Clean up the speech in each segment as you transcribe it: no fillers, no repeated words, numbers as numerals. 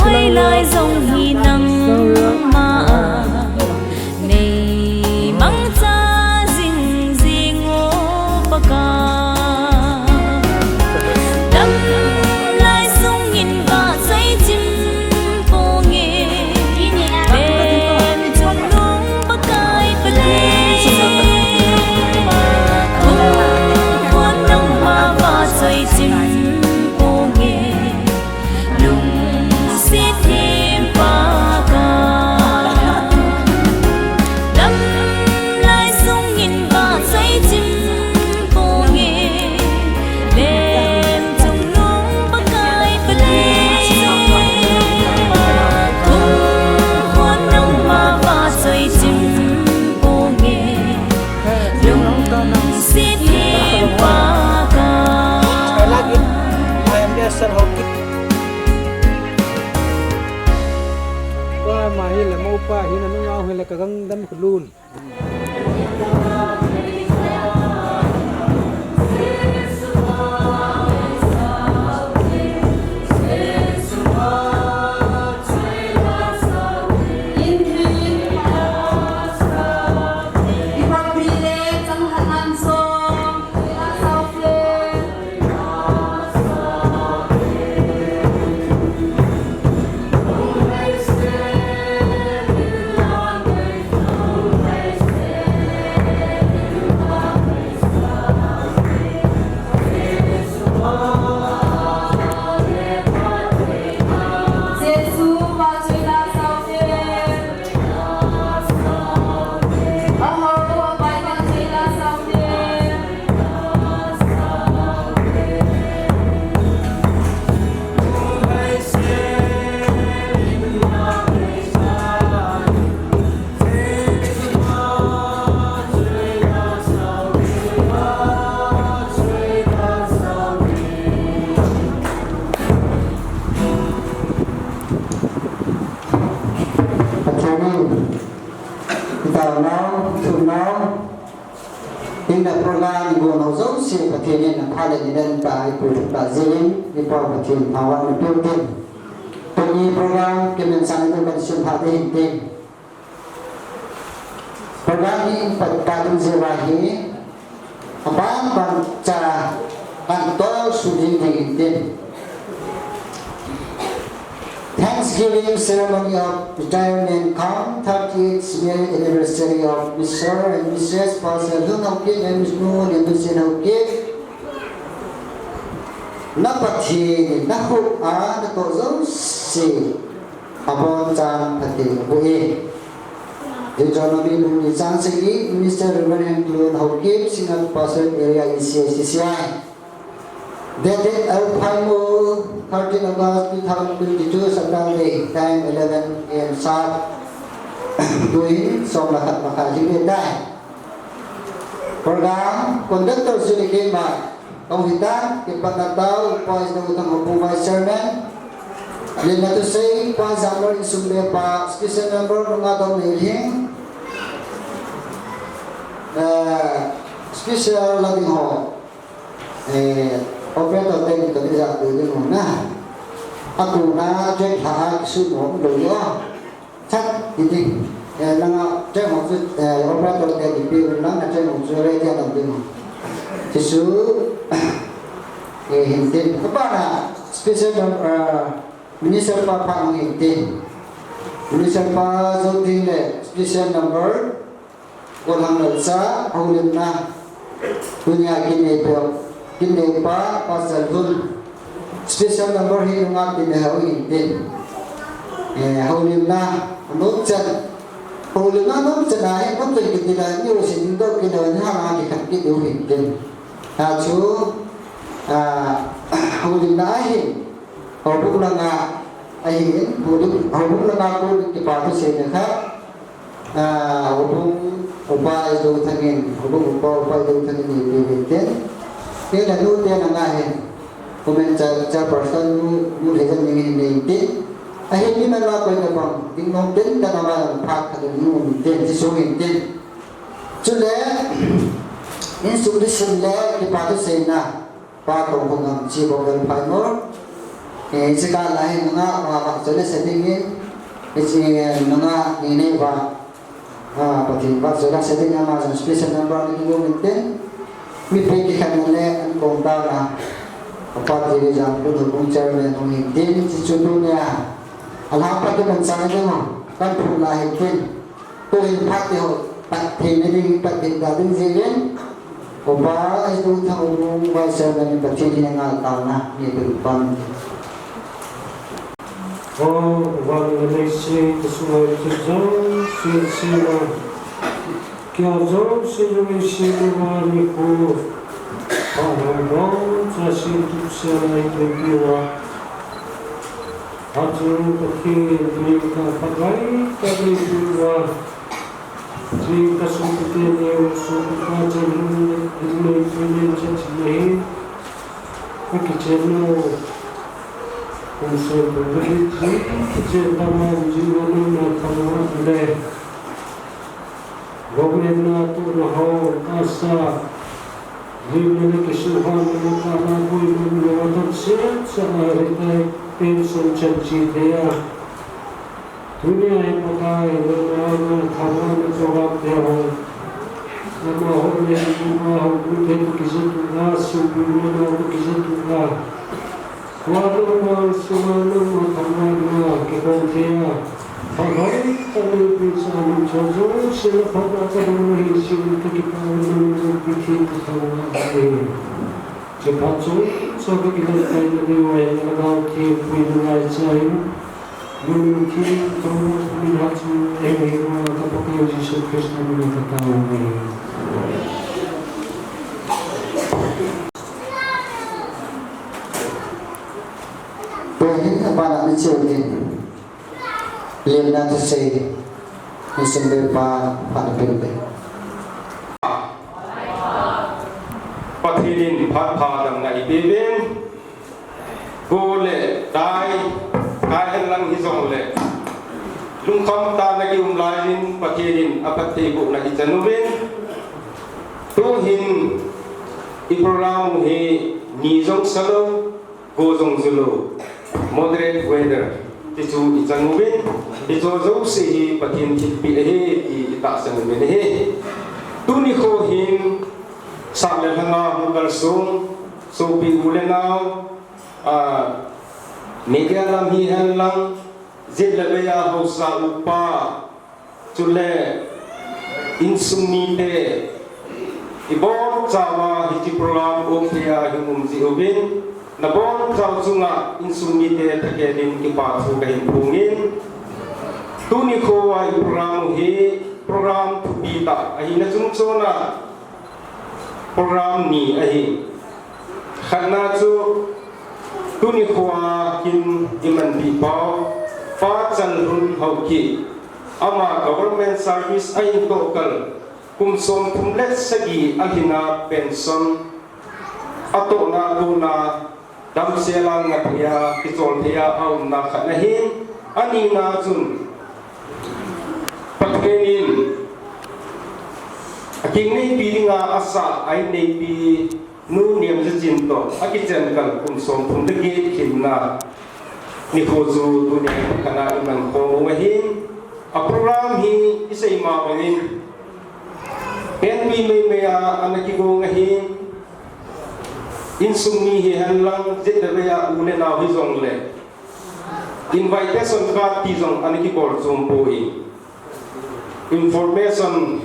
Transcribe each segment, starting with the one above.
quay lại dòng hi nắng mà này mang cha dinh gì ngô bạc ca đâm lại sông nhìn và say chim phố nghề bên trong nung bạc cay bạc lê không quan nông mà và say chim mà hi là mau pa hi là nó ngao hi là cái găng đâm cái luôn in the program go no zo si pathin na phale ni den ba ku ba zin ni pa pathin awan ni pyo tin ni program kemen sang ni ben sun pha de tin program ni pa ta dun je wa hi abang ban cha ban to su din tin Thanksgiving ceremony of retirement come 38th year anniversary of Mr. and Mrs. Pastor Lung Hokit and Ms. Noon and Ms. Hokit. Napati nahu a na to zo si abon chan pati bui. Jonobi Lung Chan Sigi Mr. Reverend Lung Hokit Singat Pastor Area ECSCI. Dated Alphaimo 13 August 2022 Saturday time 11 AM sharp doing som lahat makalimutan dai program conductor sini ma panghitan kipanataw upay sa utang upay sermon lina to say pa zamor isumbe pa special number ng atong nilhing special labing ho operator tên cái dạng từ cái nguồn na, aku na chơi thả sự nổi đồ đó, chắc thì năng chơi một sự operator tên thì bây nó là chơi một sự đây theo đồng tiền, thì số hiện tiền các bạn là special municipal park hiện tiền, municipal dấu tiền này special number, còn hàng lợi xã hậu liên na, punya kini biểu kini pa pasal dun special number hi ngat din ha oi din haulim na nốt chân haulim na nốt chân này nốt chân cái là nhiều sinh đâu cái đời ha là cái cái điều hiện din chú haulim na hi hau buk la nga ai hin hau buk la nga ko cái pa ko se ne kha hau buk upai do thangin hau buk upai do thangin ni din cái là nuôi tiền là ngay comment cha person nu le jan ni ni ti a hi ni ma la ko ka bang ding nong den ta ma phak ka nu ten ji so hin ten chu le in su de sin le ki pa to se na pa ko ko ngam chi bo gal phai mo jika lain mga makakasulit sa tingin mga iniwa patimbang sudah sa tingin ang mga special number ni gumitin may pwedikan nila ang kong tama kapag dili dyan po kung chairman kung hindi si Chudo niya alhamdulillah naman sa inyo kan po lahin din tuwing pati ho pati nili pati dating zilin o ba ay doon sa umong ba chairman ni pati nga tao na ni Pilpan वाले से कुसुमर के जान सिलसिला क्या जान से जो शिवानी को आनंद जैसे तुझसे नहीं हुआ आज तक दिन का पगाई कभी हुआ जी का सुनते ने सुन का जरूर नहीं किचनो उनसे बदली तमाम जीवनों में खबर गोविंदा तो रहो आशा जीवन के सुहाने का ना कोई मदद से सहारे का पेंशन चलती दिया दुनिया ही बताए दुनिया खबर जवाब दे हो ना हो बुद्धि किसी तुगा सुबह ना किसी Tuga Walau semalam makamnya kebantia, pakai kalau bisa mencoba selepas akan mengisi kita memiliki ketahuan ini. Cepat sampai kita tahu bahwa kalau kita punya saya mungkin kalau melihat ini apakah Yesus Kristus mengetahui. Para mencuci lihat nanti saya sambil pada pilih. Patirin padang na ibibin, boleh kai lang hizong le. Lungkam ta lagi umlain patirin apat ibu na itanubin. Tuhin iprogram he nizong salo gozong zulu. Moderate weather itu itanubin itu jauh sih patin tipi ita sanubin tuni ko hin sambil hanga hugal so pi ulenau media lam hihan lang zilla beya hausa upa chule insumni te ibon cawa hiji program opia himum ziubin nabon kau sunga insumite terkedin kipatu kain pungin tuni ko ay program tubita ay na sumsona program ni ay khana chu tuni ko kin iman dipaw pa chalrun hauki ama government service ay tokal kumsom tumlet sagi alhina pension ato na tuna dam selang ngatia kitol tia au na khanahin ani na chun patkenin aking nei pilinga asa ai nei pi nu niam jin to akichen kal kum som thum de ge khimna ni khozu dunia kana iman ko wahin a program hi isai ma bangin ken mi me ya anaki go ngahin insumni hi hanlang jidabaya une na hizong le invitation card tizong aniki bor chompo hi information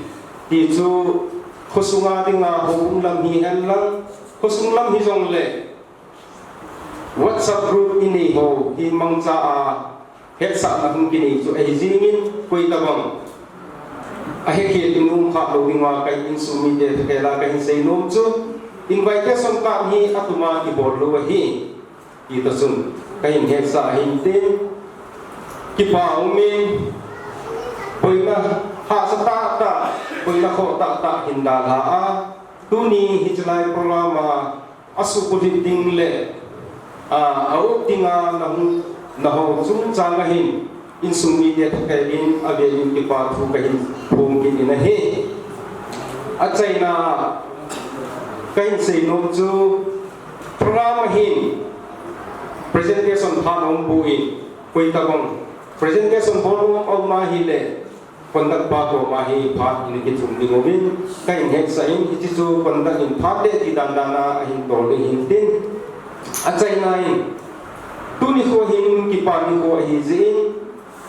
ti chu khosunga dinga hobung lam hi hanlang khosung lam hizong le WhatsApp group ini ho hi mangcha a het sa na hung kini chu ai jingin koi tabang a he ke inum kha lo wingwa kai insumni de ke la kai sei nom chu invitation card hi atuma ki borlo hi ito sun kain heksa hintin ki pa umin poina ha sa ta poina kho ta hindala a tuni hijlai programa asu puliting le au tinga na ho sum changa hin insumni de kain agelin ki pa thu kain phum ki na he achaina kain sei nom chu program hin presentation phan om bui koi ta bong presentation bon om ma hi le kondak pa ko ma hi phat in ki thum ding ovin kai hek sa in hi chu kondak in phat le ti dan dana hin to le hin tin a chai nai tu ni ko hin ki pa ni ko hi zin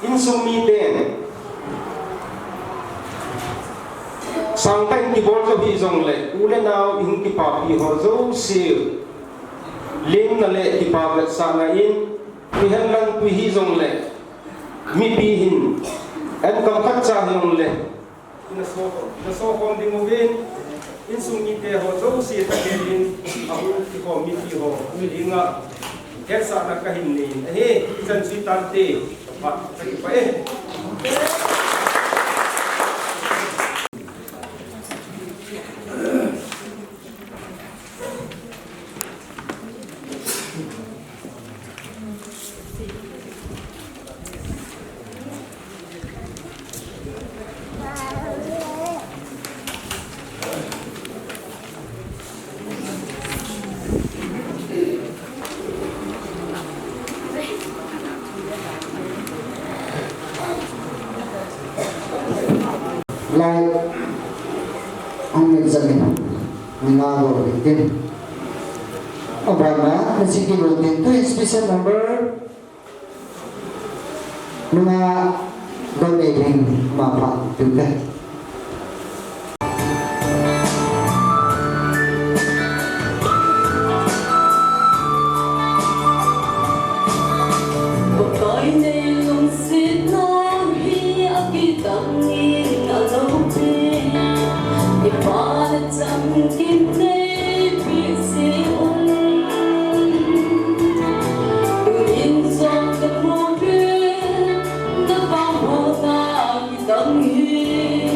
in sumi ten sang tay ki bol zo hi zong le u le naw in ki pa pi ho zo si lim na le ki pa le sa na in mi han lang pi hi zong le mi pi hin em kam khat cha hong le na so kon ding ovin in sumi te ho zo si ta ke din a u ki ko mi pi ho mi inga ke sa na ka hin ni he chan si tan te pa ta ki pa e lại ông mình dân mình ngao rồi mình tin ông bà má mình xin kêu đầu tiên tôi special number mga donating mapa chúng ta Hãy subscribe cho kênh Ghiền Mì Gõ để không bỏ lỡ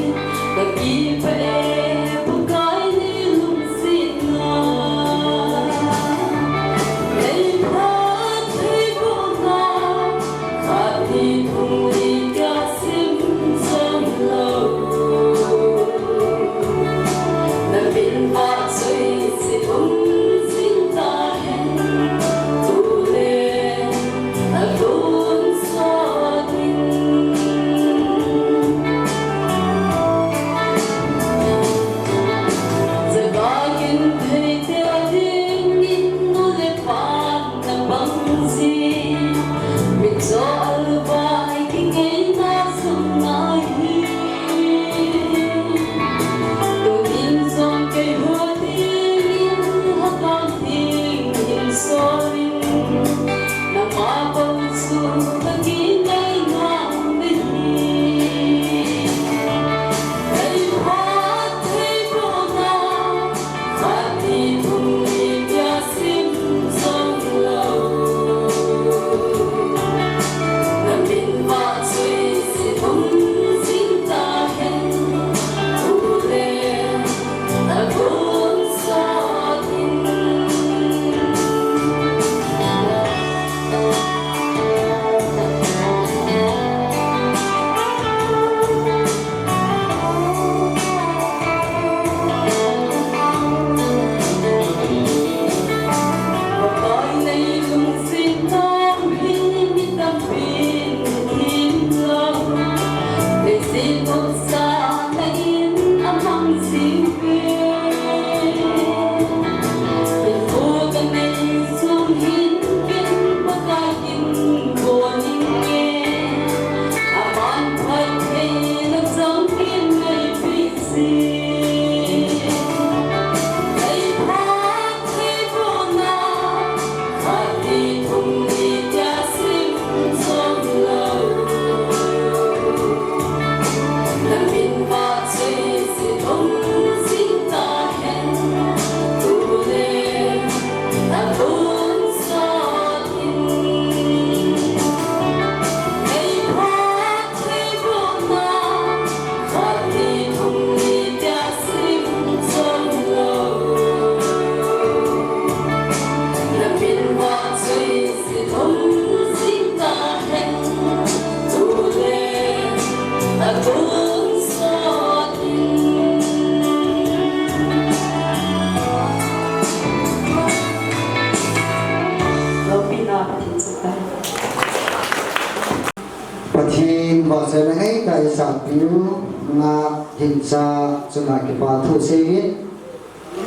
kai sa piu nga hin sa chunga ki pa thu se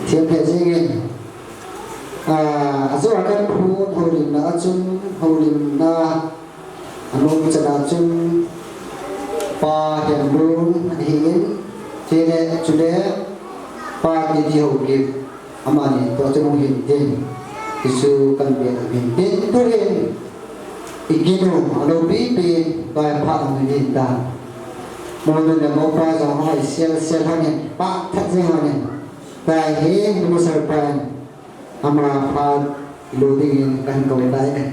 thiam phe jing azu akan phu holim na achun holim na anu chana chun pa hian run hin tene chule pa ki di ho ki amani to chunu hin tin isu kan be hin tin to hin igino alo bi bi ba pa ang ni ta mo ne mo pa za hai sel hanin pa that je hanin ta he mo sar pan amra pa loading kan ko dai ne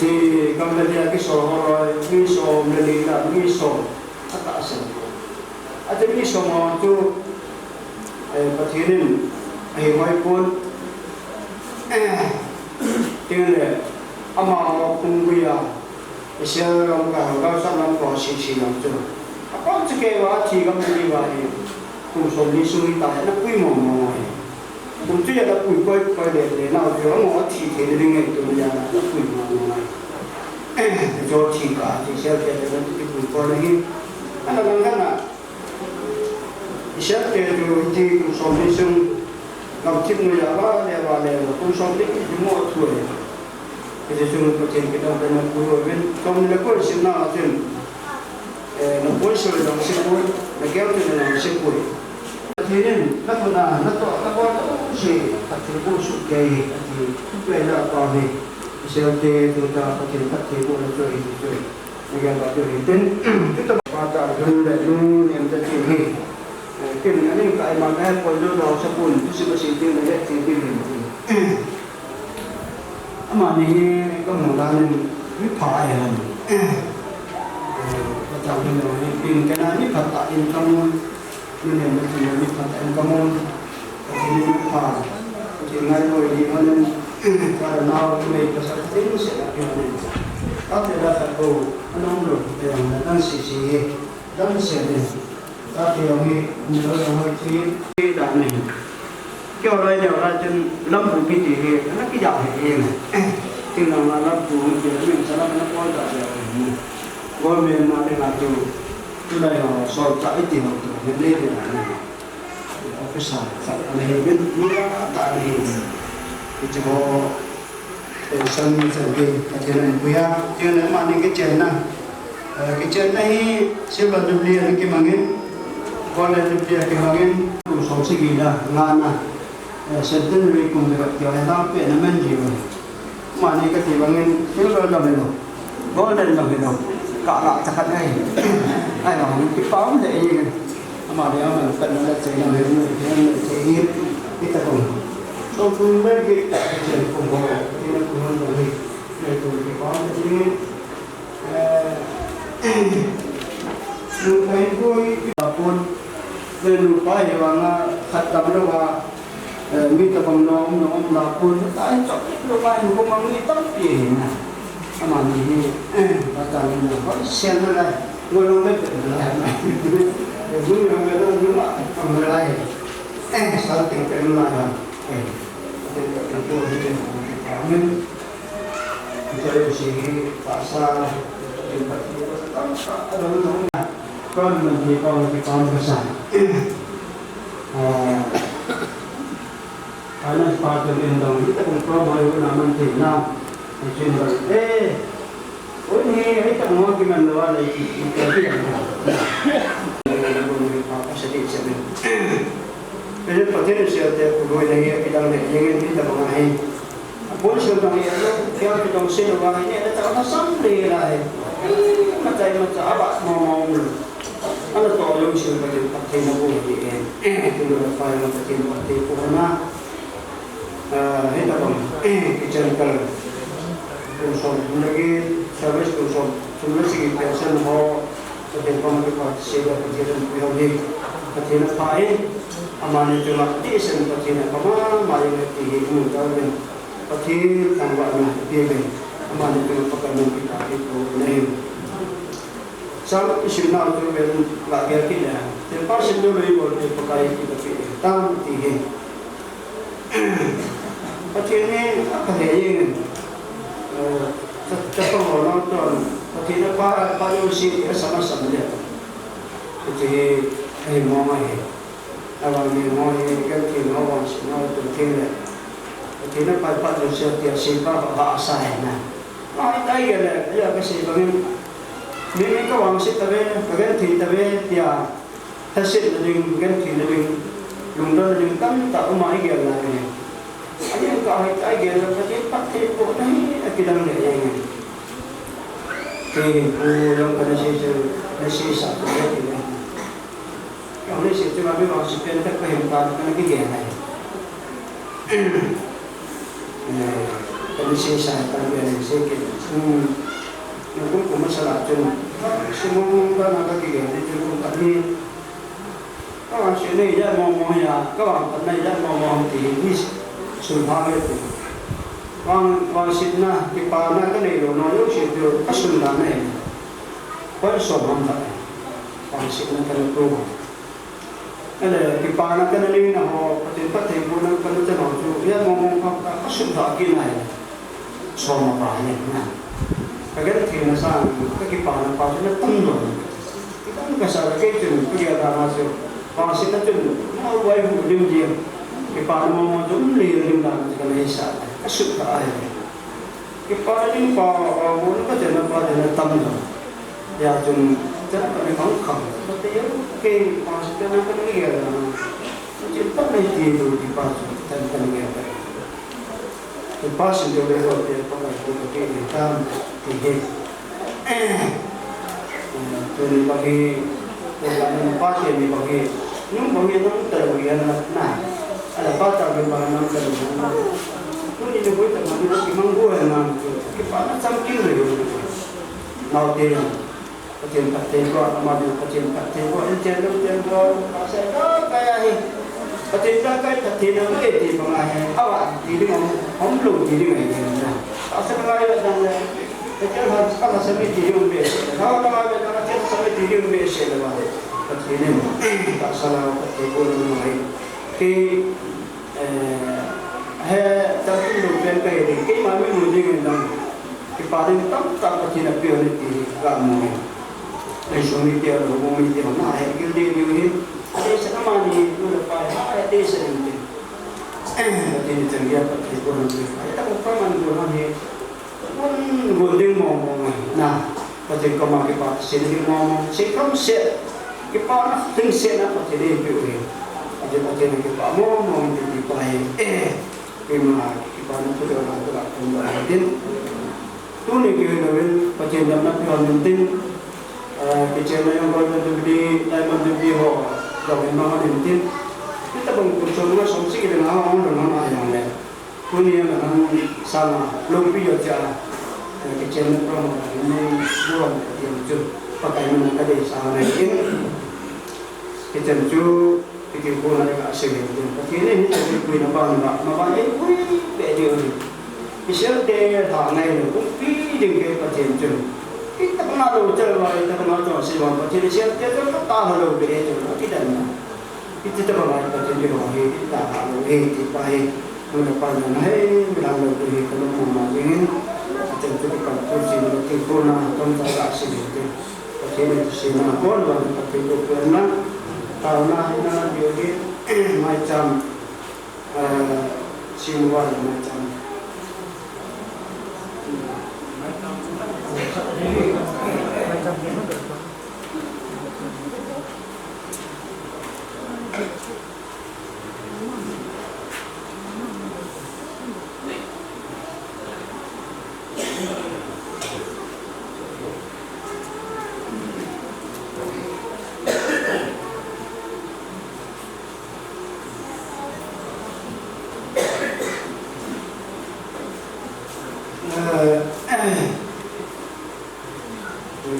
thì cầm lên cái sổ rồi cái sổ lên đi là cái sổ tất cả sẽ ở trên cái sổ mà chú có thể nên hiểu hay cuốn cho nên là ama cùng bây giờ sẽ làm cả các sản phẩm có sự chỉ làm cho có cáiว่าที่ก็ไม่ดีว่าcùng số đi suy tại nó quy mô mà cùng chứ là quy quay để nào cho nó thì thế thì ngay từ bây giờ là nó quy mô mà cho thì cả thì sẽ cái cái quy quay này anh làm thế nào sẽ cái thì cùng số đi suy làm chip người ta là cùng số đi cái mua thuê thì chúng tôi thấy cái đó là nó quy bên trong là có sự nào trên nó bối sôi đồng sẽ bối nó kéo từ nó sẽ bối thế nên nó có gì các thứ bố sụt cây thì về là còn thì sẽ để chúng ta có thể các thứ bố nó chơi bây giờ là chơi tên chúng ta bắt đầu luôn lại luôn niệm tới thì cái này cái mà cái con nó đâu sẽ bối chứ mà sự tiền này thì tiền mà này có một lần biết phải là trong cái này pin cái này phát tại income nên là mình chỉ phát tại income thì mình phải thì ngay rồi thì nó nên và nào mình có thể tính sẽ là cái này có thể là phải cầu nó không được thì là đang xì đang sẽ đi có thể ông nhớ là hơi chi đoạn này cái ở đây đều là trên lâm phủ cái gì nó cái dạo này thì là lâm phủ thì mình sẽ làm nó có dạo này gọi mình mà để làm từ đây họ soi chạy thì họ hiện lên thì là cái sản phẩm này bên nữa tại thì chỉ có sân sân gì cái này bây giờ chưa nữa mà những cái chén này sẽ là được liền cái màng in gọi là được liền cái màng in đủ số sự gì là ngàn sẽ tin về cùng với kiểu này tao biết nó men gì mà những cái gì màng in cứ là làm được gọi lên làm được cả lại chắc chắn này ai mà cái pháo vậy mà đeo là cận là chạy làm việc người thì chạy hiếp cái tập cùng tôi cũng mấy cái tại trường cùng hồ thì nó cũng hơn rồi này tụi thì có cái lúc thấy vui là con lên lúc phải là thật tâm đâu mà mi tập bằng nó là con tại chọn lúc phải không mang mi tóc gì nè mà mình và cả mình có xem nó đây ngồi nó mới được là này để vui nó mới đâu nhưng mà còn người này sao tình cảm lại rồi tình cảm tôi thì mình chơi gì phát xa tình cảm tôi đúng con mình thì con cái sản cái này phát cho mình đồng ý cũng có mấy cái nào mình thì nào chuyện rồi ôi nghe ấy tao nói cái mình nói này cái gì sẽ đi xem bây giờ có thể là sẽ để rồi này cái đang này những cái tao nói hay bốn số đồng này nó theo cái đồng sinh vào này nó tao nó sống đi lại mà chạy mà trả bạc mong nó là tổ lượng sự cái phát triển nó cũng vậy thì nó phải là phát triển phát triển của nó hết tao nói cái chân cần cùng lagi service cùng segi person ho sebagai pemerintah sebuah kejadian pribadi kejadian lain amanah cuma di sen kejadian apa mari nanti muncul dan kejadian tambahnya dia amanah cuma pekerjaan kita itu lain sama istilah itu yang lagi kita tempat sebelum itu boleh pakai kita tam tiga kejadian apa dia chắc không có nó còn thì nó bao nhiêu gì nó sắm được thì hình mong này là mình mong cái thì nó còn nó tự thiên này thì nó phải bắt đầu sẽ tiền sinh ba họ xài nè nói đây cái này bây giờ cái gì bằng mình có bằng sinh tới cái thì tới thì ta sinh là đừng cái thì là đừng dùng đó là đừng cấm tạo máy cái này anh em có cái gì là cái bắt thêm của đấy cái đằng này này thì cô đang cần cái gì sản xuất cái này cái này sẽ cho bạn biết sự kiện cái hiện tại cái gì này Jadi saya terbiasa sedikit. Namun kuma salah cuma semua kan agak gini. Jadi cuma tadi kawan sini ya mau ya kawan tadi ya mau di sulhang itu. Kawan sini di pana kan itu noyo situ kesulitan ini. Kawan sombong tak. Kawan sini kan itu. Ada di pana kan ini nah tempat tempat kan itu noyo ya mau kesulitan gini. Sombong banyak nah. Agar kita sang kita panen pasnya tunggu. Kita nggak salah kecil kita ada masuk pasnya tunggu. Mau buat hujan dia. Kita panen mau jom lihat dan segala hal. Kasut air. Kita panen pau pun kita jangan panen tunggu. Ya jom jangan panen mangkam. Tapi ya ke pasnya nak lihat. Kita panen dia di pasnya jangan lihat. Pas itu lewat dia pakai kopi hitam tinggi. Jadi bagi orang pakai ni bagi, nung bagi nung terbagian nah ada patah di bahan nung terbagian. Nung ini buat teman nung imam gua nang kepala samping dulu. Nau dia, kecil kecil gua, madu kecil kecil gua, kecil gua, saya kayak ni. Kecil kecil nung itu pengahe awak jadi om lu jadi macam ni. Asal kalau ada kecil harus kalau sampai jadi biasa. Kalau ada kecil sampai jadi biasa lah. Kecil ni tak salah kecil pun macam ni. Tapi lu benda ini, kita mami mudi dengan paling tak kecil nak biar ni kamu. Esok dia rumah dia nak dia ni. Ada selama ni tu lepas ada sendiri. Jadi terlihat seperti orang tu. Ada perempuan orang ni pun gondeng ngomong. Nah, macam kau makan apa sendiri ngomong. Sekarang set kita nak tinggal nak macam ni boleh. Jadi macam ni kita ngomong jadi baik. Kemana kita nak tu orang tu nak kembali. Tu ni kita macam nak orang penting. Kecil yang kau berdiri, yang berdiri ho. Kalau memang ada mungkin kita bangkit somsi kita nak orang yang lain. Punya orang sama, lebih aja. Kecil orang ini bukan yang tu pakai mana ada sama ini. Kecil tu fikir pun ada asyik itu. Kecil ini jadi punya apa ini beda ni. Misal dia tangai ni, pun pilih kecil tu. Kita pernah lucu lah, kita pernah lucu sebab kecil siapa dia tu tak lalu beda tu, tidak nak. Kita pernah kecil orang ini tak lalu tipai, mana pandang bilang lalu kalau mama ingin kita tu kan kursi lalu puna tempat asyik itu. Kecil itu sini pun lalu kecil pernah tahun dia macam siluan macam.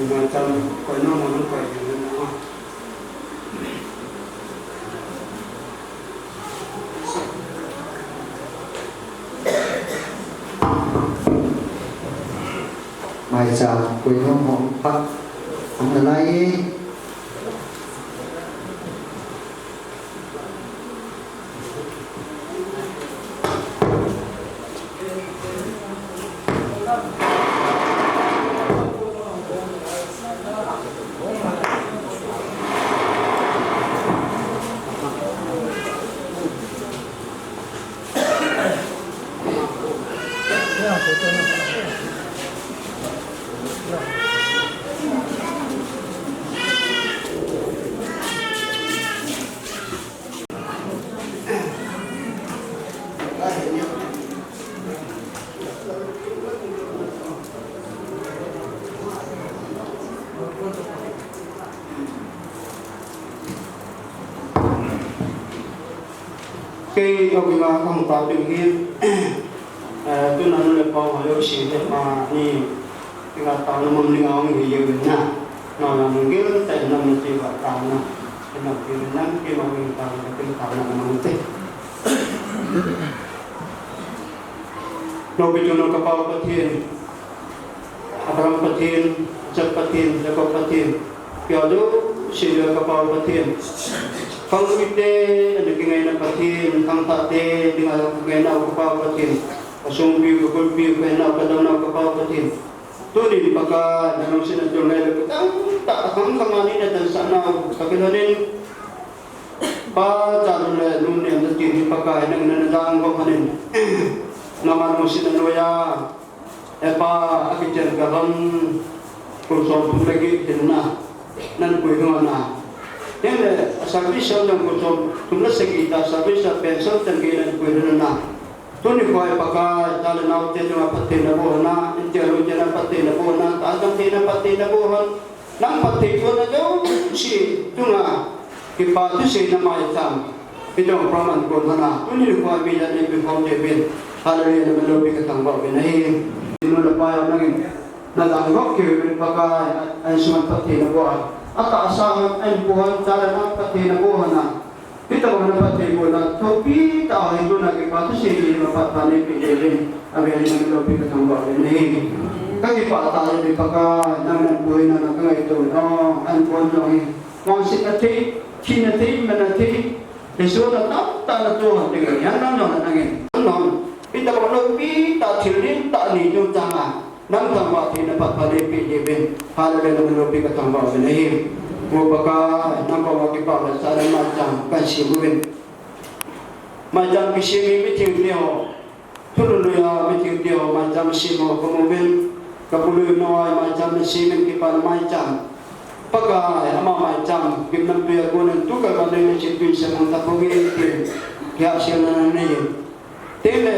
Macam kau nak mana kau yang nak. Macam kau yang mau pak, apa lagi? Cái ông bà không có điều kiện tu nằm được bao hồi xí thế mà đi cái tao nó muốn linh ông thì giờ nha nó là mình biết tại nó mình chỉ vào tao nó cái nó cái năng cái mà mình tao cái tao là mình thế nó bây giờ nó có bao nhiêu tiền Abraham patin Jacob patin Jacob patin Piado sila có bao nhiêu tiền Kang ite ano kingay na patin kang tate di nga kingay na ko bao nhiêu tiền asung view ko view kay na ka daw na ko bao nhiêu tiền tunin pagka nanong sinadulay ko ta kang kamani na dan sana kakinonin pa jalo na nun yung tin pagka nang nanadang ko kanin naman mo sinanoya pa akijan kaban kurso lagi din na nan kuyo na Nên sabi sa ng kuso tumla sa kita sabi sa pension tanggilan kuyo na Tuni ko ay pagka dala na utin yung pati na buwan na intero dyan ang pati na buwan na tagang din ang pati na buwan nang pati ko na daw si ito nga kipati siya na mayatang ito ang praman ko na Tuni ko ay bilan na ibigong debin halarin na malubi katang babi na hihing Sino na payo naging nalanggok kayo pagka ay suman pati na buwan at kaasahan ay buwan dala na pati na buwan na Kita ko na pati ko na topi tao ito nagipati siya na patani pinilin ang yan ang lobi katang babi na hihing Kaya pa tayo di pagka naman buhay na nagkang ito ang buwan lang mga sinati, kinati, manati Leso na ta tuhan dengan yan lang na nangin Kita ko lobi ta tilin ta ni yung tanga nang tambati na patani pinilin halaga ng lobi katang babi na hihing Mubaka nampawagi pa sa macam kansibuin. Macam kisimi meeting dia. Tuluya meeting dia macam simo kemudian kapuluy noy macam simen kipan macam. Pagka ama macam gimna biya kunan tu ka kanay situation ng tapugin kaya siya na nanayin. Tele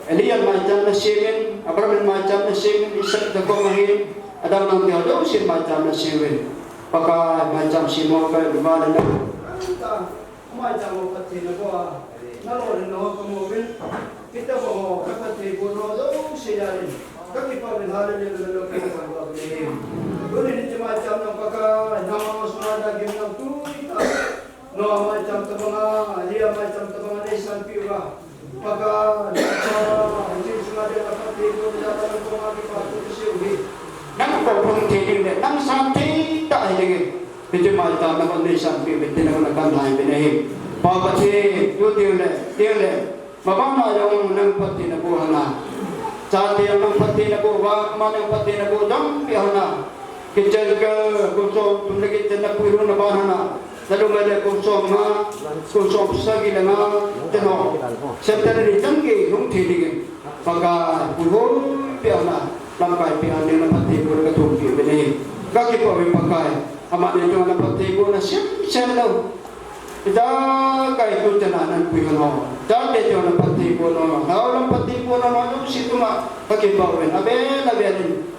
Elian macam na simen, Abraham macam na simen, Isaac na kumahin, Adam ng Teodoro siya macam na simen. Pagka macam si mo ka gumana na macam mo pati na ko nalorin na ko mo rin kita mo kapati ko no do siya rin kakipa rin halin ng lalaki ng pagbabalim kunin ito macam ng pagka namasumada gim ng tuwita no macam ta mga liya macam ta mga nisan piwa pagka hindi sumada kapati ko dapat ko makipato siya nang pagpuntiling na nang santi tayo lagi ito malta na kondisyon pibit din ako nagkanlahin pinahim pagpati yung tiyole mabama yung nang pati na buha na sati yung nang pati na buha man yung pati na buha dang piyaw na kitchen ka kurso tumligit din na puyo na bahan na lalungan na kurso sagi na nga tino siyempre na rin tanggi yung tiligin pagka puyo piyaw na Lampai pihan dia napati ko na katumpi binahin. Kaki po may pagkain. Ama ninyo napati ko na siya daw. Ita kay ko tananan ko yung dati yung napati ko na. Naulang pati ko na yung sito nga. Kaki po rin. Abe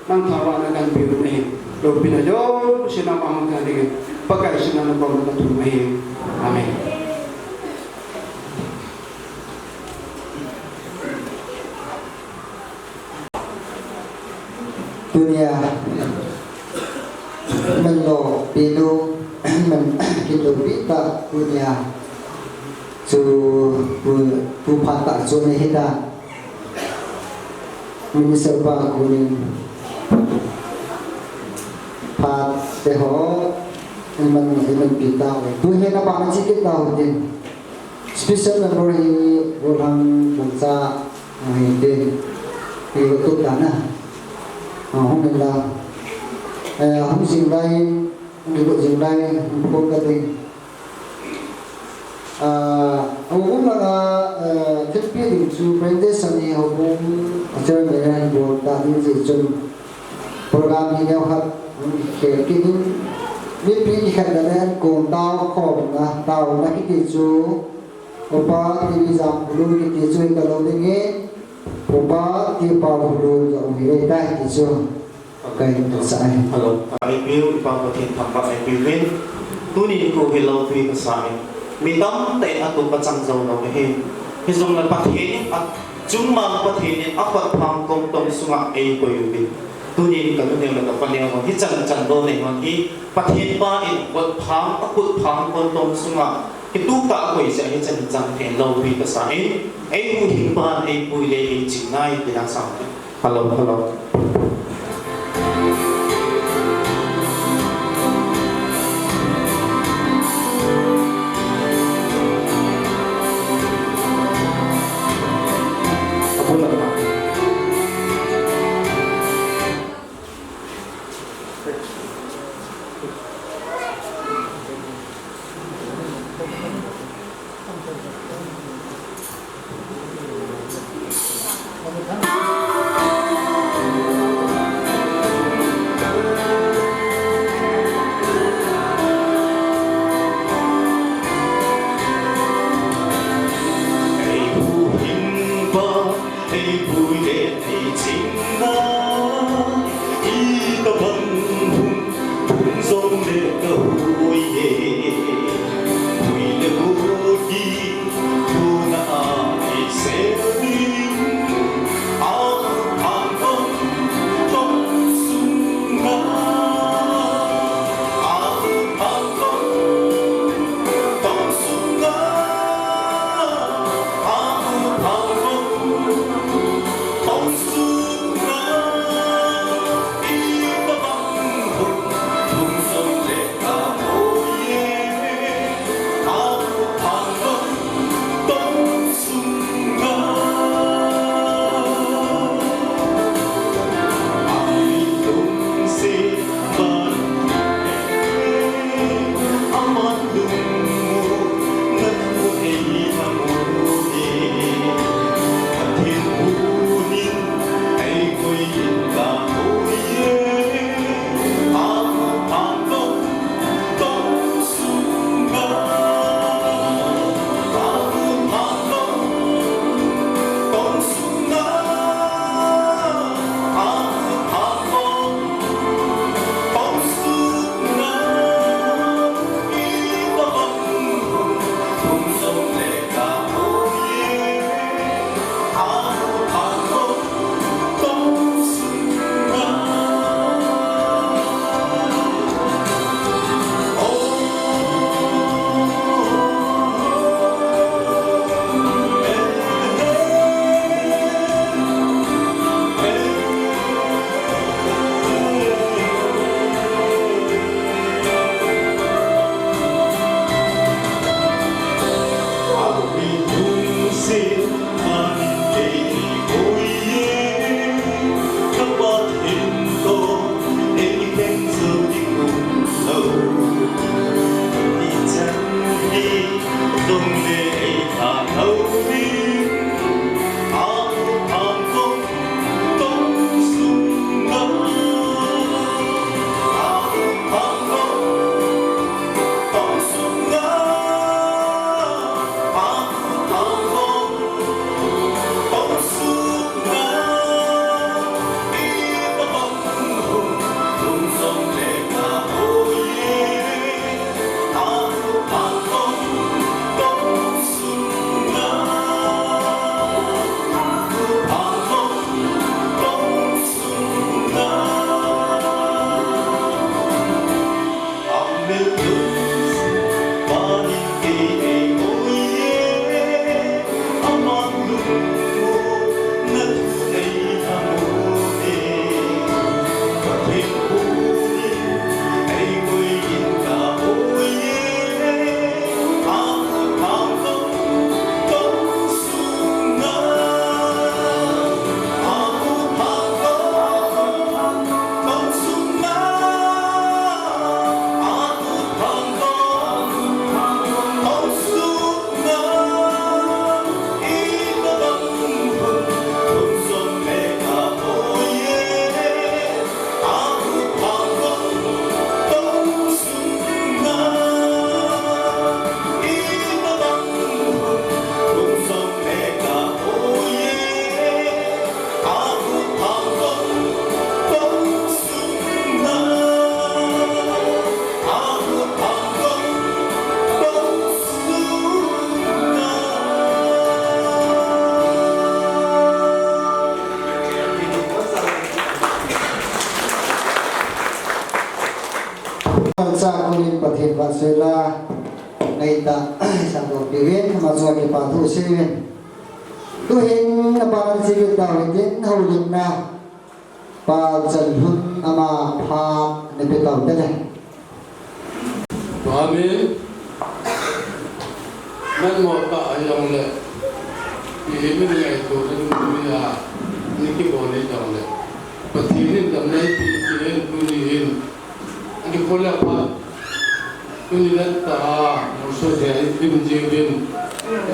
ng tawa na ganbi binahin. Doon pinadyo, sinamahang galing. Pagkain siya na po na katumahin. Amen. Dunia melo pilu men pilu pita dunia tu pata zone hita minister ba kuning pat teho man pita tu hena ba man sikit daw din special number hi ulang bangsa din pilu na hôm nay là hôm dừng đây đi bộ dừng đây hôm cái gì ông cũng là thiết bị điện chú presentation này ông cũng chơi về này bộ ta đi gì chung program gì nhau hết cái biết biết khách là nên cùng tao tao là cái gì chú ông cái gì giảm luôn cái gì chú cái lâu đấy nghe Upa di pahulu yang wilayah itu okay saya. Hello, kami biu ipapatin tampak ay biwin. Tuni ko hilaw tuwi kasami. Mitam tay ato patsang zaw na kahin. Hisong nagpatin at jumang patin apat pang kong tong sunga ei koyubin tunin kanune la ka panel hi chan do nei man hi pathin pa in kot phang akut phang kon tom sunga ki tu ta koi se hi chan chang the lo ri ka sa ei hu hin ban ei pui le ei chingai ti na sa hello sa kunin pathin pasela ngaita sa to piwin maswa ki pathu sewin tuhin na paran sigit dawitin haulim na pa jalhun ama pha ne betaw dele Amin. Man mo ta ayong le. Iimin nga ito sa dunia ni kibole daw le. Patinin dam nay pilin kunin. Ang pula pa. Kunin ta muso de dimjin.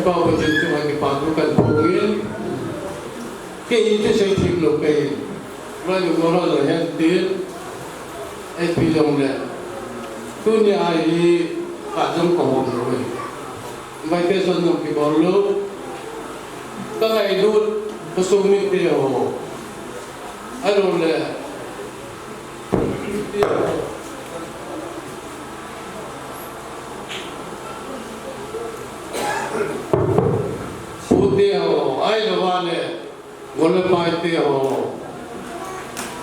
Ibaw ba dito ang ipatukan pugin. Kaya ito siya tiglo kay. Wala yung mga lahat din. Ay pilong le. Dunia ini kacang kau beroi, mereka senang kibarlo, kalau itu kesumit dia ho, anu le, putih ho, air lawane, golek pahit ho,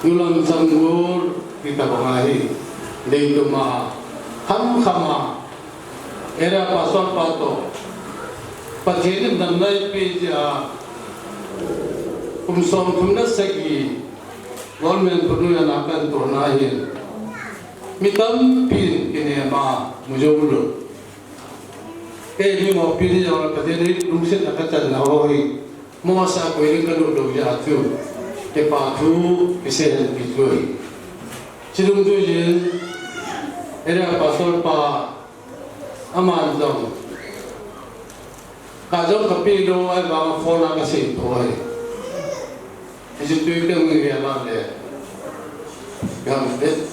nulang sanggur kita pengahi, deh cuma Khama era pasal pato pathin dan nai peja kumsom kumna sagi government punya nakan to nahin mitam pin kene ma mujulu ni mo pin ya pathin lumsit akatan na hoi mo sa ko ring kalu do ya tu te pa tu isen bitoi chidum tu yin era pasal pa aman dong kajong kapilo ay mga phone kasi ito ay isi tuwing ng mga le gamit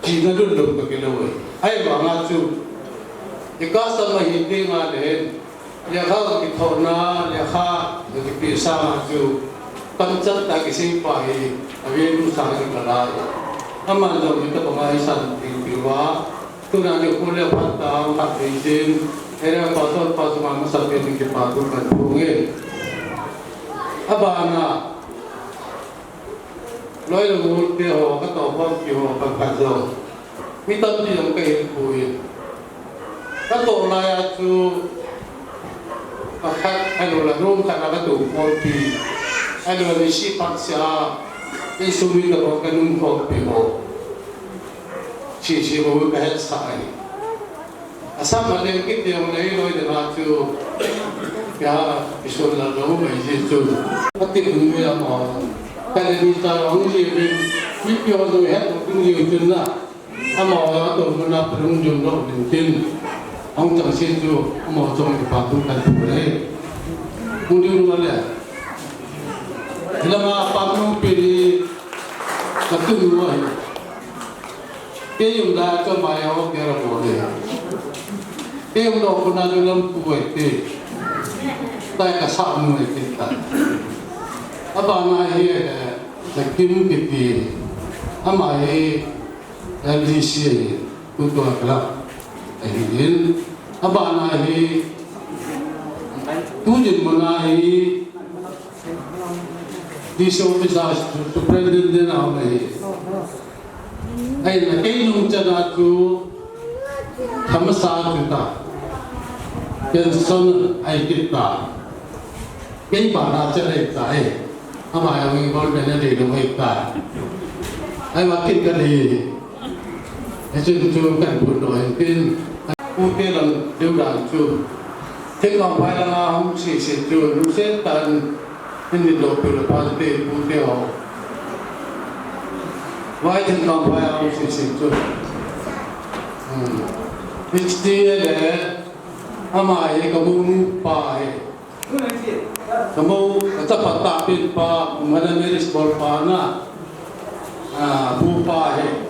kinadulog ka kilaw ay mga tu ikasa mahindi nga din yaka ito na yaka nagpisa nga tu kamsat na kising pahi awin mo sa aking kalaya aman daw ito pangaisan tingpiwa tunani kuliah patang kapizin era pasal pasal sampai di kepatu kan bungin abana loy lu te ho ka to pom ki ho pa pa zo mi tam ti ang kai kuin ka to la ya chu pa khat anu la rum ka na tu pom ki anu ni si pa sia ni sumi ka ko kanun ko pi ho si mo ka het sa ai asam male ki te mo nei loi de na chu ya isul la ro mai ji chu pati kun me mo ka le ni ta ong ji mi pyo do het kun ji chu na amo ya to na prung ju no bin tin ong chang si chu amo chong ki pa tu kan tu le kun ju no le lama pa mu pi ni ka tu no ai cái dùng ra cho bài học kia là bộ đề cái ông đồ của nó lâm tuổi thì tại cả sáu người thì ta ở bên này là kim cái gì ở ngoài là lý sĩ của tôi là cái gì ở bên này tu nhiên mà này đi sâu bây giờ tụi president thế nào này ai là cái nông dân aku tham gia chúng ta pension ai kita cái bà ra chơi này tại ama yang ingin benar di rumah kita ai makin kali itu kan bodoh mungkin putih dan diulang tu tengok pada orang si tu setan ini doktor pasti putih why didn't come by our system too? It's the amai kamu pai kamu kata patapin pa mana meris bol pa na bu pai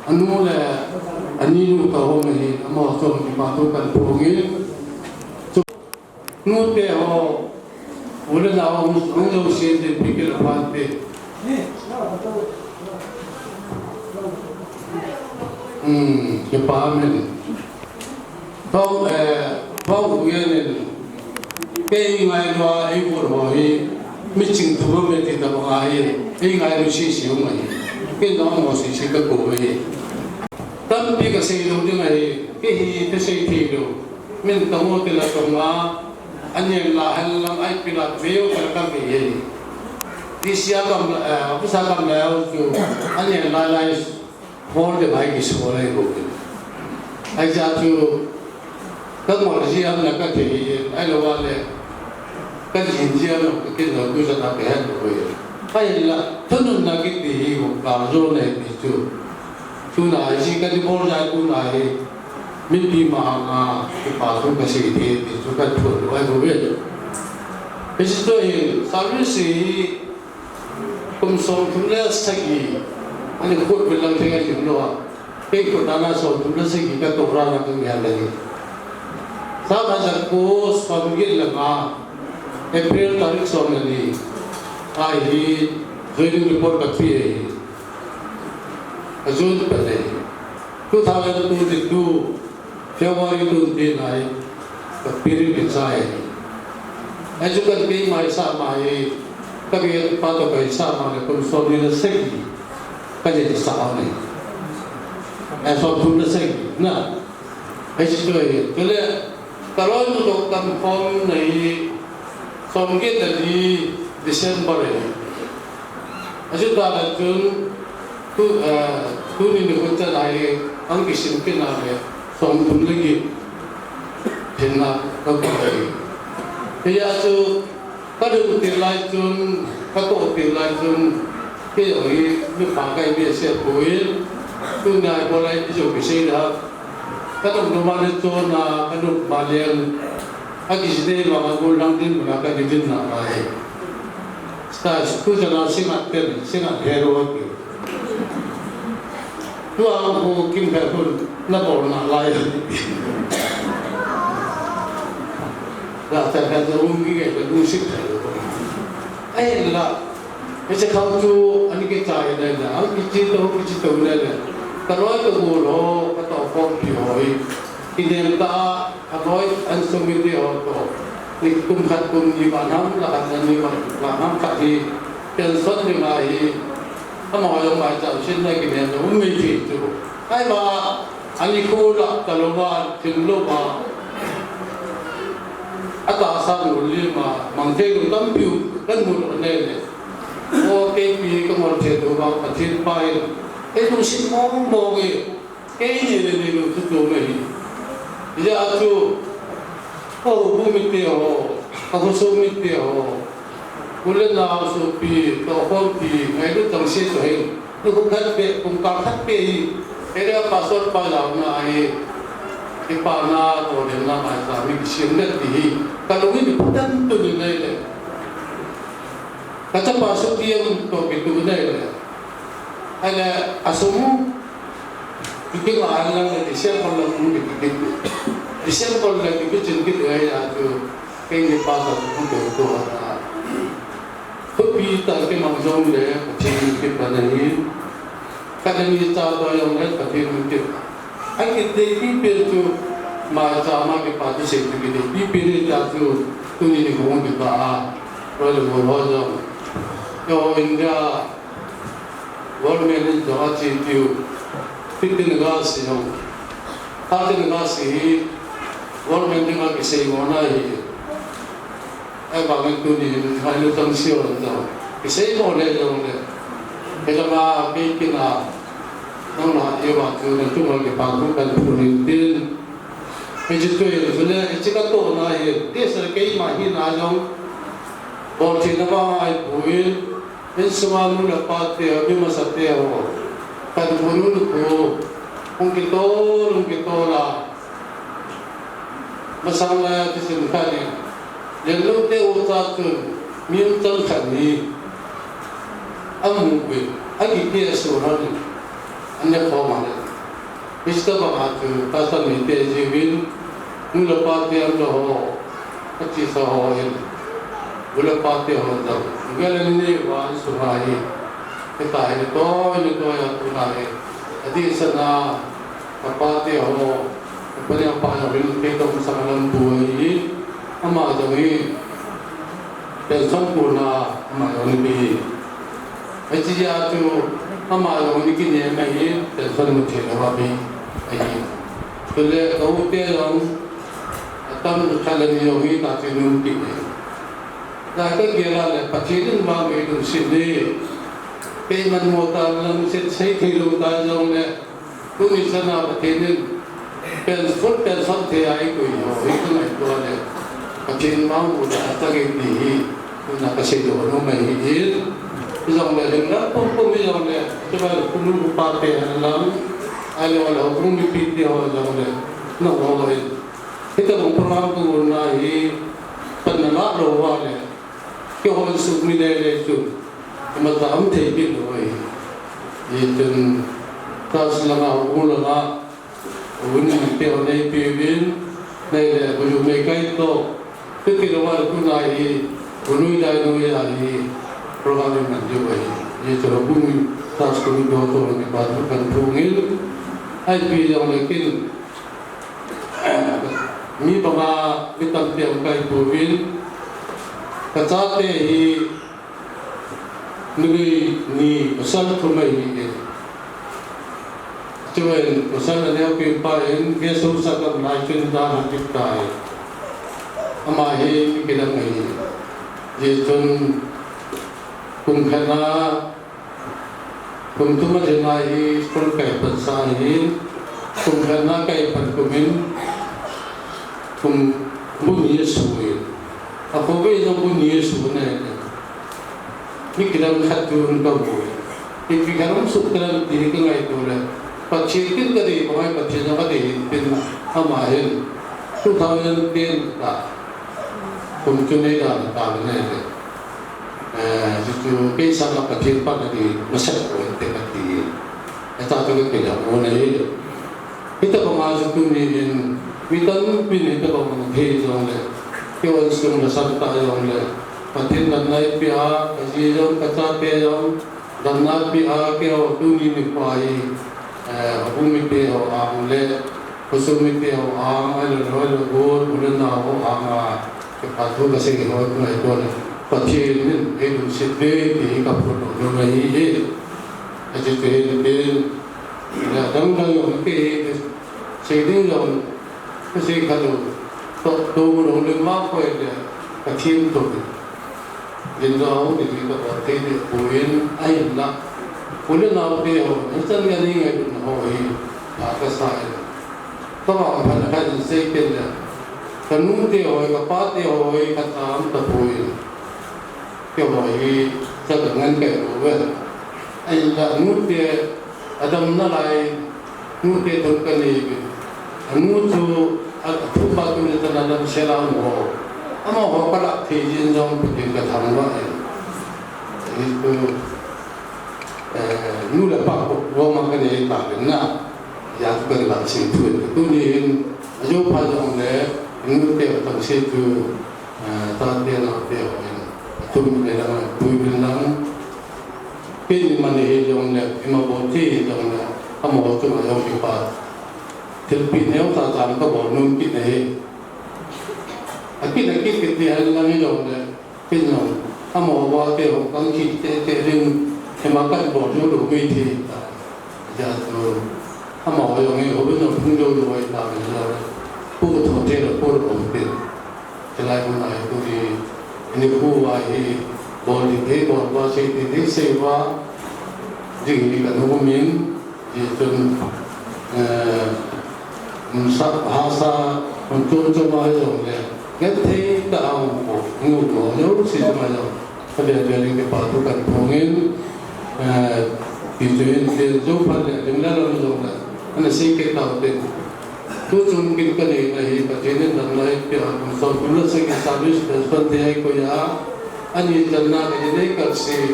anu le aninu tahu ni amo som di patukan pungin nu te ho udah nawa anu sih di pikir apa te kepahaman bau yang cái ngày đó ấy buồn hỏi mấy trình thủ mấy thì tao hỏi cái ngày đó xí xíu mà cái đó mà xí xí cái cổ vậy tâm đi cái xây đồ như này cái hi cái xây thì đồ mình tao mua tiền là tông á anh em là anh làm ai bị là veo cái cái gì đi xia cầm cái sao cầm nào chú anh em lại hold the mic is for ai cũng ai ra chú các mọi gì anh là cái gì ai lo vào đây cái gì anh cái nào cũng sẽ làm cái hết rồi hay là thân là cái gì cũng làm rồi này thì chú này chỉ cái bol ra chú này mình đi mà cái bảo thủ cái gì thì chú cái thuận ai cũng biết bây giờ tôi service cũng sống chúng ta sẽ gì anh em cốt về làm thế này chúng nó cái cốt đana sống chúng ta sẽ gì cái tổ ra là cái gì này sao mà giờ cô sống cái là mà April tarikh sống này ai thì reading report cái gì June pada 2022 February 29 ke period insai ajukan ke mai sama ai kami pato kai sama ne konsul ni segi kaje sa ne so tu segi na ai sitoi kele kalau untuk confirm nei somge dari December ajukan June tu ni ko ta lai ang kisim ke na le som tum lagi thina ka ko ya chu ka du ti lai chun ka ko ti lai chun ke oi ni pa kai bi se ko yin tu na ko lai ju bi se da ka dum do ma le chu na ka du ba len a ki de ma ma ko lang din ma ka di din na ai sta ku jana singa ten singa hero ki tu aku kim ka pun na bol na lai la ta ka tu ngi ke tu sik ai la ese khau chu ani ke chai na la ang ki chi to na la ta roi ko go lo ka to phong pi hoi ki dem ta a roi an sum mi de ho to ni kum khat kum ni ba nam la kan ni ba nam ka hi pen son ni mai ama yo mai cha shin na ki ne no mi ti tu ai ba ani ko la ta lo ba tin lo ba ata sa lu li ma mang te lu tam piu kan mu ne ne o ke pi ko mo te do ba pa tin pai e tu sin mo mo ge ke ni ne lu tu do me hi ya tu ko bu mi te ho ko so mi te ho kulen na so pi to hom pi ngai lu tang se so he lu ko khat pe kum ka khat pe hi ere passport pa la na ai e pa na to de na ma sa mi sim ne ti ka lu ni tan tu ni nei le ka ta pa so ti em to pi tu nei le ala asumu ki la ala na de se pa la mu ni ki de se pa la ki chin ki ai ya tu ke ni pa sa tu to na Kopi tak ke mangjong le, cing ke panani, kadang ni tahu yang lain tapi mungkin. Akhir deki perlu macam ke padu sekali deki perlu jatuh tu ni ngomong kita kalau berhujung. Yo India, government ni jawab cipu, fit negasi yo, tak negasi, government ni nak kisah mana ini. Ai bangun tu ni halu tang sio ndo kisai mo le jong le elama pe kina nong na ye wa tu ne tu mo ke pa ku kan pu ni tin e ji tu ye tu le e ji ka to na ye de sa ke ma hi na jong bo ti na ba ai pu ye en sama nu la pa te a bi ma sa te ho kan pu nu ko ung ki to la masang la ti sin ka ni yang lu te utak mium tal khani amu be agi ke suran anya ko mane ista ba tu ta ni te jibin mula pa te am lo achi sa ho yen mula pa te ho da gala ni wa surai ke ta ni to ya tu na he adi sana pa te ho pa ya pa ya bin ke to sa malam buai ama jadi pension purna ama yang lebih, aja tu ama yang ini kini mai pension mungkin lebih, ai tole kau te yang tam khalan yo hi ta te nu ti na ka gela le pathin ma me du sin ni pe man mo ta lang sit sei thi lu ta jong le tu ni sana pathin pen phut pen son te ai ko yo hi ko nai ko le pathin ma mu ta ta ge ni na ka se do no mai hi jong le ding na pom pom jong le tu ba ku lu pa te lang ai lo lo ku mi pi te ho jong le no ho le kita mo program ko na hi pan na lo wa le ke ho su mi le le su ma ta am te bi lo ai ye ten ta s la na u la na u ni pe o nei pi bin nei le bu lu me kai to ke ke lo wa ku na hi u nu dai no ya hi program man jo ai ye to bu mi ta s ko mi do to ni ba tu kan tu ngil ai pi jong le kin mi banga bitam tiam kai bovin kachate hi ni pasal thumai ni chuan pasal ne pi pa en ge so sa ka lai chen da na tik tai ama hi ki da ngai je chun kum khana kum thuma je nai hi skol kai pan sa hi kum khana kai pan kumin kum bu Yesu a ko be no bu Yesu ne ni kiram khatun ka bu e ki garam sukran di ka ngai to le pa chikin ka de mai pa chena ka de pin ama hen 2010 ta kum chune da ta ne jitu ke sama pa chin pa di masak ko te ka di eta to ke ya mo ne kita ko ma jitu ni Witan pin ito ko mga hezong le, kiwan sung nasakta yung le, patin nanay piha, kasi yung katsate yung, nanay piha kaya tuni ni Pai, bumiti o ang le, kusumiti o ang alun ulan na ako ang kapatu kasi gawin ko na ito le, patin yung sitwe, di kapuno yung mahihi, at ito din, damdang yung pihi, sige yung, kasi kalau to mo le ma ko le ka tim to din do ni ni ko te de puin ai na puin na pe ho san ga ni ga no ho hi ka sa to ma ka na ka se ke le ka nu te ho ka pa te ho ka tam ta puin ke ho hi sa ka ngan ke ho we ai la nu te adam na lai nu te to ka ni anu tu aku baru ni tanam selang ho, ama ho pada tejin jom pergi ke tangga itu, nu lepas ho makan ni tak kena, yang berlaku situ tu ni, jauh pajang le, nu te tak situ, tak dia nak dia, tu ni dalam tu bilang, pin mana jom le, ima boti jom le, ama ho tu jom kipas. Tilpin yang tak tahu kau belum kita ni, akit kita hari ni jom le, pinjam, kamu awak dia orang kita ring, makan boleh dulu mesti, jadi, kamu awak yang ni orang yang pun dulu awak tak boleh, pun tu dia pun boleh, selain mana itu ini buat ini boleh dia buat sih dia sewa, jadi kan hukumin, itu bahasa untuk macam le, kita tahu ngomong jauh sih macam, ada jadi kita patukan pungin, itu yang jauh pada dengan dalam jauh le, anda sih kita tahu deh, tu mungkin kan ini pakai dan lain pihak, soalnya segi service dan sebagainya ko ya, ani jangan ini kasi,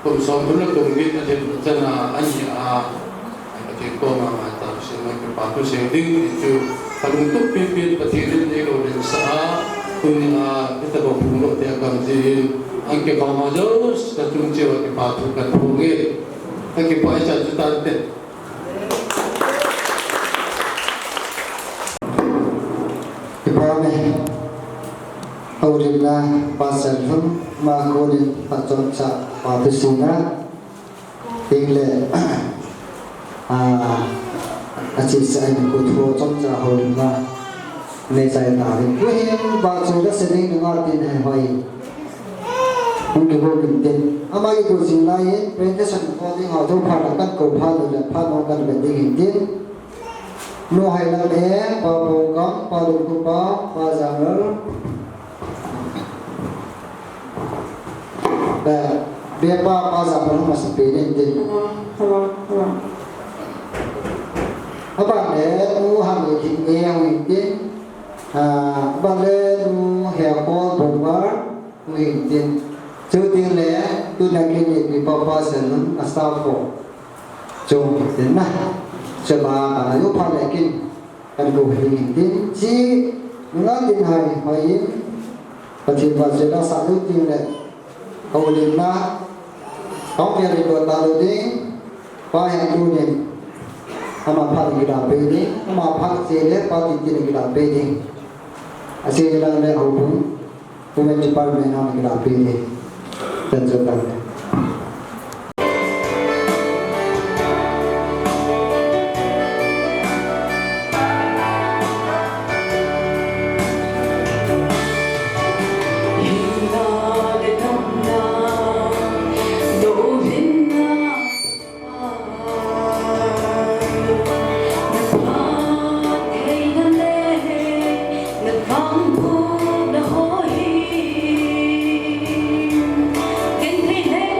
soalnya mungkin ada jangan ani pakai koma mata. Patu sending itu kalau untuk pimpin petirin ni kalau desa punya kita berpuluh tiap kali angke kau majus ketung cewa ke patu kan pungi angke paisa juta te. Ibarat awalnya pasal pun makulin patut sa patu singa, ingle อาชีพใส่หนึ่งกูทัวจงจะหอยมาในใจตาเลยกูเห็นบางส่วนก็แสดงถึงอาตินให้หอยมันก็รู้เป็นเด่นอามาอีกสิ่งไรเป็นที่สังคมที่เขาทุกผ่านกันกูผ่านเลยผ่านมองกันเป็นดิ่งเด่นนู่นให้เราเองพอโปรแกรมพอดูกูป้าพอจังเลยแต่เบี้ยป้าพอจังเลยมาสเปนเด่นcác bạn để nu hàng người thịt nghèo hình tiền bạn để nu hẻo con bụng vỡ hình tiền chưa tiền lẽ tôi đang kinh nghiệm bị papa sen là sao phổ chung đến này sẽ mà cả lúc pha lại kinh anh cùng hình tiền chỉ nó tiền hay hỏi và tiền vào sẽ đã sản xuất tiền này hậu liền na có việc thì đòi tạo được đi qua hàng tu niệm ama phật gila pedi ama phật sele pati tin gila pedi ase gila le hobu women department on gila pedi dan sebagainya Hãy subscribe cho kênh Ghiền Mì Gõ để không bỏ lỡ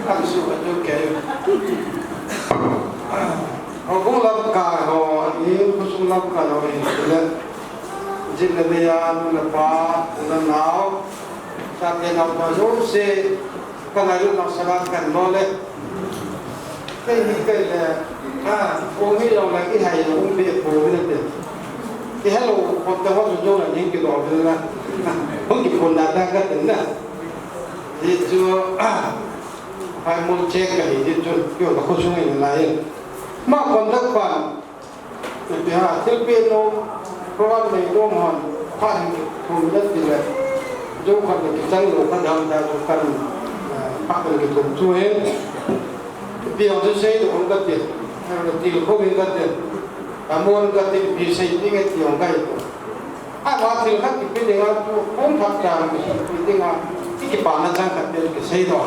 อันสุดยอดแก่เอาพวกรับการเราอันนี้ผู้สูงรับการเราเองเลยจิตวิญญาณละป้าละหนาวจากเดินเอาตัวรู้สึกกันอะไรเราสลับกันโน่เลยไม่มีใครเลยองค์ที่เราเลยที่ไทยเราองค์เบียร์โผล่ไม่ได้ที่ให้เราคนแต่ว่าสุดยอดอะไรยิ่งกี่ดอกเลยนะบางทีคนด่าด่ากันถึงนะที่จู่ไอ้มุลเช็คกันที่จู่เกี่ยวกับคนช่วยอะไรมากกว่านักปั่นที่หาที่เป็นโน้เพราะว่าในโน้มันผ่านภูมิรัฐที่เลยจู่คนที่จังหวัดพัทยาได้จู่กันพักกันที่ถูกช่วยเดี๋ยวจะใช้ตัวองค์กันที่ที่เขาเป็นกันที่มวลกันที่พิเศษที่เกี่ยวกันมาถึงขั้นที่เป็นยังไงจู่ผมทักจางเป็นยังไงที่ป่านั้นจังกันเป็นใช้ตัว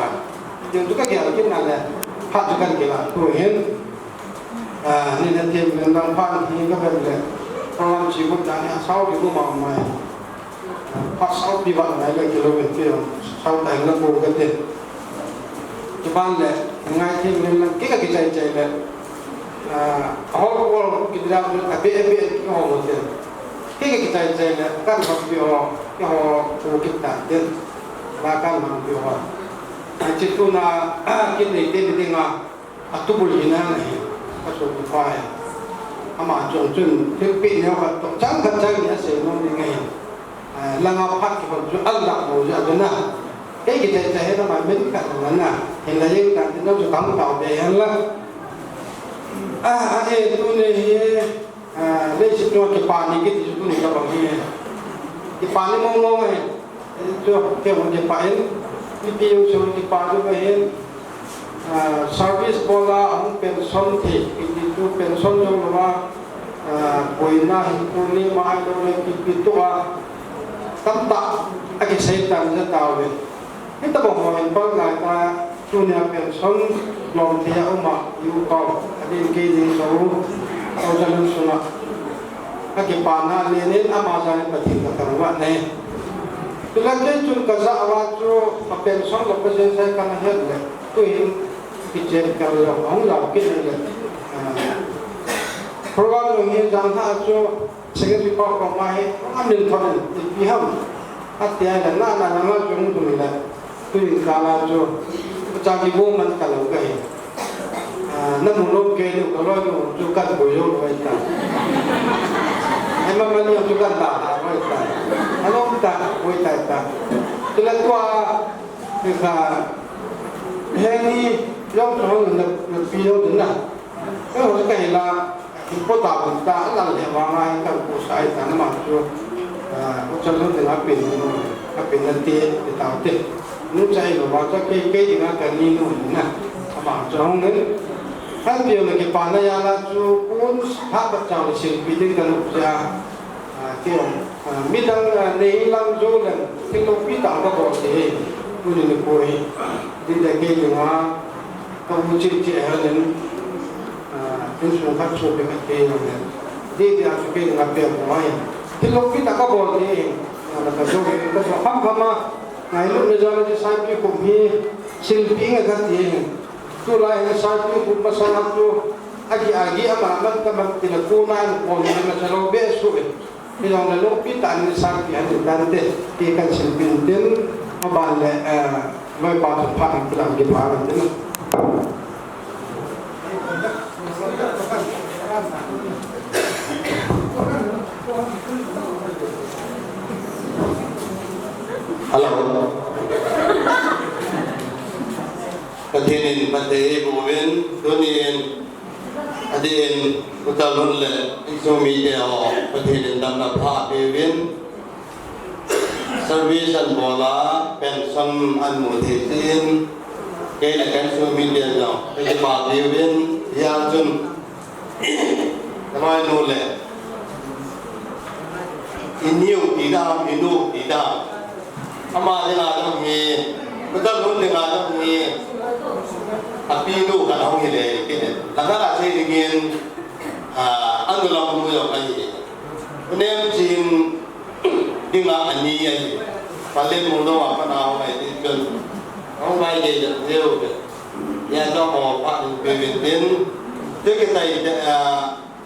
ยังทุกอย่างกินนั่นแหละพักกันกี่ละตัวเห็นนี่นั่นที่เป็นบางพันที่ก็เป็นเลยเพราะว่าชีวิตนั้นเศร้าที่กูมองมาพักเศร้าปีวันไหนเลยกิโลเมตรเดียวเศร้าแต่ละโบกันเด็ดที่บ้านเลยง่ายที่มันกิ๊กกิ๊กใจเลยเขาบอกกิจกรรมแบบเอฟเอฟที่ห้องเดียวกิ๊กกิ๊กใจเลยการทำวิวที่ห้องโบกิจการเดินมาการทำวิวจิตตุนากินเด็กๆดิ้งอ่ะตุบุลีนั่นเองก็ส่งไปอามาจงจุนที่ปีนี้เขาต้องจังกันจังเนี่ยเสียน้องยังไงลังอาพักที่เขาจุอัลลักโมจะเป็นนะเฮ้ยกิจใจให้ทำไมไม่กันตรงนั้นนะเห็นอะไรยังกันที่เราจะทำต่อไปฮันละตัวนี้เรื่องสิ่งที่ปานีกิจจุดนี้ก็แบบนี้ที่ปานีมองๆไงจุดที่มันจะไปที่พี่ยังช่วยที่ปานีไปเห็นservice bola ang pension thi itu pension yang lawa poina hipuni mailo le pitua tamta agi setan ja tawe kita bomoin pal la ta dunia pension lom dia uma yu ko adi ke ding so au jalan suna agi pana le ne ama ja pathi ka tarwa ne tulake chun kaza awachu pension lo pesen sai kana het le tuin kichen kalau orang lalu kita program ini jangan aja sekali pak pemain ambil thon dipiham hati ada nana jung tu ni lah tu kalau aja jadi woman kalau gay namun lo gay tu kalau tu juga boyo kita emang mana juga tak kita kalau kita kita kalau tua kita ini yang orang nak pilih tu nak, kalau kita lah, kita tak lah lewangai kan pusai tanah macam, macam tu nak pilih nanti kita tahu. Nu cai lo macam kei dengan kini nu nak, macam ni. Kan dia lagi pandai yang lah tu pun hak macam silpi dengan usia, kiam, midang neilang jolan, kalau kita tak boleh, pun ni boleh, dia kei dengan kamu ciri-ciri halen, insur kat sopi kat kaya ni, dia sopi dengan biar main. Kalau kita kau boleh, nak sopi kita faham kama, ngayon menjalan di sahaja kami silpi ingat dia, tu lain sahaja kami masalah tu, agi-agi amat kamu tidak kunan, pun macam besu. Kalau lalu kita ni sahaja ada dante, dia kan silpi dia, abang mai patut faham dalam gimana ni. Halo. Katinin pati buwin dunin adin utalun le isumi deo katinin dam na pha bewin service an bola pension an muthetin ke la kan isumi deo ke pa bewin ya jun tamai nu le iniu ida ama dengan orang ni, betul pun dengan orang ni, tapi itu kan orang ni le, langkah saya ingin anu lalu muncul lagi, nem jin dengan ani lagi, paling mudah apa nak orang ini kan, orang dây dần theo nhà cho họ bạn về Việt Tiến thế cái này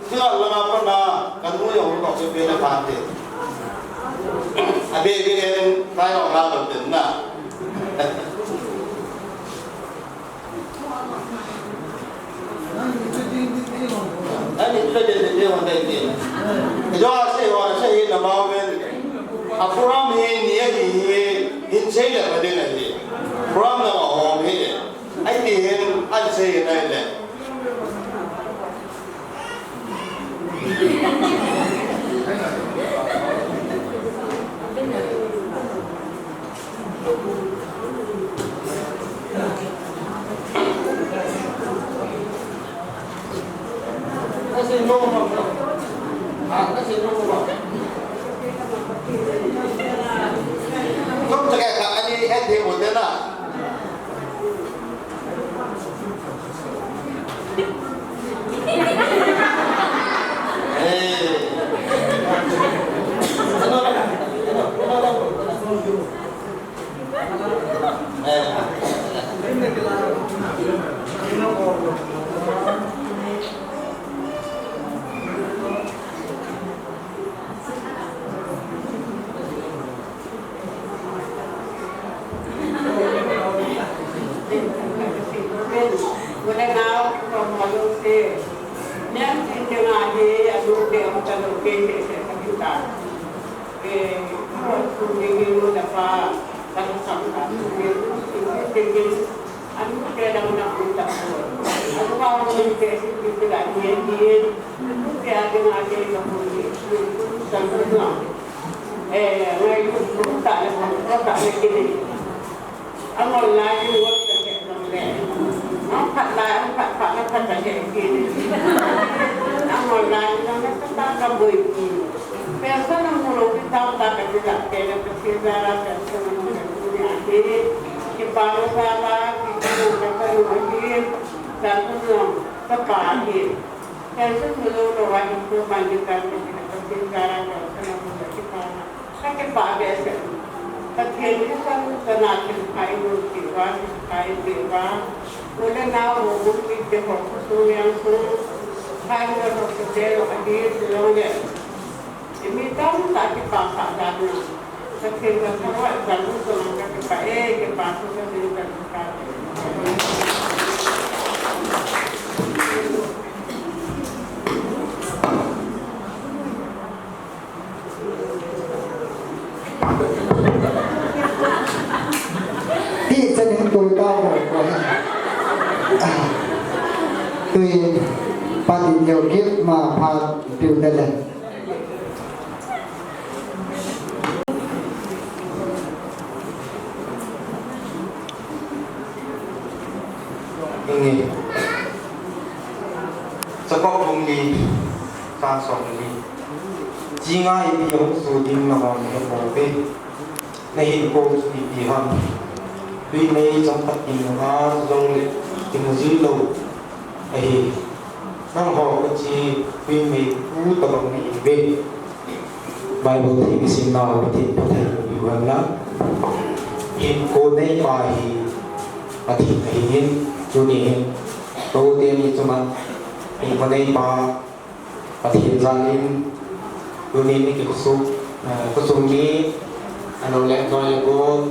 thứ là apa na kamu yang untuk sepeda pantai ada yang saya orang betul na ini sudah jadi dia orang ini jadi saya nama ben Apuram ini in saya dah pada ni Apuram nama orang ini ini an saya ni Kasi nomor kasi nomor Kung cakap kat ni head dia boleh nakที่จะนึกตัวก้าวหมดเลยตัวปฏิโยคิดมาพาปิวได้เลยini sebab bumi kasong ini jika ini yang sudah nama mereka nahi ko di pihak tuy nay trong tất nhiên ha dòng tình dữ lâu ấy năng họ có chi tuy mình cú tập này về Bible thì xin nào thì có thể hiểu hơn lắm hiện cô này bài và thì thấy chú nhỉ đầu tiên thì chúng ta hiện cô này bài và thì ra lên chú nhỉ cái cuộc sốngนี้ano lek noy go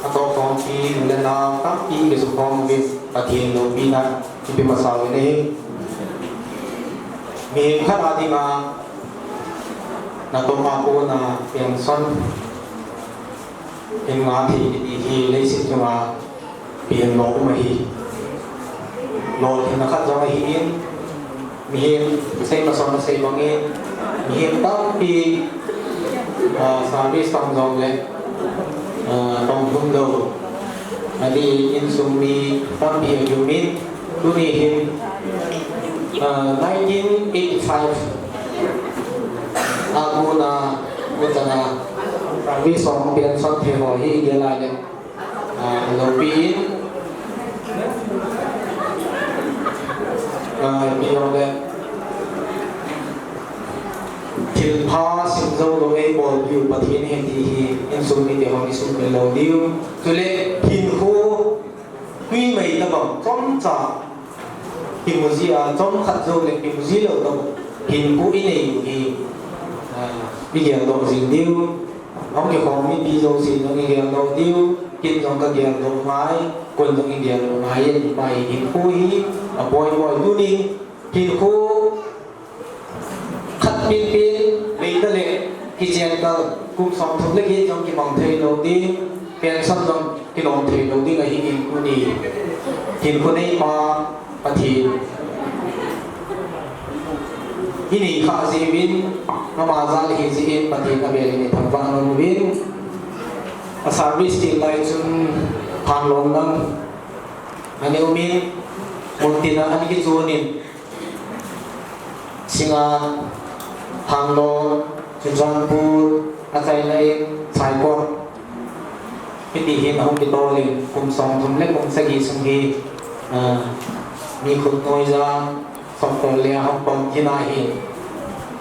atau kompi mengenal tapi besok kompi bagian lebih nak lebih masalah ini mengkat hati ma nato aku na yang son yang mati di lesin cuma biar lo mahi lo yang nak jangan hiin mihin saya masuk saya bangin mihin tapi sampai setahun le tahun dulu jadi insummi tapi yumin tunihin 1985 aku na bencana kami sompian son teori dia lagi lebih biar Til pa sim zo lo ei bol yu pathin he ti hi in sum ni te hong sum be lo diu tule hin hu bang som cha kimuzia som khat zo le kimuzia lo to hin ku ini hi bây giờ đồ gì điêu ông cái phòng mi đi đồ gì nó cái đồ điêu kim trong cái đồ máy quần trong cái đồ máy bài hin ku hi boy tu đi hin ku khát pin lấy cái lệ cái chuyện đó cũng sống thuộc lấy cái trong cái vòng thời đầu tiên cái xong trong cái vòng thời đầu tiên là hin ku đi hin ku này mà thì ini khá gì bin namazal hi zin pati ka beli ni thangwang bin a service ti lai chun phanlong nam ani umin muntina ani ki chunin singa phanlong chunjanpur achai lai saikor piti hin hong ki tolin kum song thum le kum sagi sungi mi khut noi za song tol le hong pom hina hi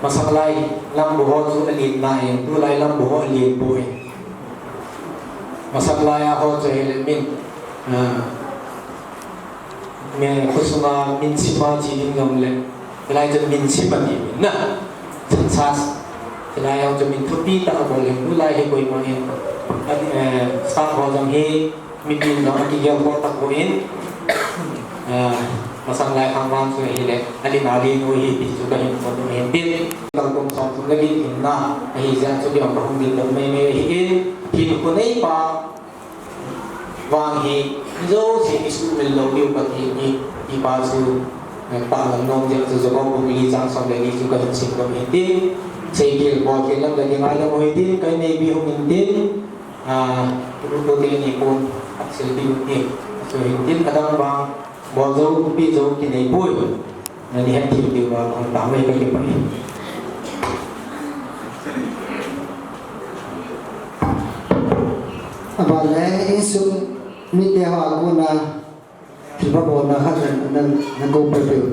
masaklay lam buho zu alin nai tu lai lam buho alin bui masaklay ho zu hel min me khusuma min sima ji ding ngam le lai ju min sima ni na chan sas lai ho ju min thupi ta bo le tu lai he koi ma hin sa ho jam hi mi bin no ki gel ko ta ko in masaklay hangwan su hi le alin ali no hi bi chu ka hin ko to hin bin kalau kum song tum lagi inna hi jan chu diam bahung din dam me hi in hin ko nei pa wang hi zo si isu mel lo liu pa hi pa su pa lam nong je chu zo ko mi jang song le ni chu ka hin sin ko hin tin sei gil bo ke lam le ngai la mo hi tin kai nei bi hung hin tin ru te ni pun sil bi ni so hin tin kadang bang bo zo bi zo ki nei bui ni han ti bi wa ko ta me ka ki pa Abalai insum mitya aguna tribabona hadan nan nagong pepil.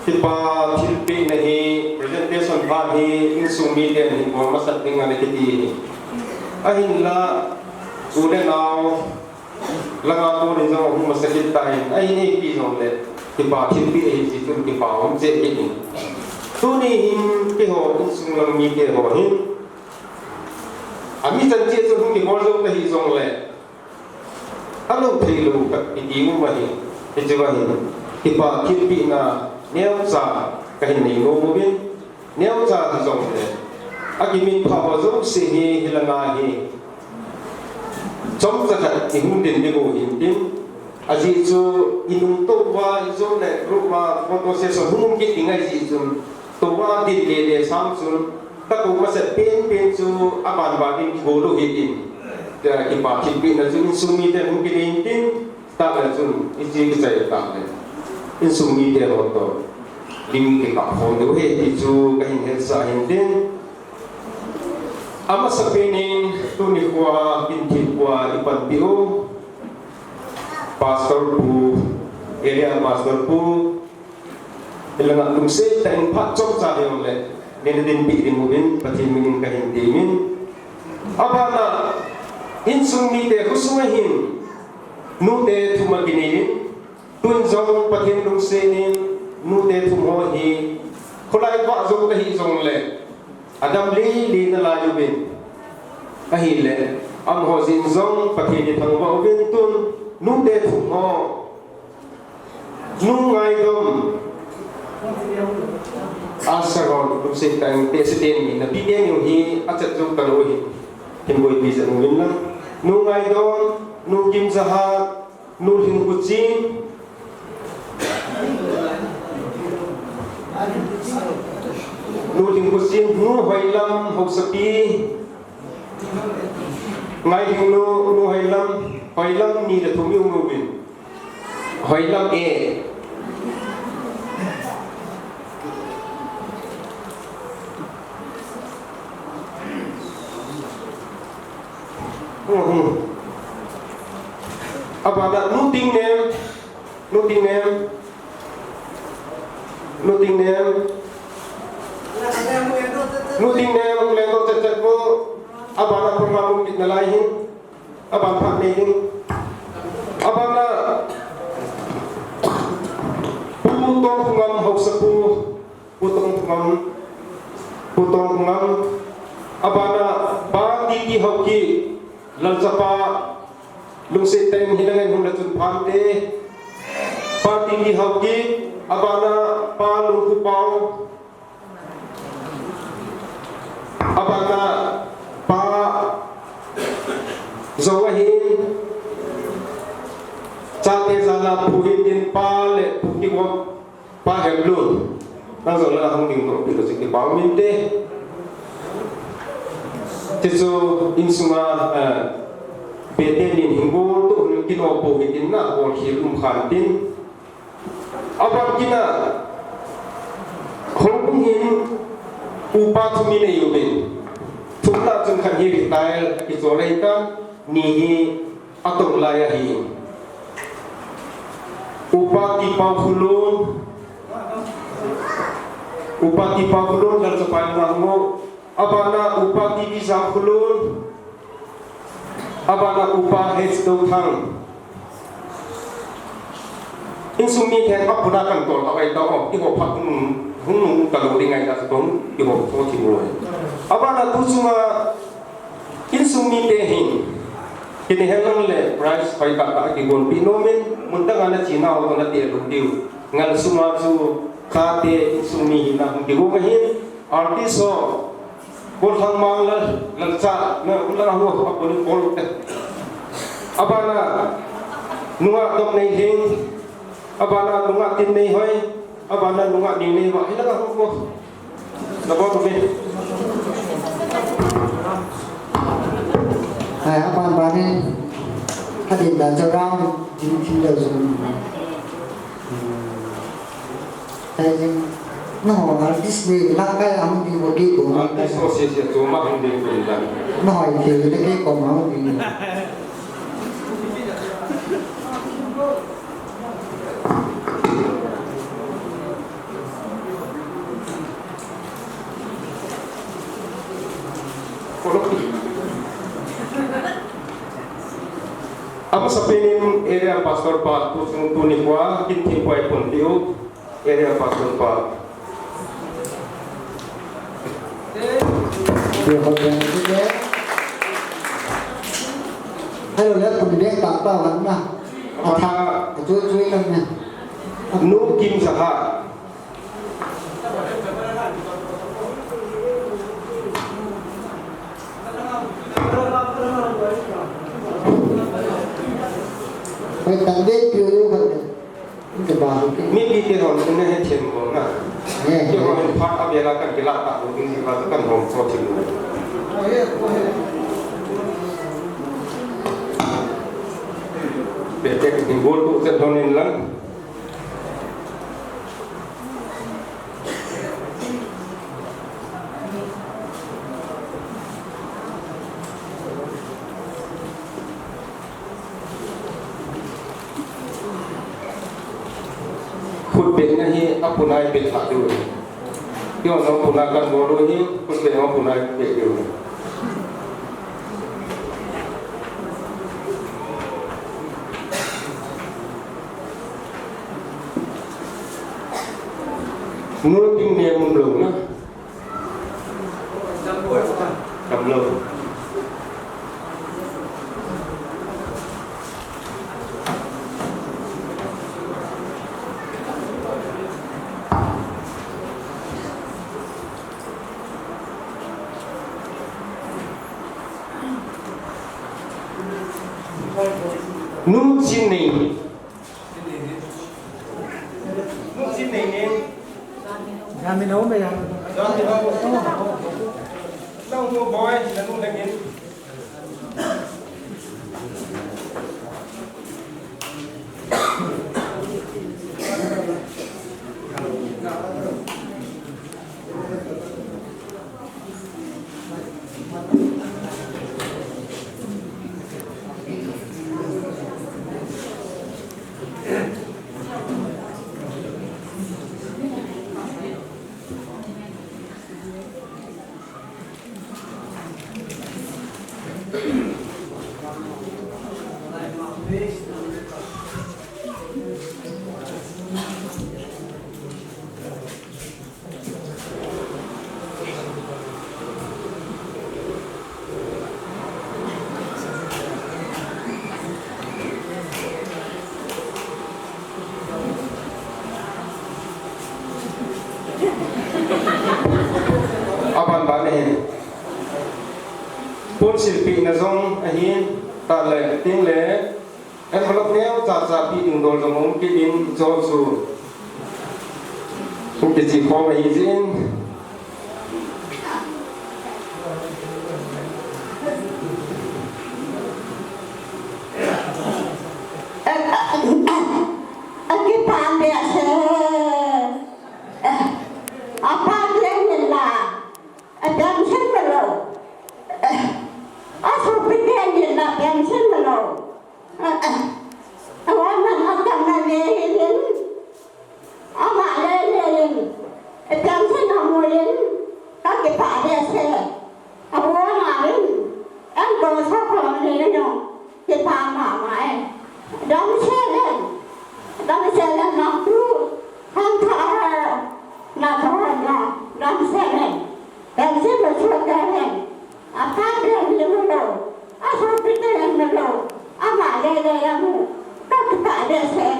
Tiba tilpi nahi presentation part hi insum media ni mo masat dengan kiti ahin la sudah now langa ko ni zo hu masakit tain ahin ni pi zo le tiba tilpi hi situ ki pa om je ni tu ni him ki ho insum lang media ho hin ami chan je zo hu ki mo zo hi zo le alo theilu ka ti mu ma hi ti jo hi tiba tilpi na nếu giả cái hình này ngô bin nếu giả thì giống thế anh mình phá giống sự hi là na hi trong tất cả những vấn đề như ngô hình tin anh chỉ cho inung tô và cho này lúc mà photo session không biết tiếng anh gì cho tô và đi để sang cho ta cũng có sẽ pen cho aban và đi gồ đồ hình tin để cái bảo thiết bị là cho insumi để không biết tin ta là cho cái gì cái gì ta insumi dia roto ling ke ka phone do he ti chu ka hin hel sa hin din ama sa penin tu ni kwa bin thi kwa ipan bio pastor pu area pastor pu ilanga tum se ta in phat chok cha yong le den din bi din mubin pathin min ka hin di min abana insumi de husuma hin nu de thuma kinin tun zong pathin lung se nin nu te thum ho hi khulai wa zong ka hi zong le adam li na la yu bin ka hi le am ho zin zong pathin ni thang wa bin tun nu te thum ho nu ngai dom asagon lu se tang te se ten ni na bi den yu hi achat zong ka lo hi hin boi bi zang win na nu ngai dom nu kim za ha nu hin ku chin nu ting kusin nu hoilam hausapi ngai ting nu hoilam ni da thumi nu bin hoilam e abana nuting name nuting name lego cecet mo abana program mit nalahin aban pak ning abana putong ngam hausapu putong ngam abana ba di hoki lalsapa lungsit ten hilangan hum latun phamte pa di hoki abana pa lungkupau abana pa zawahin chate zala puhin din pa le pukiwo pa heblun nang zala hang ding to pilo sikti pa minte tiso insunga betenin hingbo to kino po hitin na or hilum khantin abar kina khongin upa thumine yubin thumna chung khan hi style isolata ni hi atong laya hi upa ti pahulun dan sepanjang rahmu abana upa ti bisa hulun abana upa hesto thang insumi ten apuna kan tol awai tao iho phat hung kalau ringai ka tong iho to ti mo abana tusuma insumi te hin kini helang le price pai ka ki gon pinomen mundang ana china o na te lu diu ngal suma su khate insumi na hung diu ka hin artist ho bol hang mang la lansa na ulah ho apun bol abana nuwa dom nei hin abana lunga tin nei hoi abana lunga ding nei ba hilang ho na ba ko be hai apan bani hadin dan jarang jin da zum hai jin no artist ni la kai am di bo ki ko artist so se to ma hung ding ko la no hai ke le ke ko ma di apa sapinin area pastor pa tusung tunikwa kinti kwai pontiu area pastor pa dia ko yang dia hello lihat kemudian tak tahu nah apa cuy kan ya nu kim saha phải tận biết chưa đúng không cái bà mi bi ti ron ne he chen ko na ki ron phat abela kan ki la ta lu ding si ba kan ron so chi lu be te ni bol tu se donin lang khut be na hi apunai be tha du yo no puna kan bo ro hi khut be no punai be du nu ting ne mun lo na cầm lo nu xin này Kami nấu bây giờ. đâu mua bói là nu là nghiến aban ba ne pun silpi na zong ahin ta le ting le en halak neo cha cha pi ding dol zong ki din zo su ke ji ko mai jin Aquí pande hace apa dia nila ada mesin belum asal pikir nila mesin belum awak nak makan nasi awak leleng ada mesin namuin kaki pande hace awak ngarin engkau siapa ni nyo kita mamai dah mesin Dami selen naktu hantar nakarana dami selen bensin bersuara apa dia melo asal kita yang melo ama lele yang tak kita ada se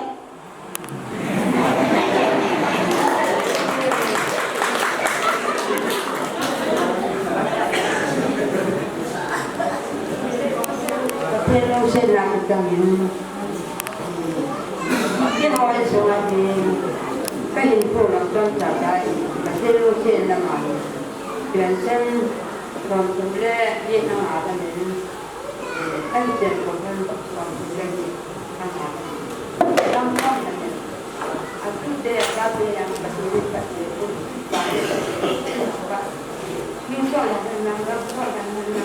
pero será que también cái hồi sau này thì cái hình phố làm trong trả đại và cái lô xe làm ăn chuyển sang còn chúng lẽ đi năng ảo là nên cái tiền của mình còn chúng lẽ đi năng ảo trong đó là nên à cứ để ra về làm cái gì cái gì cũng phải nhưng cho là mình làm đó cho là mình làm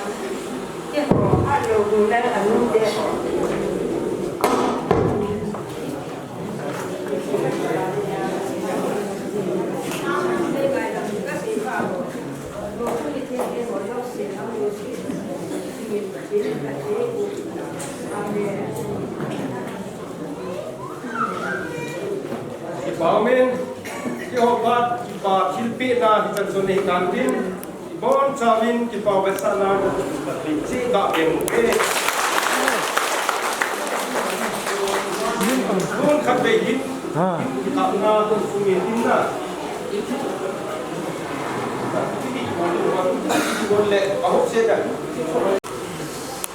cái họ ăn đồ chúng lẽ ăn luôn để Amen. Jehovah kita hilpina hitan suni kantin. Bon cawin kita bersana si tak yang Bon kabehin. Kita na suni tinna. Boleh ahok seda.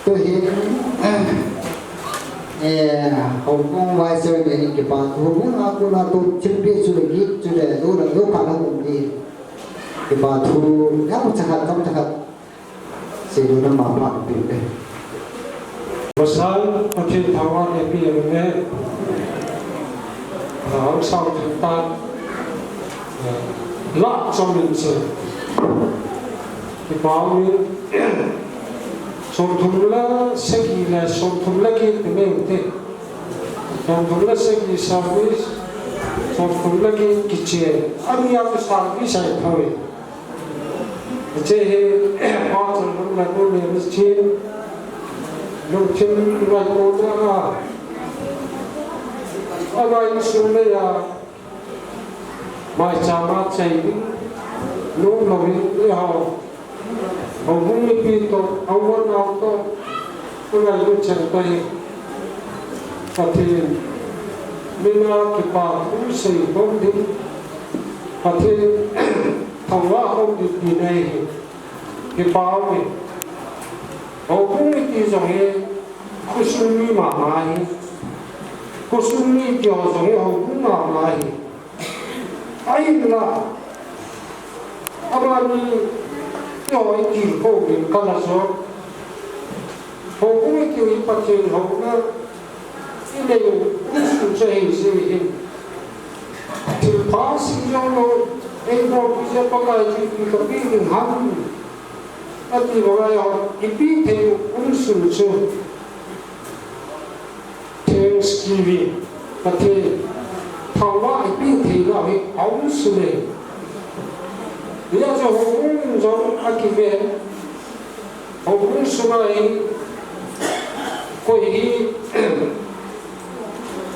Tôi hiện Hồng Kông vai chơi về những cái bạn Hồng Kông aku na tu cerita sudah gitu sudah tu dah tu kalau mungkin cái bạn thu yang cakap kamu cakap seluruh mama pilih. Pasal macam tawar ni ni, orang sang kita lak trong lịch sử, cái bao nhiêu song thùng lá sẽ ghi là song thùng lá kia thì mình thế, song thùng lá sẽ ghi service, song thùng lá kia kitchen, anh em cái service hay thôi, chế bao giờ cũng là cô này mới chế, lúc trên ngoài cô đó à, anh xuống đây à, mai cha má chạy đi, lúc nào đi học. Ông không biết gì đâu, ông muốn học đâu, tôi là lúc chẳng tay, và thì mình là cái bà cũng xây không đi, và thì thằng đó không được gì này, cái bà này, ông không biết gì rồi, cô suy nghĩ mà mãi, cô suy nghĩ kiểu rồi ông cũng mà mãi, ai là, ông Tôi chỉ phổ biến con là số Hồ cũng kêu ý phát triển hồ nó Cái này cũng sử cho hình sự hình Thì phá sinh dòng nó Em vô bây giờ bác ai chỉ bị có biết đừng hẳn Ở thì bác ai họ Ý biết thì cũng sử cho Thanksgiving Và thì thảo hóa ý biết thì là ống sử này bây giờ Hồng giống Akive Hồng Sumai coi hi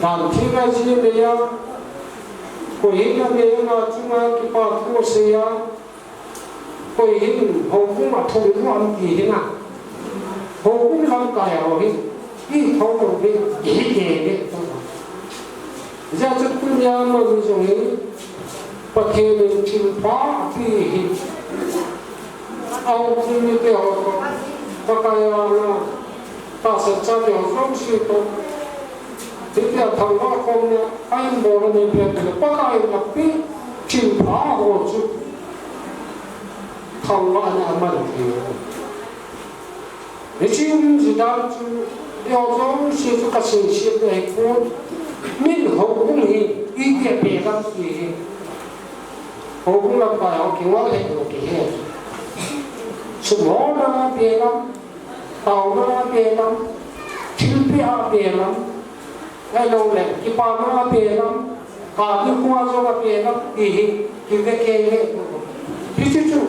đàn thi ra gì này à coi hi là này là chúng ta cái bao thu xe à coi hi hồng cũng mà thu cũng ăn gì thế nào hồng cũng làm cái à hi hi thâu cũng đi dễ đấy giờ cho chúng nhà mà mình dùng hi bắt thêm lên chim phá thì hi ông chỉ như thế họ ta cái là ta sẽ cho điều không suy tốt thì là thằng ba con anh bỏ ra nên việc là bắt cái là biết chim phá hồ chứ thằng ba nhà mình thì để chim gì đó chứ điều giống suy cho cái sự suy này cũng mình hậu cũng hi ý nghĩa别个gì hậu cũng làm bài họ kiểu nói hệ của cái hệ số mỏ nó bề lắm tàu nó bề lắm chim bia bề lắm cái lâu này cái ba nó bề lắm cả những qua cho nó bề lắm thì cái cái thì chứ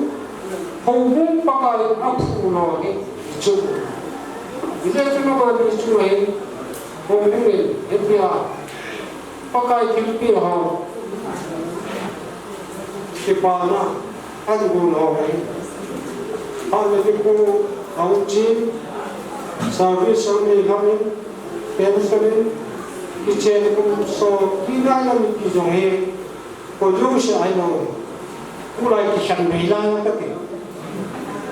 hầu cũng bao cái áp phụ nó cái chú bây giờ chúng nó đi chú này hầu cũng mình hết bia bao cái chim bia họ cái ba nó ăn uống nó cái anh ấy cũng ông chị service này kami pension cái chuyện cũng so khi nào làm cái giống như có lúc sẽ ai nói cũng lại cái chuyện này là cái gì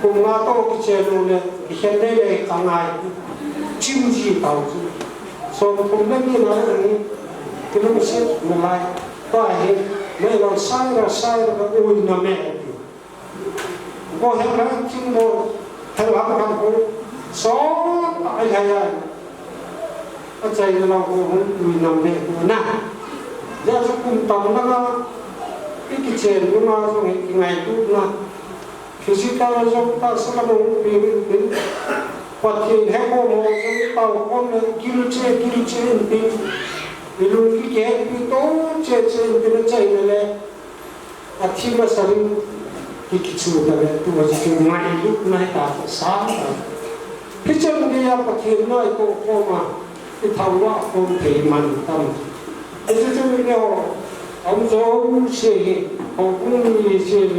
cũng ngã to cái chuyện này cái chuyện này là càng ngày chim gì tao chứ so cũng nên như nào này cái lúc sẽ mình lại phải mấy lần sai là cái ôi nằm mẹ có hết là chim bồ hay là cái cô số tại hay là cái chạy là cô mình nằm đây nè giờ chúng cùng tầm đó cái chuyện của nó trong cái ngày тут là khi ta trong ta sẽ làm một việc đến và thì hết cô một cái tàu con kêu chơi thì luôn cái tố chơi thì nó chạy này là khi mà sang cái chủ đề này tôi nói chuyện ngay lúc này ta sáng cái chân đi học thì nói cô mà cái thằng đó không thể mạnh tâm cái chân đi học ông giống gì ông cũng như gì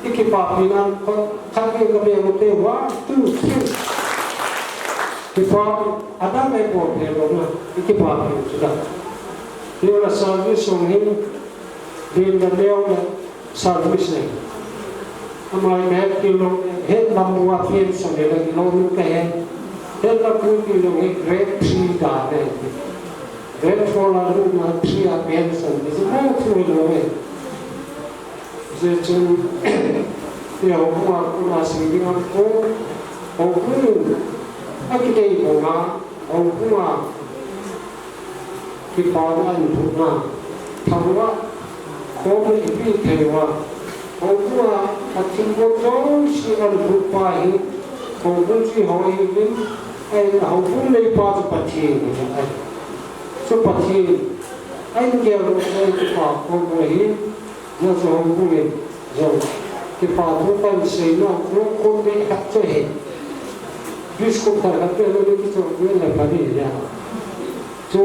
cái bà mình ăn có thằng cái cái một cái quá tu cái bà ada cái bộ này rồi mà cái bà mình sudah dia là service song hin dia là leo service này hमारे महल के लोग head number फिर सुने लगे लोग कहते हैं head number के लोग एक ग्रेट ट्री डाले ग्रेट फॉर रूम में ट्री आपेल सुने जो बहुत लोग हैं जो ये हुआ कुछ सिंगिंग को हुआ अकेले हुआ हुआ कि पाना हुआ थवा कौन भी थे हुआ हुआ Ating botong si albupahi, kung si hoigin ay hawpun na ipa sa patin. So patin, ay ngero ay ipa kung mahin, na sa hawpunin. So, ipatukan sa ino, kung may katsahin. Diyos ko talaga, pero hindi ito, yun na pamilya. So,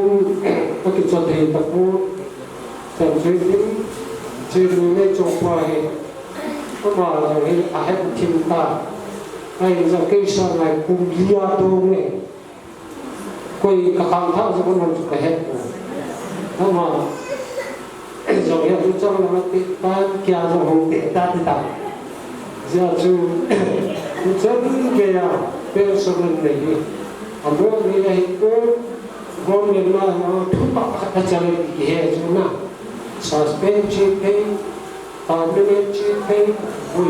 pagkitsahin ako, sa sa'yo, sa'yo na itong pahin, mà rồi ai cũng tìm ta hay là cái sao này cùng lia đồ này quay cả hàng tháng rồi còn chụp cái hết mà rồi em cho nó cái ta kia rồi không để ta đi ta giờ chú chân về à bên sông này ở đó như này có miền Nam nó thúc bạc các cái cái hệ chú na suspension pay permanent pay vui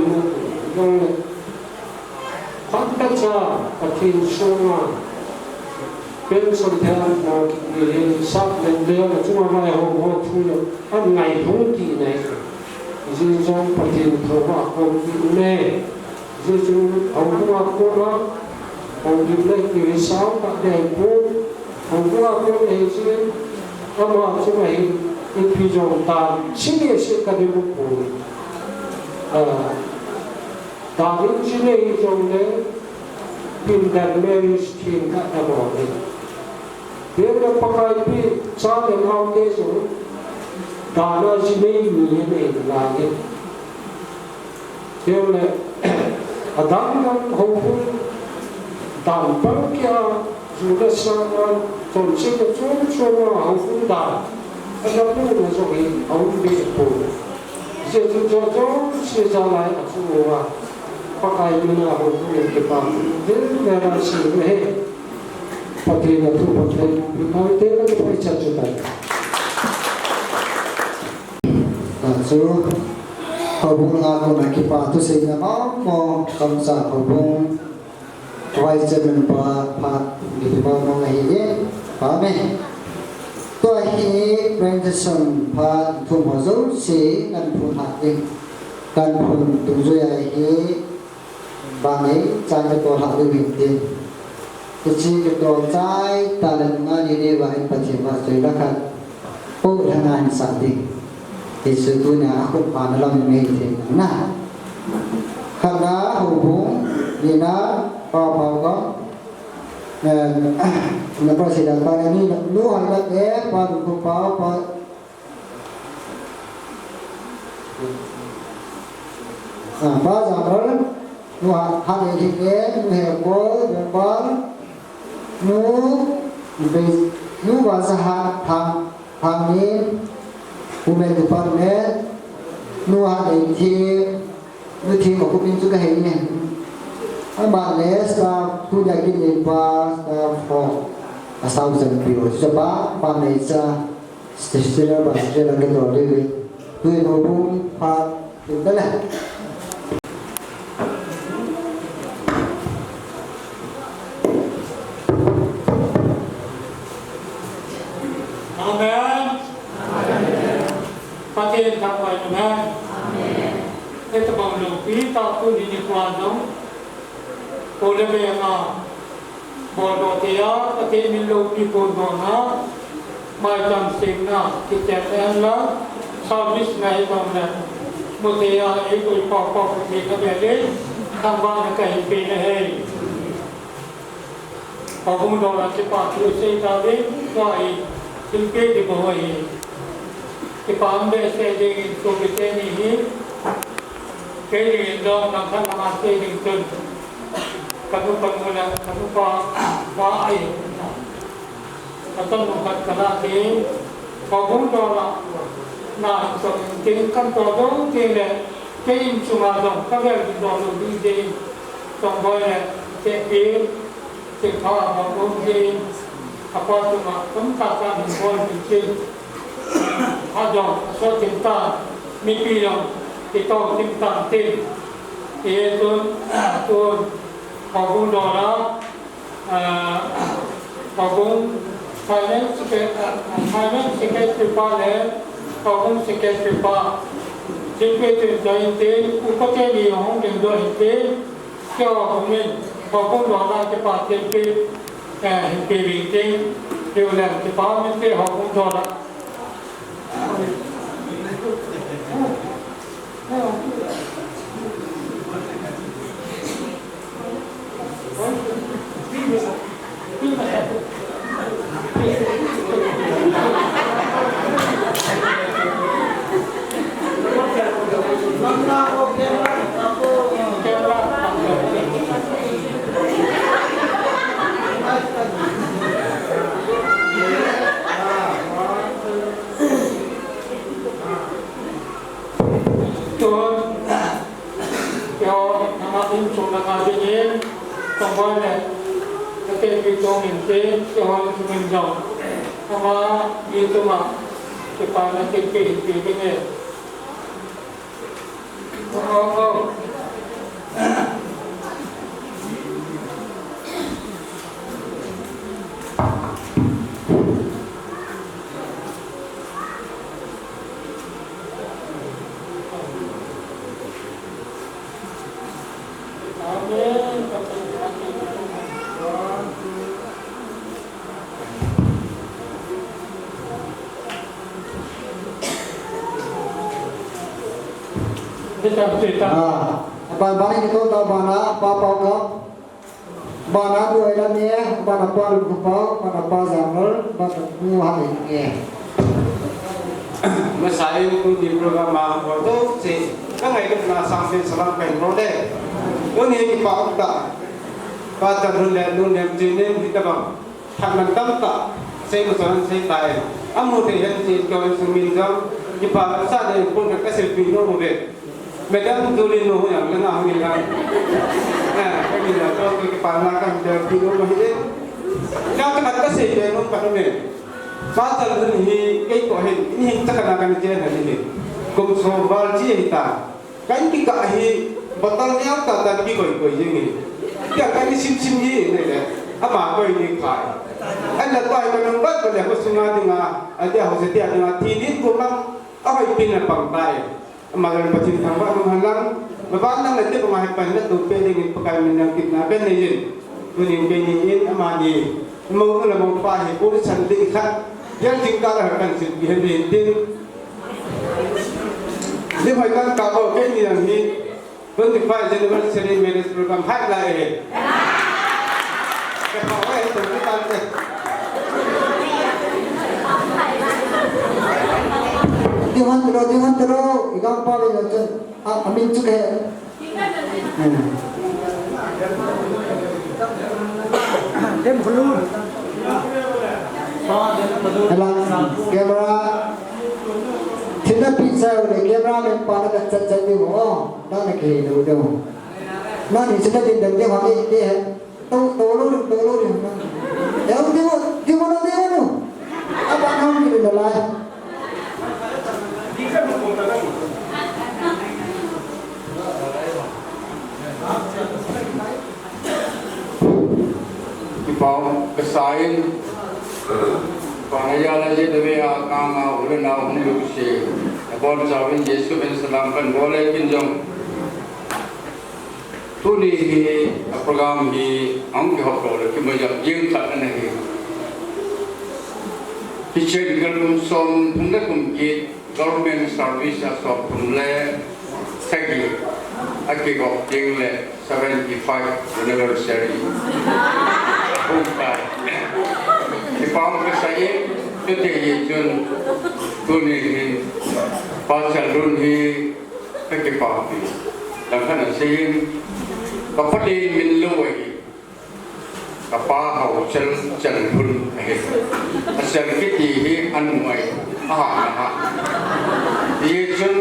luôn phát tất cả các thiên sông bên sông theo mà cái sắp lên đây là chúng ta mai hôm qua thu nhập ăn ngày thống kỳ này riêng trong phát triển thổ bạc hôm kỳ này riêng chúng hôm qua cô đó hôm kỳ này kỳ sáu các đại cô hôm qua cô này riêng mà chúng ta in phi dòng ta chính là sự cần đến một buổi ta những chính là dòng đấy pin đàn mê tiền các nhà bỏ đi Dia nak pakai pi cara yang awak tu, dana sini ni lagi. Dia le, adam kan hubung dan perkia sudah sangat konsep semua hubung dan ada pun masuk ini hubung berpul. Jadi jauh sejalan semua pakai mana hubung yang kita, dia memang sih. Pakai tu pakai, pakai tu pakai cacutan. So, hubung aku nak kipas tu saya mau kamsa hubung vice chairman pat di bawah ini, paham? Tu ini presentation pat tu mazul si kan pun hati kan pun tujuh ini bangai jangan tolak lebih. Kecil kedua cai talan ngani ni bahan pacima selakat dengan sakti. Isunya aku panalam meeting. Nah, karena hubung dina apa napa sidang pada ni lu ada pada apa apa zaman lu ada di lu heboh berbar nu bahasa thang ni women department nu ada nu mau kupin juga ini ama staff tu jadi lepas staff asal sendiri sebab panesa stasiun bahasa lagi terlalu tu hubung pat itu lah. Pakai kapai dengan, itu banglo kita pun di kuadong, boleh memang bodoh dia, pakai milu di bodohna, macam singna kita ela, servis naik bangla, mutia itu pokok kita beli, tambah kain pilih. Aku mula cepat selesai tadi, wahai tinggi di bawah ini. Kita ambil seding itu kita ni, keding dong nak nama seding tu, kanu pengula kanu wahai, kanu mukat kelaki, kau dola, nak tingkan dong tinggal, keding cuma dong, kalau di dong di keding, dong boleh keding, tingkau dong keding, apa cuma tempat boleh keding. Ada suatu tempat mimpi yang kita tempat tim itu kagum dolar kagum finance sekitar pale kagum sekitar pa jadi itu upaya yang dua itu kalau kagum dolar cepat jadi pinting diulang cepat mesti kagum dolar. Itu mah kepala tinggi ni. Oh. Apa balik itu tahu mana apa kau Bana đuôi là nhé, bana qua được không bao, bana qua giảm nữa, bana mua hàng hình nghe. Masai itu di program waktu si kan itu na sampai salam kain rode. Ini kita pak pada dunia ini kita bang tangan tamta saya misalnya saya tay amu tu yang si kau sumin jam kita sahaja pun kita selfie rode. Medam tulis no yang lengah hilang. Nah, ini lah kalau kita panakan dari video ini. Kalau kita selfie no pada ni. Pasal ni kau ini cakap nak kerja ni. Kau soal cerita. Kan kita batal ni apa tadi kau ini. Dia kan sim ni ni. Apa kau ini kai. Anda tahu kau nampak kau dah sungai dengar. Ada harus dia dengar. Tini kau mang apa pindah pangkai. Magal pacin tambah menghalang. Babang nanti pemakai pandai tu pending pakai minyak kita pending. Kuning pendingin amani. Mau nak mau pakai pun cantik kan. Yang tinggal akan sebihan bintin. Dia macam kau kan yang ni, pendidikan general seri media program hak lagi. Kau itu bukan deh. Diwan terus, ikan pakai macam amin juga. Dem belum. Alang kamera tidak bisa oleh kamera mempada cacat di bawah, dah nak kiri dulu. Nanti sudah tidak dia wali dia, tolong. Yang di mana tu? Apa kamu di dalam? Kipau kesain Panaya lagi dewi akang ulen awam lusi. Abon jawin Yesus ben selamkan boleh pinjam. Tuni program hi angki hokol kimajak jeng tak nahi. Picture galum som pundak kumkit government service asop punle segi akiko jeng le 75 anniversary. Bukan. Kipau kesai itu dijun tunin pasal runhi kekipau ni. Dan kan asin kapali minluai kapau cel pun asal kiti anuai dijun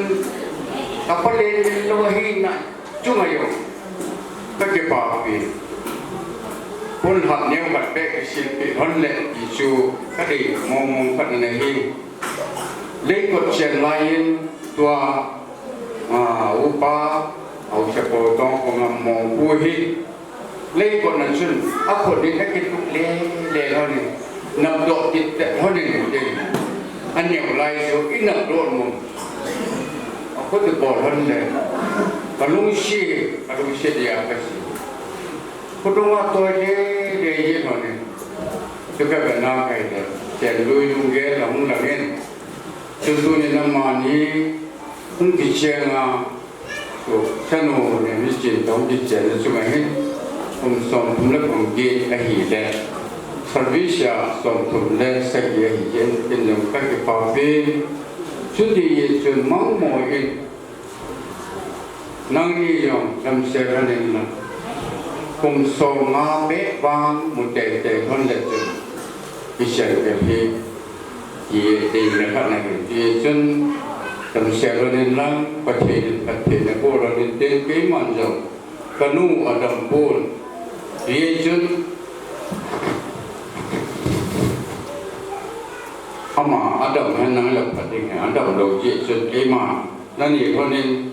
kapali minluai na cuma yo kekipau ni. Pun hal ni buat baik silpi honlet isu kadi ngomong kat nahi lekot chen lain tua upa au siapa tong ngam mau buhi lekot nan sun apa dia kaki le ni nak dok kita honing ni an yang lain tu inak dok mu aku tu bol honlet kalau si dia kasi Kudung atau dia mana? Juga benar kaya. Jadi dulu juga lamun lain. Contohnya nama ni, kita tu sanu ni mesti tahu kita cuma ni, som pun gate ahilah. Servis ya som pun segi ahilah. Jadi kaki papi, jadi cuma mau ini. Nangi yang dalam sekarang ini. Kung so nga be bang mutai te hon le tu bisa ke hi ye te ne kha na ye chun tam se ro nin lang pathe na ko ro nin te ke man jo kanu adam pun ye chun ama adam han nang la pathe adam lo ye chun ke ma nan ye hon nin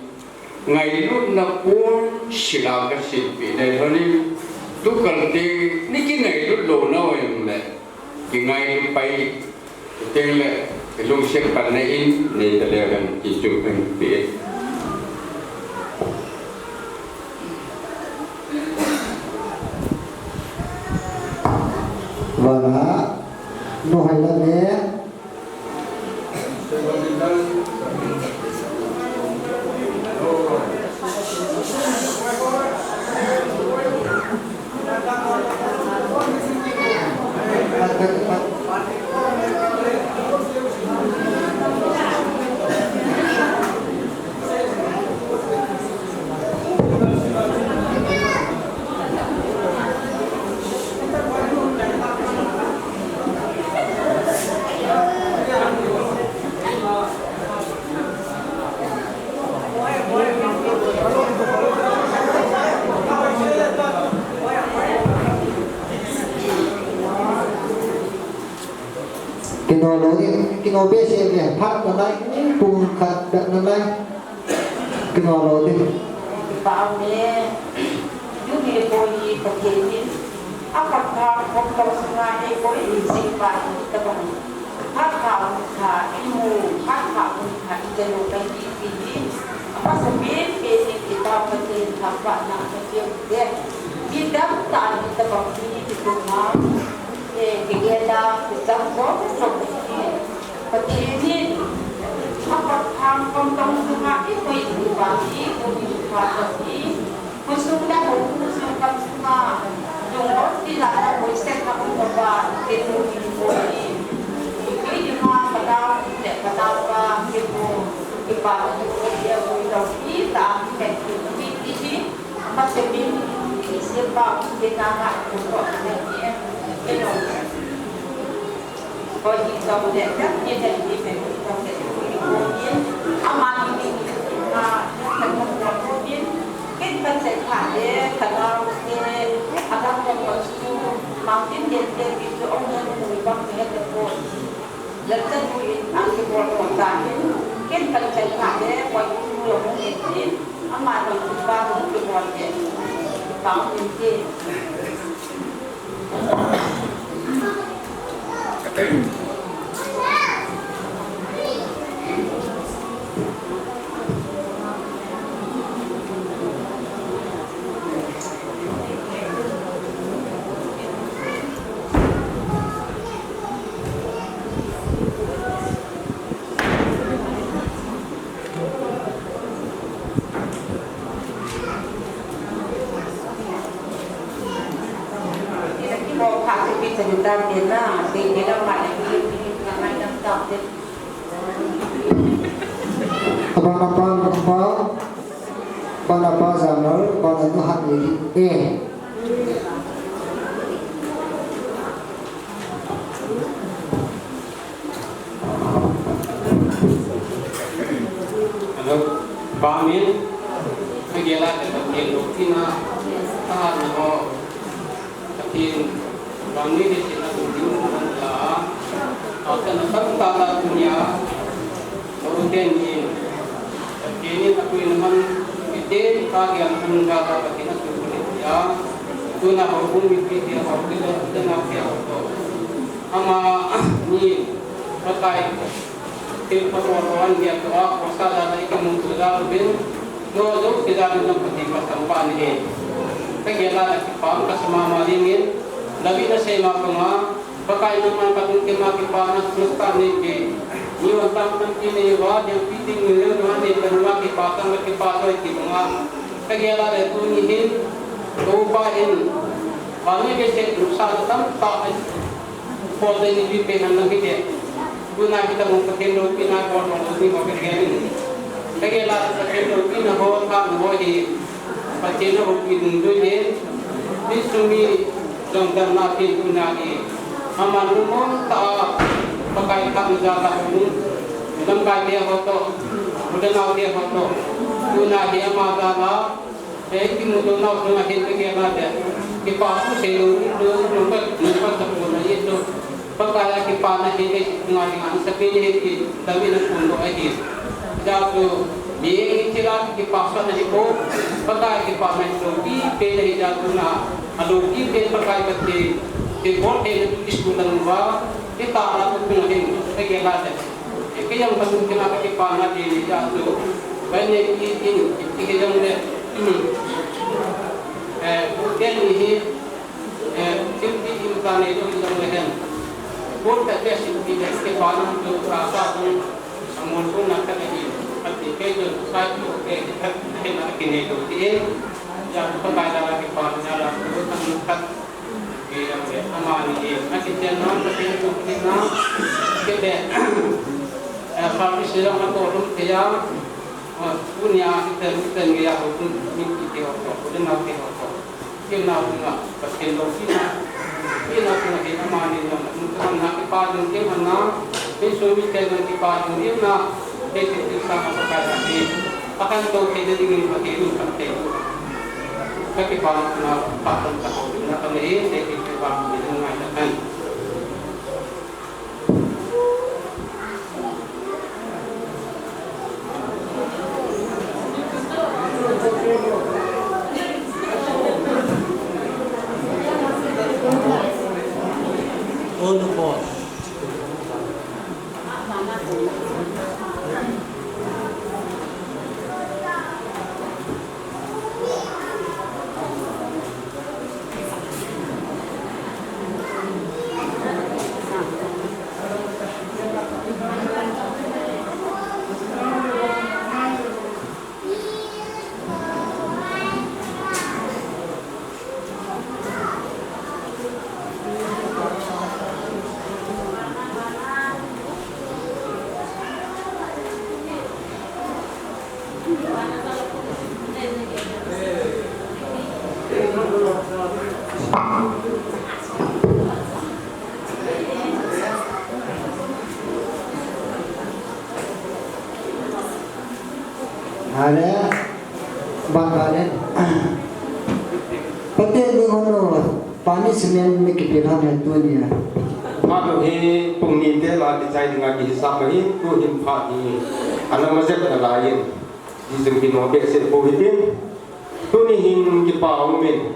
ngày lúc nó cuốn xì lao cái xì bị này thôi đi lúc cần thì ní cái ngày lúc đồ nó em lại cái ngày bay tên lại cái lúc xếp cần này in này là gần chỉ chụp hình bị và đã nó hay là nhé Thank you. kino besi ni pat nanai pun kat dak nanai kino lo ni Bảo nè, chú đi bồi tập thể đi, áp đặt thang không cầu sinh ai đi bồi sinh hoạt tập bằng phát thảo thả mù phát thảo thả chân lộ tay đi đi, apa sebab besi kita penting tampak nak kecil dia, kita tak kita bagi di rumah, kegiatan kita buat seperti ini. Apa thang không công sungai itu dibagi, dibagi, musuhnya musuh kan sungai, jumlah tidak ada musuh kamu berbuat itu dibagi, ini cuma pada tidak pada apa itu ibarat dia berdoa kita ini apa sebab sebab kita nak berdoa ini itu. Kalau kita boleh kan kita ini kita boleh aman ini kita boleh kita sekarang kalau ada orang makin dia itu orang berubah menjadi pun lepas itu angkat berubah kita sekarang waktu orang ini aman berubah menjadi tahun ini. Sebentar dia nak, dia dah malam ini ramai dah tak dia. Apa zaman pada Tuhan ini. Halo, Pak Amin, kegiatan tentang doktina, tahan ho, tapi kami di sini tujuh adalah akan tentang dunia, kemudian ini aku inaman itu kagian menggala ketika dunia itu nak hubung itu dia hubung dengan dia itu ama ni terkait persoalan dia tu kuasa dari kemunculan bin dulu tidak ada ketika sampai ini kegiatan kita bersama malingin Nabi Nasema penga pakai nama katun kema kipanas muskan ni ni wantam kini wad yang piting ni mana ni penua kipatan kipasoi kipenga kegiatan itu ni upain kami kese usaha tanpa pada ini dipenan lagi dia guna kita mungkin pina kalau ni mau kerjain kegiatan kerja pina bawa kan bawa di pacina mungkin dunia di sumi Jangan nanti guna ini, aman rumah tak pakai tak menjaga rumah, jangan dia foto, mudah dia foto, guna dia masalah, jadi mudah guna kita kena dia, kita aku selalu numpak sepuluh itu, pakai kita nak ini dengan sepuluh itu, tapi nak pun itu, jadi dia istilah kita pasal ni pun, pakai kita mencobi, pilih jatuhna. Aduh, kita pakai beti, di bawah ini diskusi lembah, kita alat pengahin, kegiatan. Jadi yang penting kita pakai panah di jatuh, banyak ini yang ini, kemudian ini, simpti imkan itu kita melihat, pun kita simpti dari panah itu rasa pun, muncul nak lagi, ketika itu satu kita kini itu yang pakai dalam kepala dalam yang dia amani akin dia non tapi itu kita kita kalau silang atau orang dia punya kita dia hukum mimpi dia hukum nak dia hukum dia nak pasti logika dia nak kita amani nak nak ibadah dia mana besok kita nak ibadah dia nak kita sama perkara ini akan tahu kita ingin bagaimana sampai các cái con nó phát triển xã hội nó có lý để cái con bị thương mại được hơn. Ada bangkalan. Pati dengan pani semen mikirkan itu ni. Maka ini pengintai lah dicai dengan hisap ini, tu himpat ini. Anak macam lain. Di sini nombor sepohitin. Tu ni him kipa umin.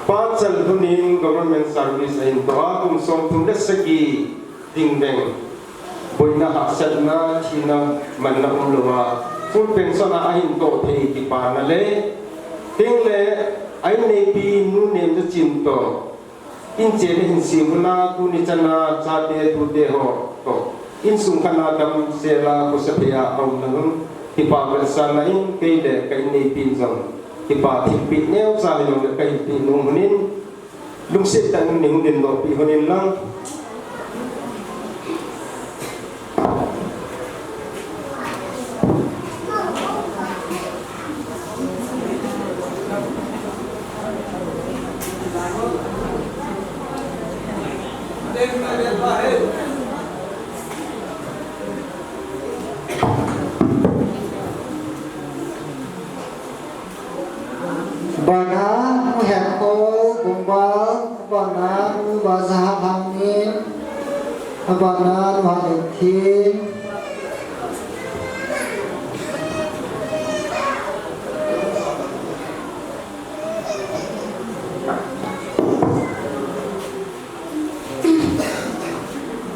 Pasal tu ni government service ini. Doa kumsom tu segi tingdeng. Boina hasil na China mana umluwa. Pun pension ahin to thei ki pa na le ting le ai nei pi nu nem to chin to in che ne hin simuna tu ni chana cha de tu de ho to in sung khana dam se la ko sa pya au na ki pa vel sa na in ke le kai nei pi zong ki pa thi pi neu sa le no kai pi nu hunin lung se tan ni hunin no pi hunin lang Bana muheko gumbal bana bahasa hamni bana wahiti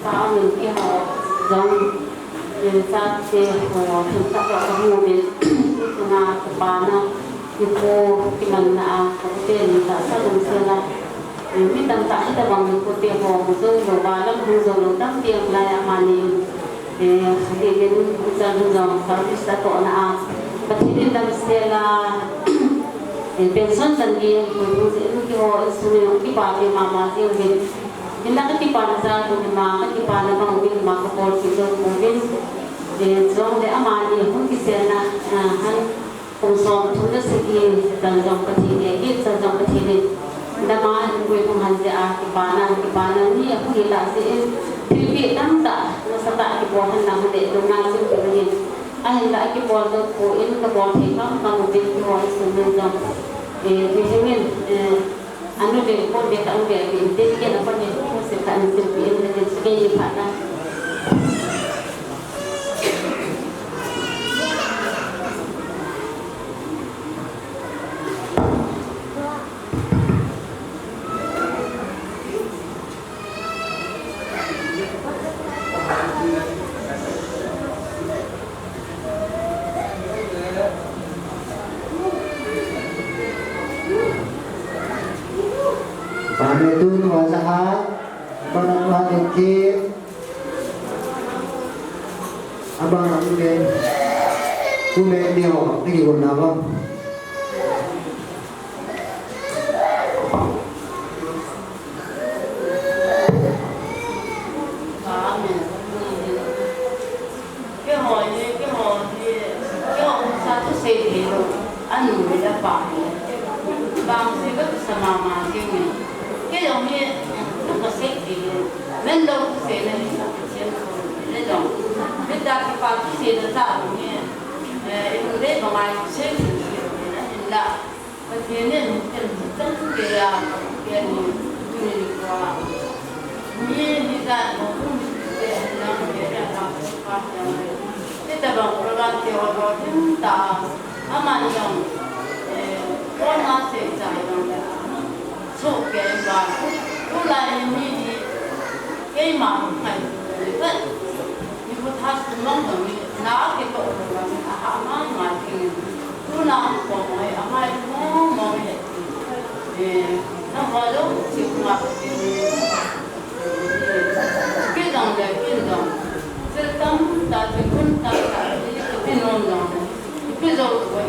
Sao mình kia họ giống như sao thì họ chúng ta có một cái là bana Ibu kiman na kapitin sa salong sila. Mitang ta ita bang ikuti ko muso balang muso lutang tiang laya mani. Hagigin sa luzong service to na patinin dam sila. Pension tangi muso ko isuni kipati mama tiang. Hindi katipan sa tunima katipan bang ubin makapol sila ubin. Zong de amani kung kisena han Konsum tulis segi dalam petini, ini dalam petini. Dama gue penghantar kipana ni aku hilang sih. Pilih tak, masa tak kipohan nama dek dongan sih pilih. Akhirnya kipol tu koin kipol hingga kamu pilih kipol semua. Biasanya anu dek pun dek anu dek dek kita apa ni sekarang pilih dek sebagai partner. Itu wasahat, penangguhan itu, abang nak kumbek dia, lagi guna abang. anh người đã phải bằng sự bất sama mà cái dòng như nó có xét thì lên đâu cũng sẽ lên lên dòng biết ra cái pháp sẽ là sao như em biết mà mai sẽ là và thế nên cái tất cả cái như qua như ra nó cũng để làm cái là pháp thế ta bảo là cái họ chúng ta aman dòng con nó sẽ giải dòng số cái và cũng là như cái mà phải rất như có thắt mong được nó cái tổ là họ mà thì cũng là của người ở mai nó mong vậy nó vào lúc thì mà cái dòng này cái dòng sẽ tâm ta thì cũng ta cái nôn dòng cái dòng vậy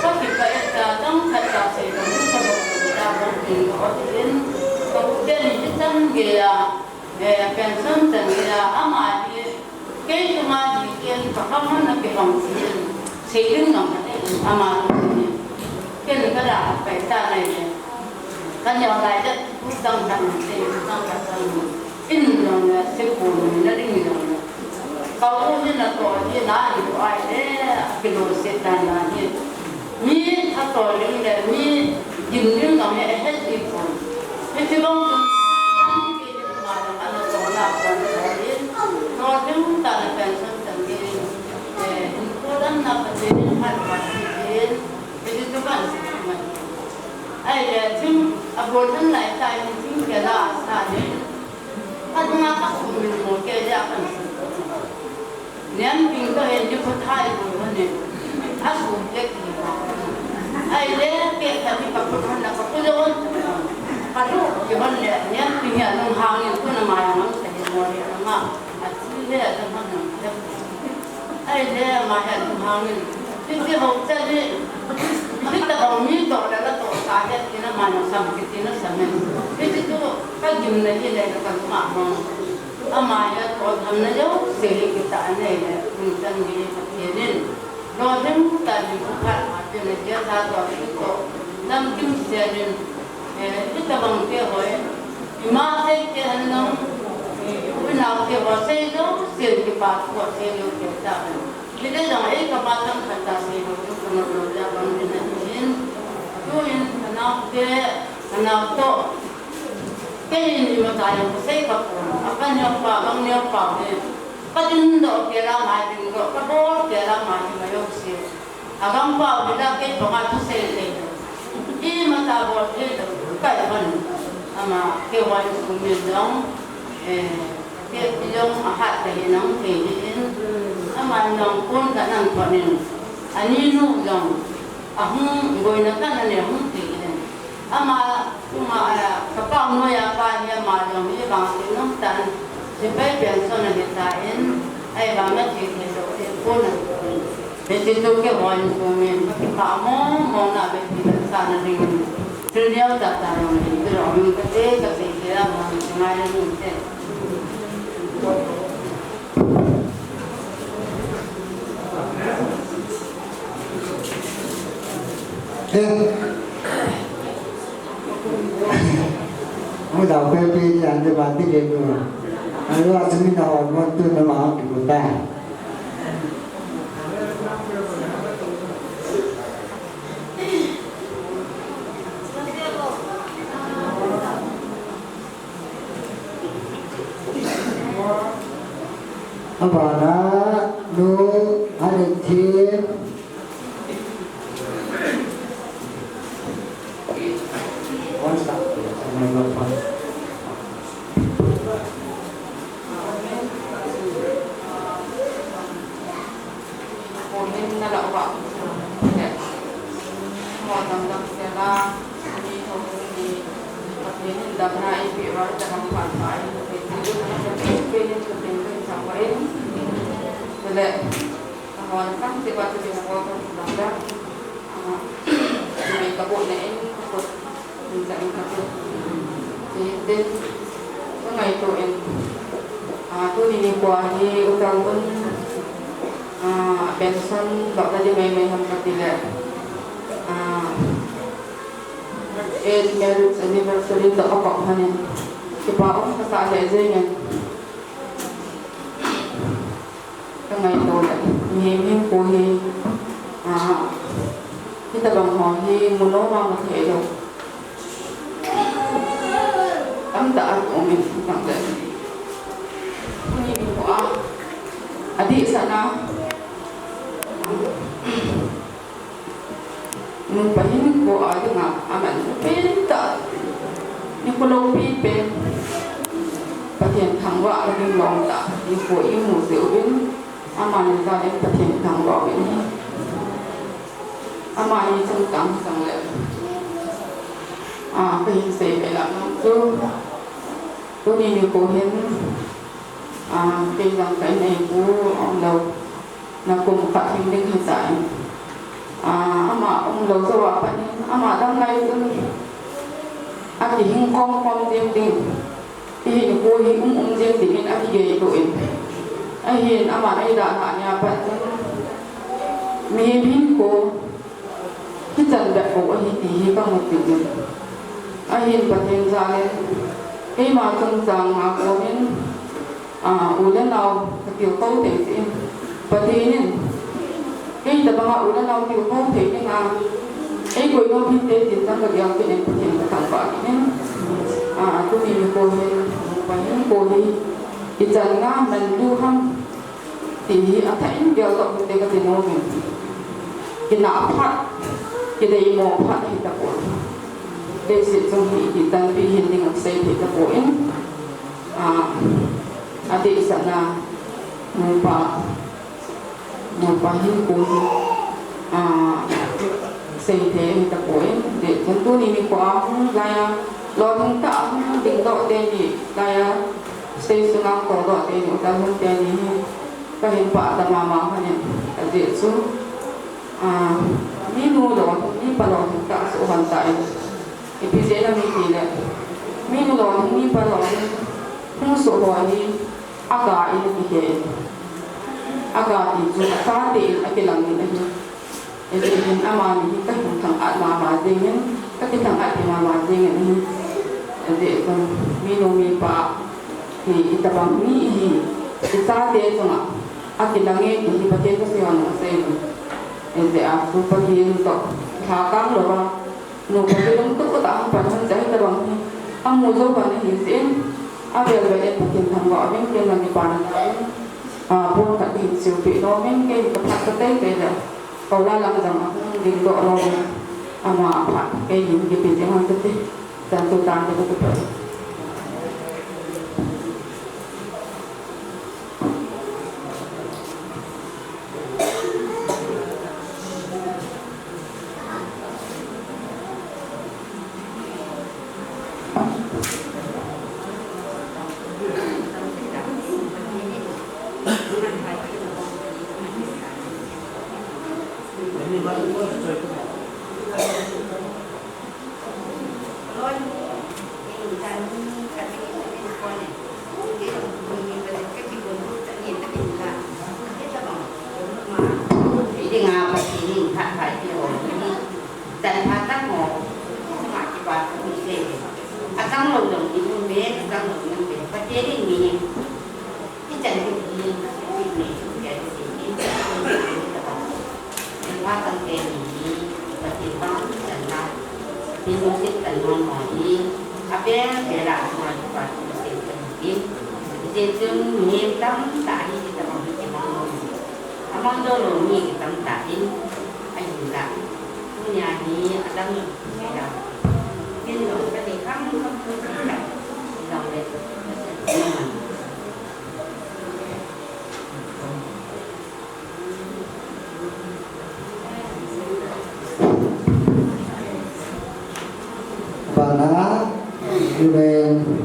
có thể phải là tâm thật là sẽ cũng không được ta không thì có thể đến có cái những tâm kia cái tâm tình là mà cái mà gì cái không nó cái vòng sẽ đứng dòng này mà cái này cái là phải ta này cái nhỏ này rất cũng tâm thành sẽ tâm thành in dòng là sẽ cuốn nó đi dòng kalau ni nak tahu dia nak itu ada kilo setan lagi. Ni tak tahu dia ni jenis nama head itu. Itu bang kita malam anak sekolah dan lain. Kalau kita tak pension sendiri, orang nak pension harus pension. Itu kan semua. Ada tim abodan lain saya tim kita asal. Ada nak kumil kerja kan. Nên mình có hiện như có thai rồi mà nè, áp dụng cái gì mà, ai đấy cái thằng bị bạc phần là bạc luôn, bạc luôn, cái vấn đề nên mình nhận đồng hàng những cái nào mà nó sẽ mua được mà, chỉ là đồng hàng nó ai đấy mà nhận đồng hàng những cái hậu gia đi, cái ta bảo mình tổ là tổ sai cái nó mà nó sắm cái nó sắm cái cái dùng này như này là cần mà amaya ko thamna jo seli kita ne kuntan ni pathinin no them ta ni kha ate ne ja sa to ko nam kim senin kita bang ke hoye ima se ke hanam bina ke wa se jo sel ke pa ko se jo ke ta le da ai ka pa tam khata se jo ko no lo ja bang ni to in na to cái gì mà tại sao sẽ có cái nhau vào băng nhau vào thì cái tin độ kia là mai tin độ cái bố kia là mai thì mới ok băng vào thì là cái chỗ mà tôi sẽ lên đi mà ta bảo thế cái phần mà cái quan của mình giống cái giống hạt thì nó thì mà nó cũng cả năng thuận nên anh ấy nó giống không người nó cái này không thì ama kuma kapag mo ya pa niya malum yung bang tinumtan si Pepe so na gitain ay bang ti do po na dito ke wan ko men pa mo na be sa na ring trilyo ta ta no ni pero yung kasi kaya mo ngai ni te Ông đào phê phê thì anh cho bạn tiết kiệm rồi. Anh nói là chúng mình hỏi một tuần nó bảo thì của ta. Ông bảo nó nô anh định thiên pension bakal di may ham katila 8 marriage anniversary to ako hanin ipaong kasali din ngay to lại hiếm cô hi kita bang ho hi muno ma ma the do am ta ko min nang de ni ko adi sana mun pahin ko nga aman pinta ni ko lo pi pe patien thang wa ni long ta ni ko i mu se ubin aman ta le patien thang wa ni aman ni chung tang le cái hình sẽ phải làm tôi nhìn được cô hiến cái dòng cái này của ông đầu là cùng phát hình đến hiện tại mà ông đầu cho bà phải mà đang ngay anh chỉ hình con riêng tình thì hình cô hiến ông riêng tình anh chỉ về tuổi anh hiền mà anh đã hạ nhà bạn mi hiến cô cái trận đẹp của anh thì có một chuyện ahin patin zalen cái mà trong rằng mà của mình ulan nào tiểu câu thể gì patin cái tập mà ulan nào tiểu câu thể nhưng mà cái cuối nó biết thế thì tăng cái điều cái này patin tăng vào nên tôi đi cô mình phải cô đi cái trận nga mình du hăng thì thấy điều đó mình cái gì nó mình cái nào phát cái đây mò phát thì tập để sử dụng thì tăng vi hiện định xây thì tập bội adi sana một hình cuốn xây thế thì tập bội để chúng tôi đi qua là lo thông tạo định độ tên gì là xây xuống ngang tổ độ tên của ta không tên gì các hình phạt ta mà phải nhận để xuống đi nuôi đó đi vào đó cả số hoàn tại episode na mitila minulo ni palo kung solo ni aga ini aga di ju ka de akilang ni ini amani ka thang at ma dingen ka thang at ma dingen de ko minu mi pa ni itabang mi hi kita de tuma akilang ni hi pate ko se wan se ende a su pa hi to tha kam lo ba nụ cái đúng tức của ta bản thân giải ta bằng ông mua dâu bản hình diễn bây giờ vậy em tìm thằng gọi những cái là những bản buôn cả hình siêu bị nó những cái tập hợp cái tết cái là cầu la làm rằng đi gọi rồi mà phải cái những cái bị tiếng Anh cái tết dan tôi tan cho tôi vậy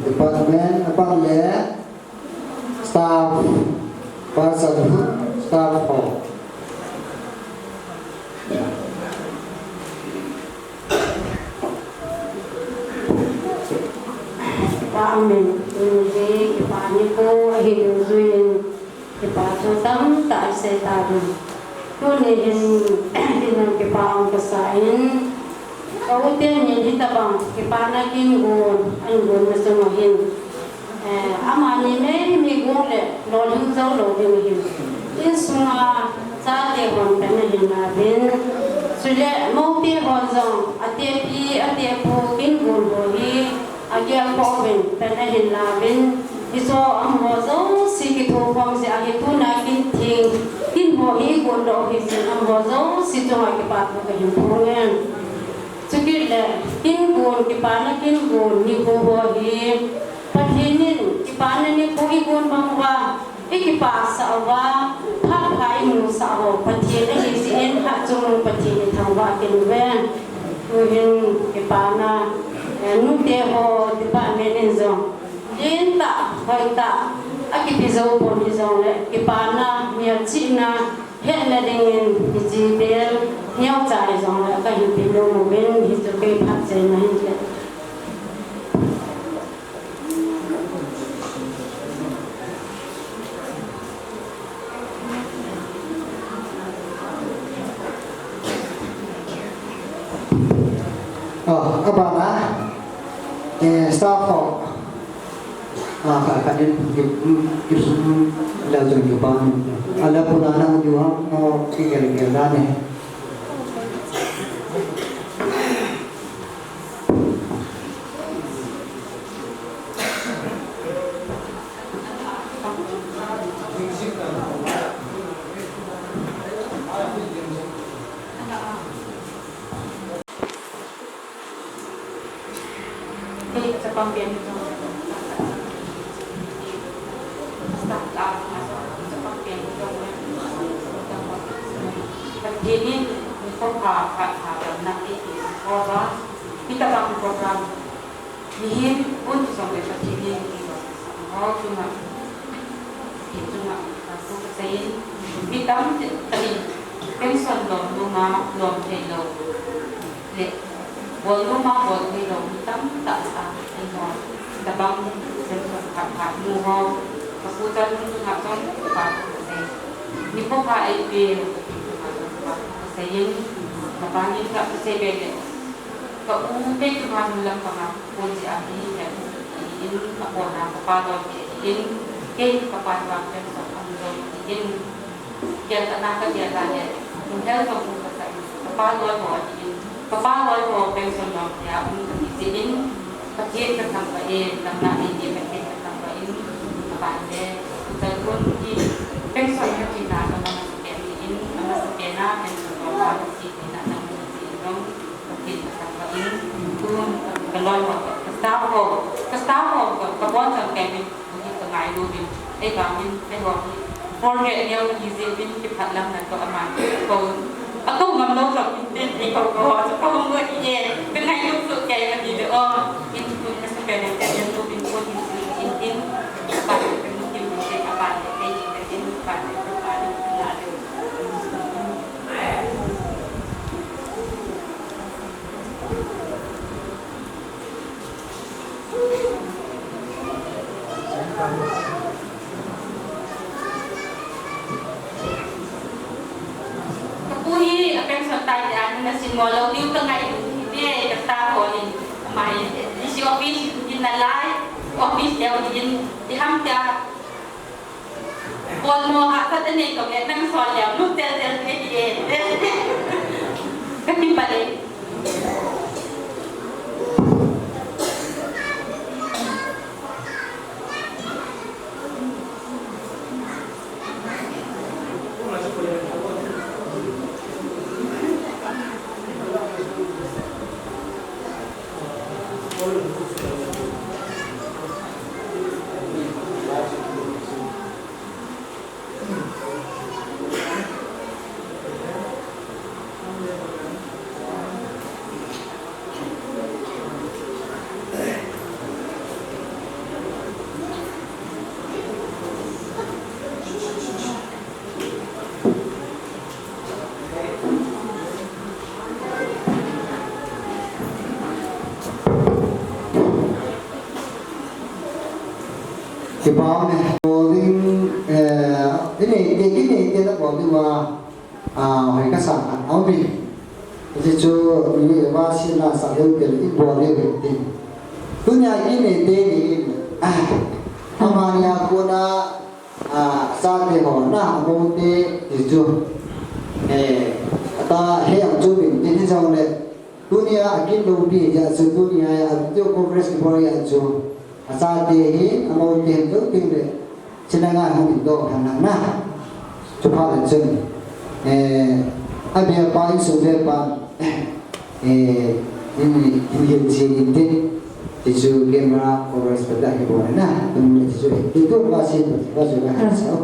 department abang le staff person staff hall Amen. Ini kepani ko hidup zuin kepada tam tak setadu. Tu ni dengan kepang kesain kau tian ni kita bang kipana kin gun an gun masuk hin amani me gun le lo hing zau lo ding hin in sunga sa te hon tan hin na bin sule mo pi hon zong ate pu kin gun ho hi agya ko bin tan hin na bin iso am ho zo si ki thu phong se agi tu na kin thing kin ho hi gun do hi sin am ho zo si to ha ki pa ko hin phungen Cikit le, kin gun kipana kin gun ni ko hi, pathinin kipana ni ko igun bangwa, ikipas awa, papai mu sa awa pathin ni sin ha chung pathin thangwa kin ven, uhin kipana nu te ho tipa menin zong, yin ta hoi ta, akipizo pon ni zong le, kipana miat china. Hiện là đình chỉ để nhau dài rồi là cái hình đồ một bên thì cho cái phát triển này chứ các bạn đã staff họ phải đến kịp là dùng nhiều bạn ala punana juga mau tinggal ni. Ini program nanti program kita bangun program ini untuk sampai pada ini cuma aku saya kita tadi pension rumah belum hello le rumah hello kita tak sah kita bangun tempat rumah keputusan untuk ngatur tempat ini program itu saya kapangin ka sa bebe ka umpe tuhan lang pa po si ani ya in ako na kapalo in kay kapatwa ka sa ano in kaya tanaka dia lagi mungkin ka po sa kapalo ko ko pension lang ya in pakit ka sampain lang na hindi pakit ka sampain kapande talon di pension ka tinaka na in ang pena pension kalau kita nak menguruskan kita akan turun kalau kestapo kebon sampai mungkin tengah itu bangun forget yang izin kita lang na to aman ako ngamlo sa pinti ko ako mo iye tengah itu kayak gitu itu pun sampai yang tu pin pun in pada mungkin bisa apa ini pada Kapuhi apa yang sertai na singolau di tengah dia kata boleh mai di si office di nalai office dia di hamtia bon mo ha sa tene ko ke nang so ya lu tel ke dia kati pale Thì bảo này linh cái này nó bảo nhưng mà phải các sản áo mình thì chú người va xin là sao được cái ít bỏ đi được tiền cứ nhà cái này tên thì mà nhà cô na sao thì họ na không thế thì chú ta hay ăn chú mình tin rằng này dunia akin lobi ya su dunia ya tu congress ki bori ajo asa de hi amo de to ping de chinanga hu do thang na chu pha le chen abia pa in su ve pa ni yin ji ni de ti chu gemra congress pa da ki bori na tum ti chu ti to ba si ba ju ba ha sa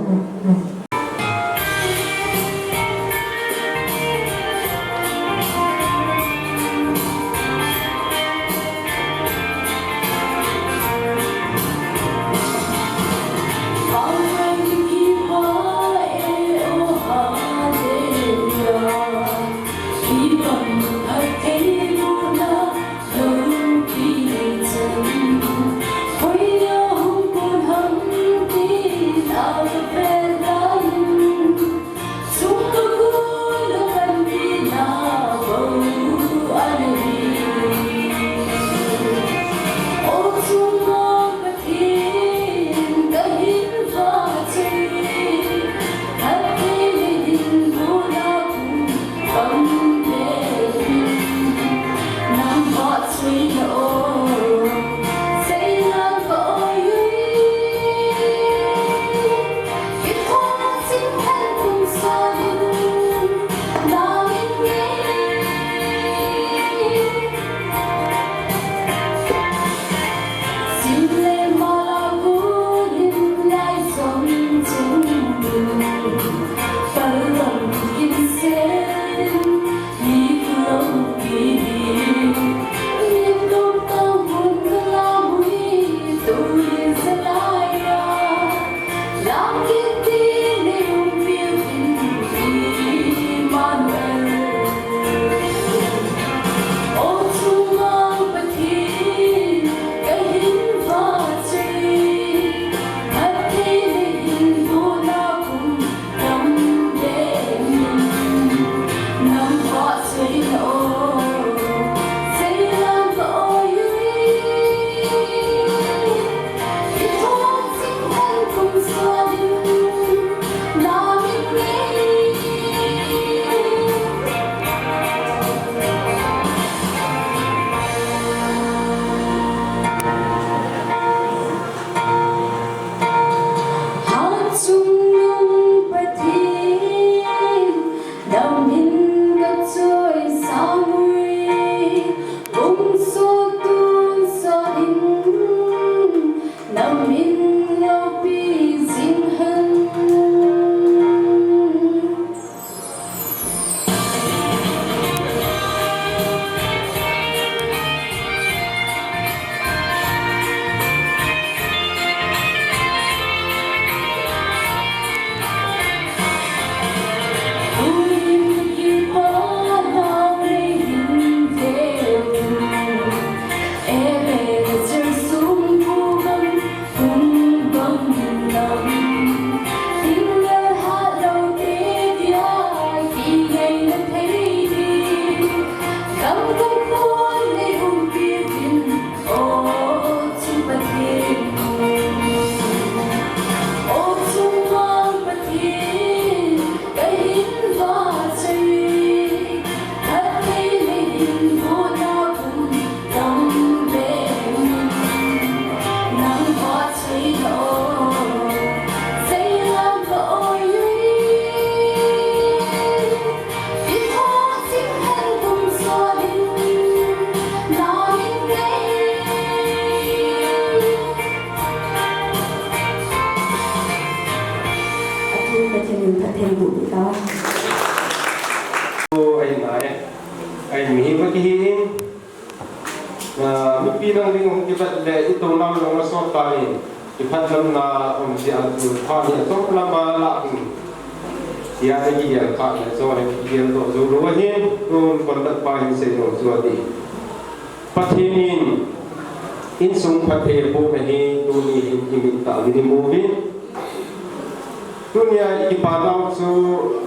dunia ibadah su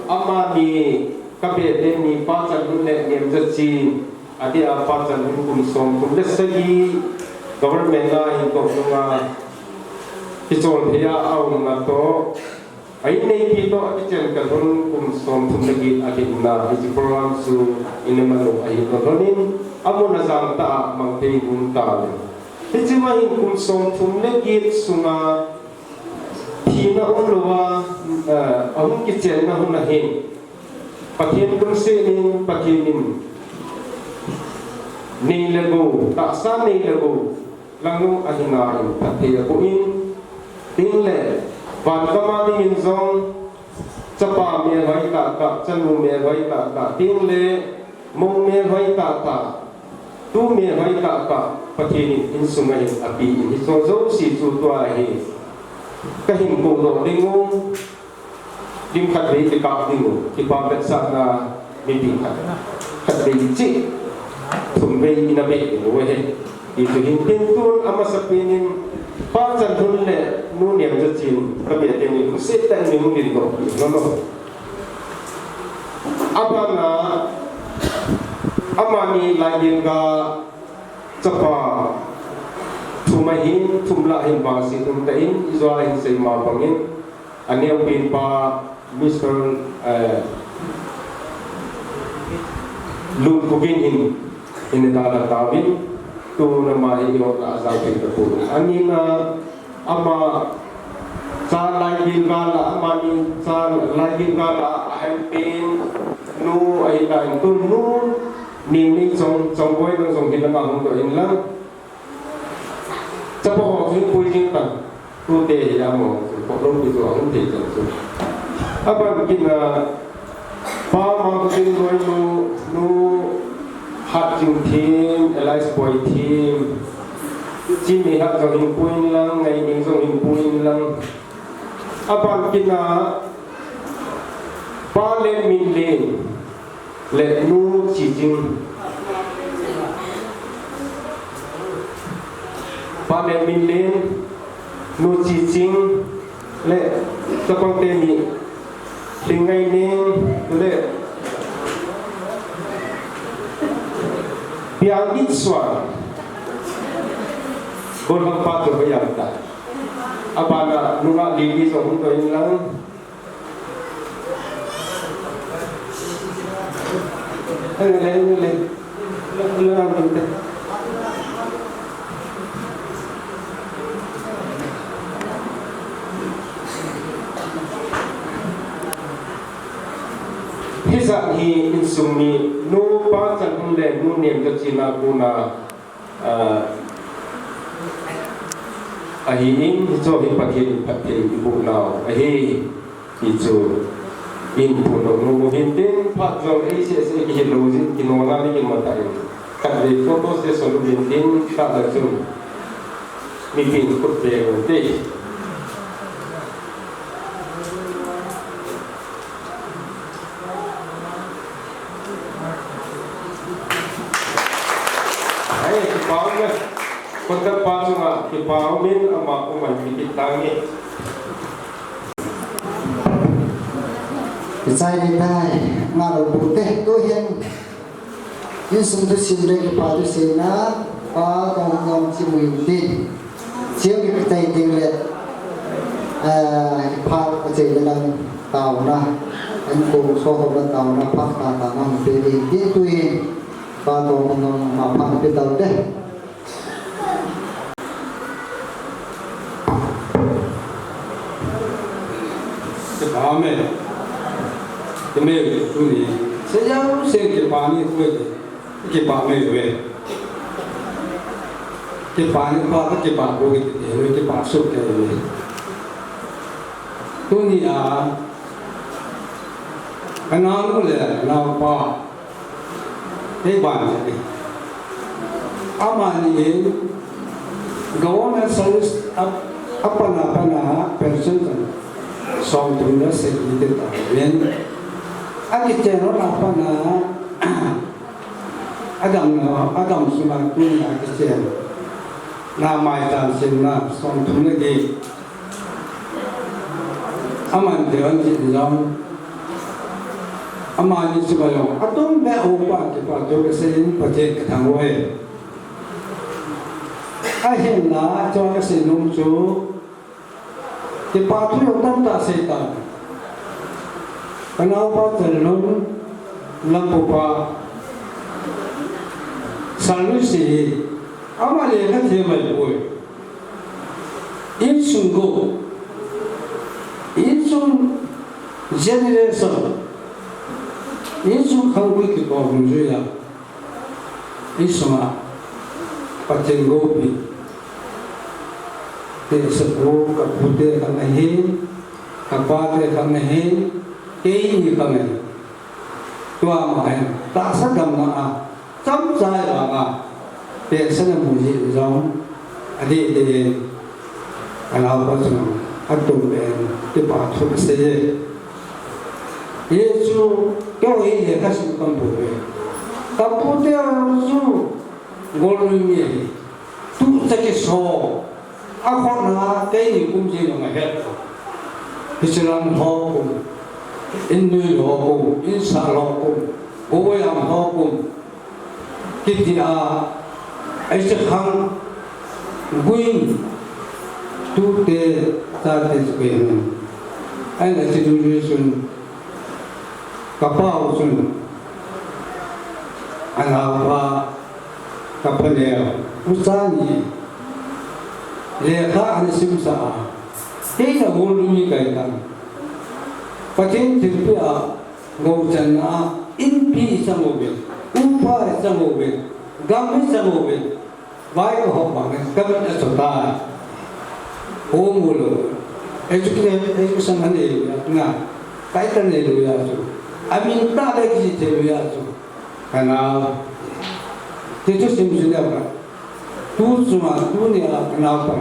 amani các biệt đến ni pa chân hun lệ niệm rất chi adi a pa chân hun kum som kum lệ sagi government na in ko nga kichol thea au na to ai nei pi to ati chen ka hun kum som thum lagi adi na iji program su inamalo ai ko ronin amuna jang ta mang thei kum ta le iji ma hin kum som thum lagi sunga thina ulwa ahun ki chen na hun na hin pathian kum se nin pathian nin nei lago ta sa nei lago langu ahina in pathia ko in tin le van kama ni in zong chapa me vai ta ka chanu me vai ta ka tin le mong me vai ta ka tu me vai ta ka pathian in sungai api in so zo si chu tua hi ka hin ko lo dingu dim khat ve ki ka dingu ki pa bet sa na mi bi khat ve chi thum ve ina be wo he i tu hin tin tun ama sapinin pa chan thun le nu niam cha chin ka be te ni ku se ta ni mu ni ko no abana amani la yin ga chapa thumahin thumla hin ba si tum ta in izwa in sei ma bangin aniam pin pa Mr. Lung Kugin in Tala Tawin to nama iyo la azabin ka puro. Anina ama sa lagi gala amani sa lagi gala ahampin nu ay lain tu nu ni song boy ng song kita mahong to in lang. Sa po ko pwedeng ta tu te ya mo po long dito ang te so. Apa kita pa marketing boy nu hatching team, Elias boy team, Jimmy hat jong puin lang, ngay ning jong puin lang. Apa kita pa le min le nu chi jing pa le min nu chi jing le sapang te ni Tingay ning le biang itswa bolang patu bayang ta abana nunga lili so hunto lang le Hisa hi insumi nu pa chan hun le nu niam ka china kuna ahi in cho hi pathin ibu nau ahi hi cho in puno nu hin tin pa jong ai se se ki lo jin ki no na ni ma ta ka de photo se so lu bin tin ka la chu mi pin ko te te Kota pasunga ki paumin ama ko man mikitangi sai đi tai mà là bút tê tôi hiện những sung tu xin đây pa tu xin na pa tong tong chi mui tin chiếu cái tay tiền lệ pa có thể là tàu na anh cùng số hợp là tàu na pa ta nong pe đi tin tu pa tong tong mà pa pe tàu đấy Amen. Demi tu ni, sejauh saya kepani tu kepami tu, kepani apa kepabu gitu, kepasuk gitu. Tu ni kenal tu le, kenapa? Hebat jadi. Aman ni, government service apa nak person song tu na se kita tahu. Aki channel apa na Adam sudah punya aki channel. Nama itu sena song tu lagi. Aman dewan jiran amani sibayo atum be opa ke pa to ke sen paje ke thangwe a hen la cho ke sen num chu ke pa thu yo tam ta se ta kanau pa tel num lam pa sallu si amale ka the mai boy in sungo in sun generation Yesus kau kita bangun juga, Yesus mah pacen gopi, tersebut kapute kanahin, kapate kanahin, ini kanahin, tua mahen, tak sedang na, jam saya banga, tersana muji jam, adik kalau pasang, atum ben, dipatu saja. Yesus kau ini kasih kampung, kampung dia tu golongan ni, tu tak kisah, aku nak kini kunci nama het, Islam hukum, Hindu hukum, Islam hukum, Buddha hukum, kita Islam guin, tu te tak terjadi, ada situation. Kapal sun, anapa kapalnya, usahanya, lekha anisimsa, kita golongi kaitan. Paten terpia gaucana, impi samobil, upa samobil, gamis samobil, baik hopak, kapan esota, omulu, education ane, na, kaitan ane luya tu. Amin tak ada kisi terluya tu, karena itu semua apa? Tu semua dunia kenapa?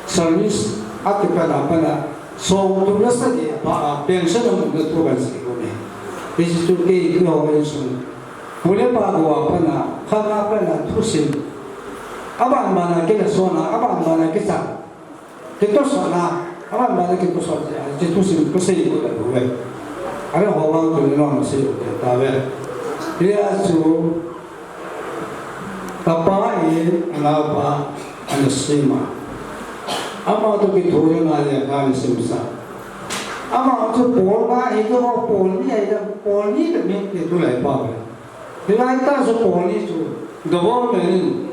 Servis akibat apa na? So tu rasa dia apa? Pension untuk tu kan sih boleh. Di situ ke itu orang itu boleh apa apa na? Karena apa na? Tu sim. Abang mana kita sona, abang mana kita sona, abang mana kita sona. Itu sim kesini kita boleh. Ada orang tu ni orang masih tapi dia tu apa ini kenapa anda sima? Apa tu kita orang ada kami semasa? Apa tu polna itu apa polni ada polni demi itu lepas. Bila kita tu polni tu government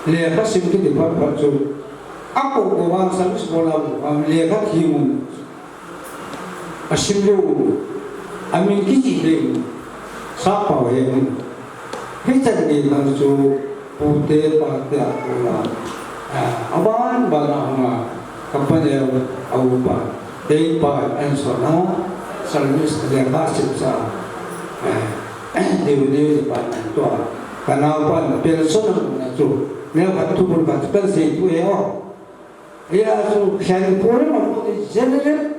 lepas simpan di bawah tu. Apa orang servis bola lepas himun. Asimlu, amin kiki deh, siapa yang kita ni langsung putih pada orang, awan barang kampanye awal, depan ansona, servis dia kasih sah, dia depan tua, kenapa person tu, dia waktu berkat person tu ya, dia tu handphone mampu generate.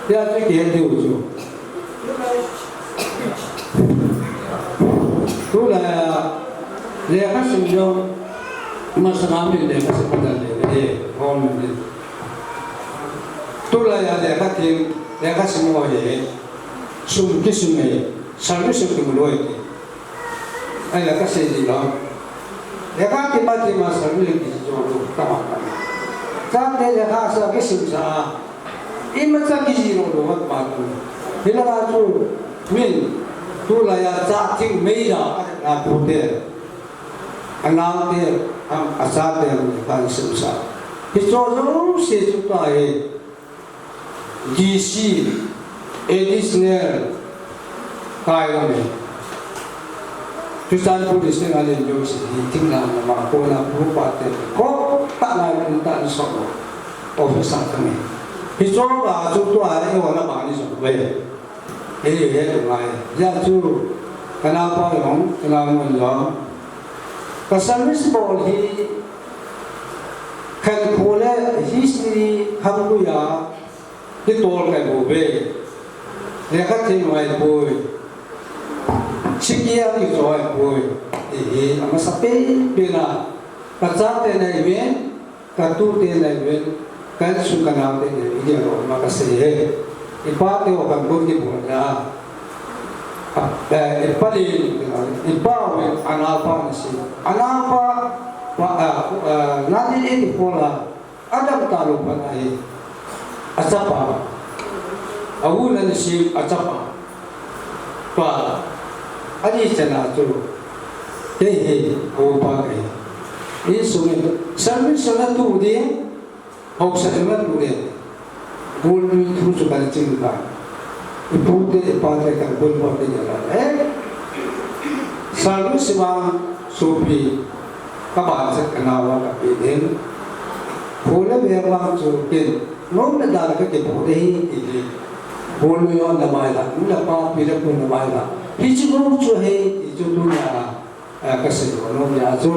Dia tu dia tu. Tu lah dia kasih jo masalah ni dia kasih pada dia orang ni. Tu lah dia kasih semua je. Sumber servis mulai. Ayah kasih dia. Dia kasih macam servis jo kawan. Saat dia kasih semua. Ini macam kisi orang macam bila tu min tu lah ya cacing meja aku dia anak dia asal dia kan susah itu sesuatu GC additional kaya ni tujuan polis ni ada juga tinggal nama kona berupa kau tak nak minta semua officer kami. Histori lah, tu ada yang orang bani semua. Ini dia rumai. Jadi tu kenapa orang yang keservis boleh kalkula history hampu ya ditol kai bobe. Lekat timai boy. Sikia ki joy boy. Ama sampai bila kerja tenai ben, kartu tenai ben. Kan suka nak dia orang makasih. ipa te wa kan ko ki bu ya ipa li ipa wa anapa si anapa wa 1984 la adam talu pa ai asapa awulan si asapa pa ani chana tu he o pa kai ini sungai sambil sana tu dia au sana tu dia bol tu suka cinta ibu dia pada kan bol bol dia selalu semua sopi kabar sekenawa tapi dia boleh berang sopi non ada ke boleh ini boleh orang namai lah mula pa pilih pun namai lah hijau tu he hijau tu ya kasi orang ya tu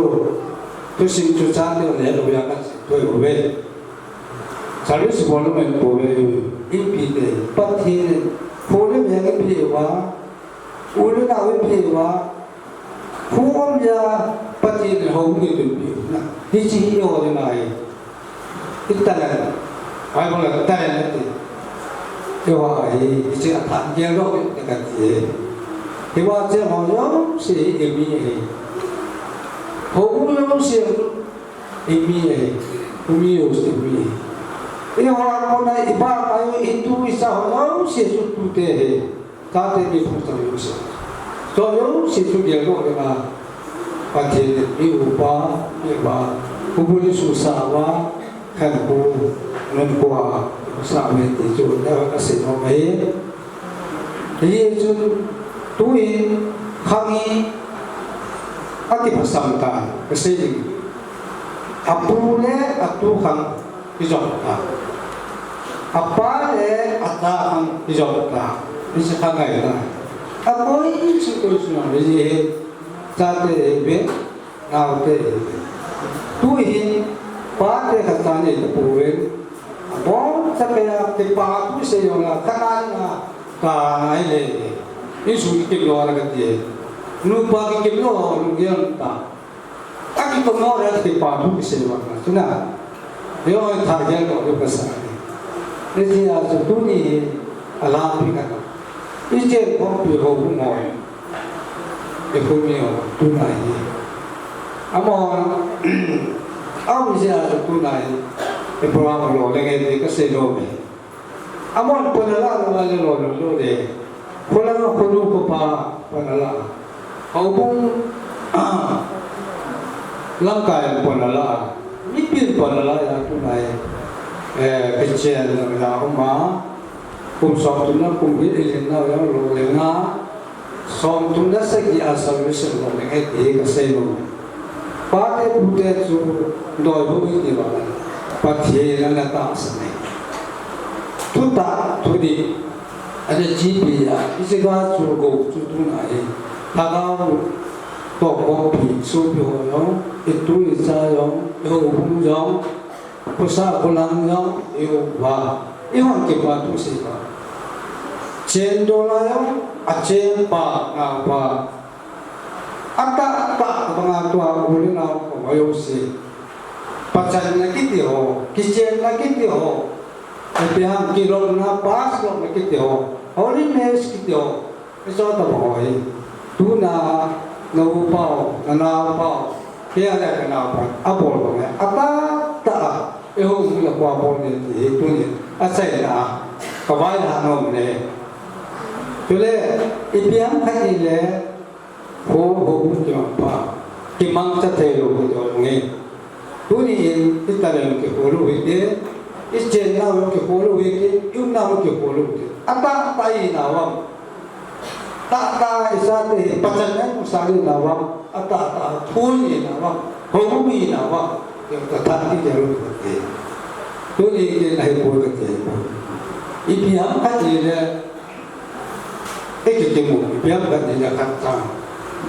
sing tu cakap dia tu yang kasi tu boleh selalu sebelum main boleh impi deh pati boleh yang impi wa boleh nak impi wa hukum ya pati ni hukum itu impi nah hiji orang lain kita lah ai boleh kita lah tu dewa ini hiji atas dia loh dekat dia dewa je orang si impi hukum si impi umi ustimbi ini orang mana iba kayu itu bisa orang sesuatu tu deh kata dia pun tahu bisa so orang sesuatu dia kau kena pakai iupa iba kubuli susah wa kan ku nampak sampai itu dah kasih nama jadi itu tuin kami ati pasamta kasi apule atuhang ijokta apale atahang ijokta bisa kagai na apoy situasyon ni jate be naute tuhin pate katane tapuwen abon sakaya tipa tu seyo na kanana kanai le isu kilo aragati lupa kilo lugian ta aki pengaruh dari padu sewa tuna dia orang target orang besar ini ada tu ni alam pikan ini kopi hobi moy ekonomi tuna ini amon mesti ada tuna ini program lo lagi kasi lo amon penala lo deh penala kodu pa penala Aupun langkah yang penala, mipin penala yang tu naik kecil dengan rumah, kumsam tu nak kumbil ilmu yang lolena, som tu nak segi asal mesin loleng itu keselu. Pada budak tu doi bumi ni bawa, pakai dengan tak senang. Tu tak tu di ada jibi ya, isikan cukup tu naik. Tagaw toko pi subi hoyong itu isayong ihubung yong pusa kulang yong ihuba ihon kipa tu sipa cendol yong aceh pa ngapa ata pengatua ulin au koyong si pacan nakiti ho kicen nakiti ho epihang kilong na pas lo nakiti ho olin mes kiti ho iso ta boy tuna naupau nanapau kaya ada kenapa apol bang apa tak ehong mula kuapol ni itu ni asal na kawai hanom ni jadi ipiam kali le ho jumpa kimang catelo betul ni tu ni kita dalam kepulu itu isjen nawa kepulu itu yun nawa kepulu itu apa ini nawam tak isate pacaran usali nawam ata thuni nawam hobumi nawam yang tetapi jalur ke tu ni nahi boleh ke ipiam kadile ekitemu ipiam kadile kata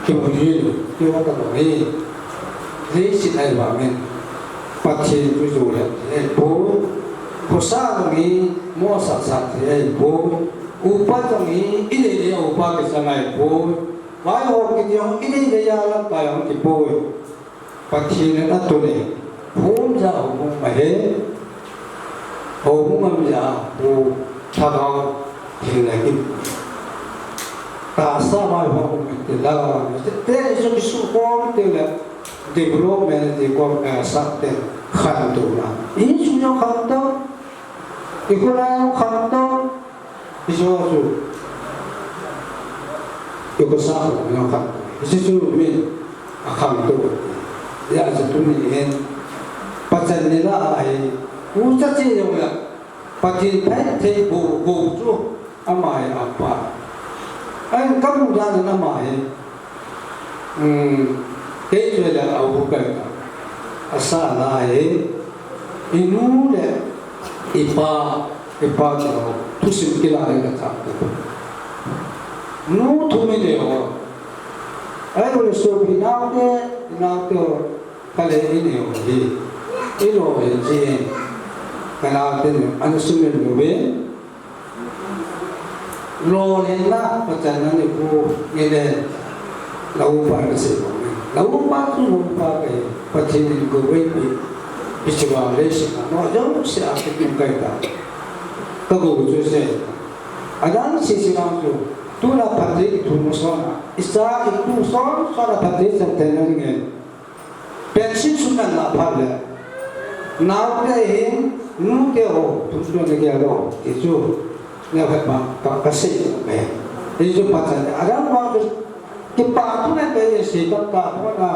kemudian dia kata ni sinai bamen pakai tujuh bo kosa ni mosa satri bo upat ni ini dia upat kesangai boy, walau kita ini dia alam kaya kita boy, pakai ni tu ni, hum jauh hum mahal, hum amja, hum thagau thì là cái ta sa mai hoa cũng thì là thế là cái số con thì là development thì con sát tên khăn đồ là ý chúng nó khăn đâu cái con nào khăn đâu ví dụ cái con sao nó khăn ví dụ mình khăn đâu ya satu ni en pacan ni la ai uca ce yo ya patin pai te go chu amai apa ai kamu dan amai ke je la au ka asa la inu le ipa no tu sim kila ka ta nu tu me de ho ai lo so bi na ke kale ini ohi ilo ji kana ten ansumen lobe lo lena pacana ni ku ngene lau pa ka se lau pa tu pa ke pachin go we pi pichwa le se no jo se a ke kim kai ta ka go ju se adan se se na tu tu na pati tu mo so na isa itu so na pati sa tenang ngen pension sunan na phale naw ke hin nu ke ho tu su ne ke ro isu ne ba ka se me isu patan ada ma ke pa tu na ke se ta ta ko na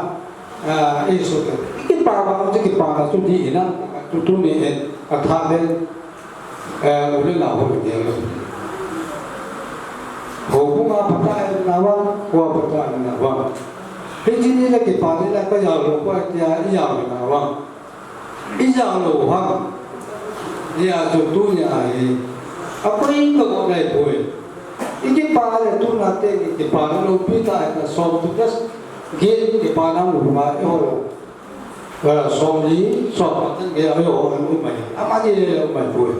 isu ke pa ba ke pa tu di na tu ne a tha le ule la ho ke lo ho ku ma pata na wa ko pata na wa cái gì này cái part này là cái giáo dục của nhà giáo dục nào vâng, cái giáo dục vâng, nhà giáo dục nhà ấy, apa ini kau boleh buat? Ini part này tu nanti cái part nó bị tai là xong tu just get cái part nó rumah rồi, xong gì xong cái cái rồi nó mày, apa gì mày buat?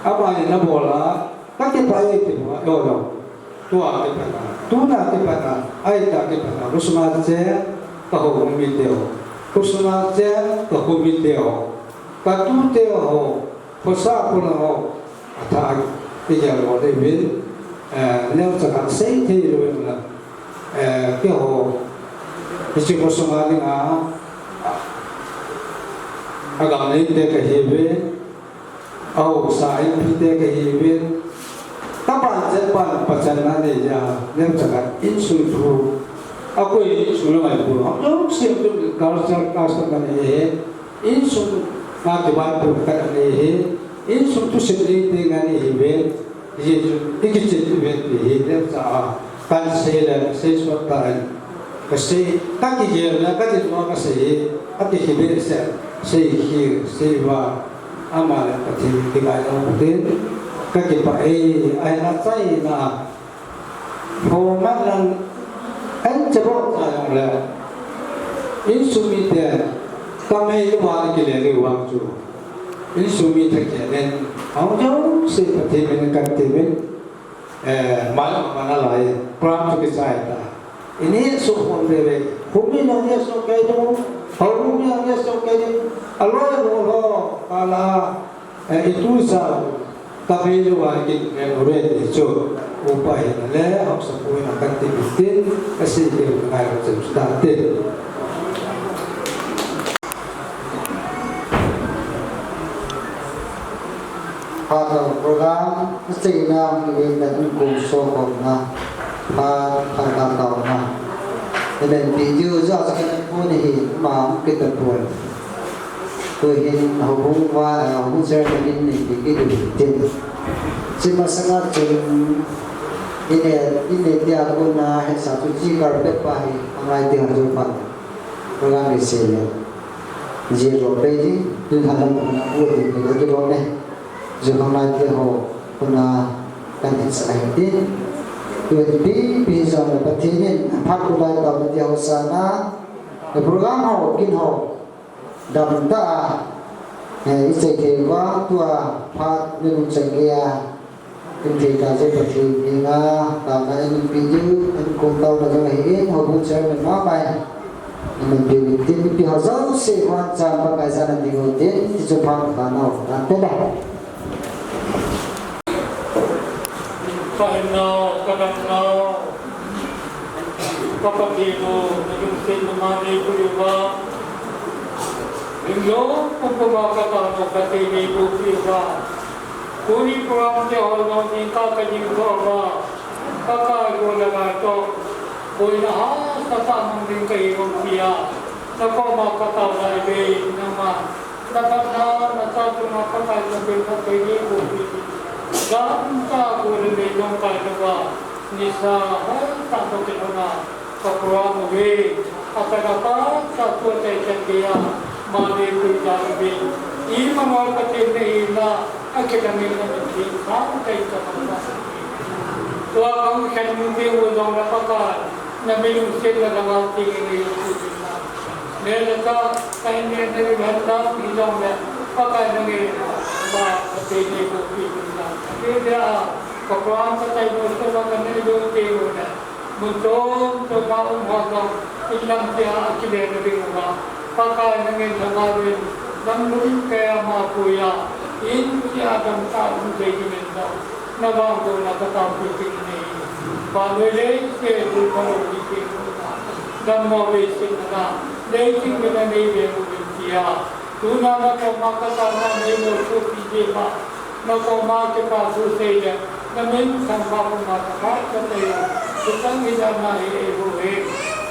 Apa ini nak bola? Các cái part này thì rồi tua ke pana tuna ke pana ai ta ke pana rusma je ka ho mi teo rusma je ka ho mi teo ka tu teo ho phosa puna ho atha ke ja lo de bin leo cha ka sei the lo na ke ho chi rusma ni nga agam nei te ka he be au sai pi te ka he be các bạn sẽ bạn pacan này ya nên chẳng in sui thu aku in sui lo mai pun aku siap tu culture này in sui ma ke ban tu ka này in sui tu sendiri dengan ini be ye ikut tu be ye nên sa kan se la se suat kan ka se tak ye la ka je ma ka se ati hi be se hi se wa amal ka ti ki ga lo tin các cái bài ai là say là hồ mắt rằng anh chấp nhận rằng là insumite kami luar cái lệ hoàng chủ insumite cái nên ông cháu sẽ phải tìm mình cần tìm mình mà nó lại pram cho cái sai ta ini số phận về hôm nay nó số cái đó hôm nay nó số cái đó alo lo ala itu sao kami luar kita orang itu upaya le học tập của các team tin cái gì đều phải làm start tin pada program mesti nam yang dan kurso korna pada tahun dan video juga sekarang pun ini mam kita buat tôi hiện hùng và hùng chơi cái này thì cái điều tiền chỉ mà sang trường ini dia pun hay satu jika berdepan orang itu harus dapat orang di sini zero page tu dalam mana buat ini kita boleh jangan lagi ho puna kan excited jadi bisa dapat ini pakulai dapat dia sana program ho kin ho đầm ta này sẽ kể qua tua phát nên sẽ kia những gì cả sẽ phải chịu thì là anh video anh cùng tàu là cho hiểu họ cũng sẽ mình nói bài mình điều tin thì họ rất sẽ quan trọng và cái gia đình điều tiên thì cho phong và nào làm thế này Kapahino, Kadangno, Kapatino, Nagingsin Namani Puliwa, Rinyo, Pupumakatano, Katini Puliwa, Kuni Puram Tiholong Nika Kajingkova, Kakago Lagato, Kuina sa tamang din kayo siya, Napamakataw na ibig naman, dapat na nasabi na patay na pinapagay ko Gam sa kulit ng kailawa ni sa tanto kinuna kapura mo at dapat sa tuwatay siya mali ko sabi ini mga kapatid na ila ang kinamil na naging sa tayo sa mga tuwa ang kaniming ulong napakan na minungsin na lang ang tingin na yung kulit na meron ka kahit hindi na naghandang ilang na pagkain mapatili ko pinunta. Kaya kapag patay mo sa mga niluntiyo na muntong sa taong hanggang ilang siya at kinerabi mo pagkain ng ilangawin ng muling kaya mga kuya in siya ang taong segment na bago nakatapitin na panulit siya ito panulitin mo na mawisin na dating mo na niluntiyo siya Tuna na kung makasama may moso pijima na kung makipaso sa iya na minsan ba kung matakat sa tayo isang ina na i-ebuhin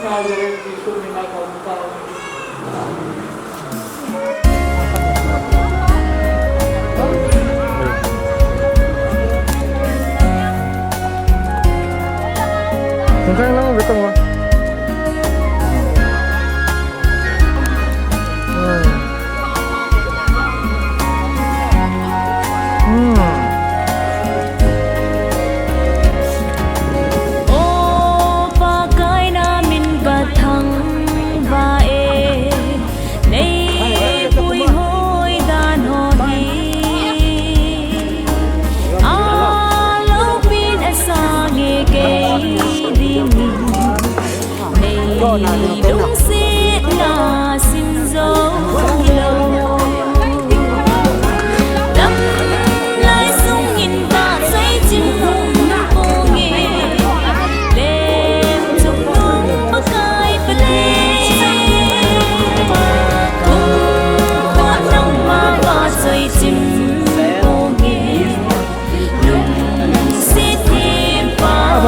na direct iso nila kung tao Saan lang betul mo? Đúng xít là xin dấu lâu đắm lại sung nhìn ta giấy chim hùng vô nghề đêm trong nắng bắc cay và lên cùng con nắng mà và giấy chim vô nghề lùng xít thêm và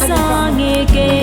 sa nghe kê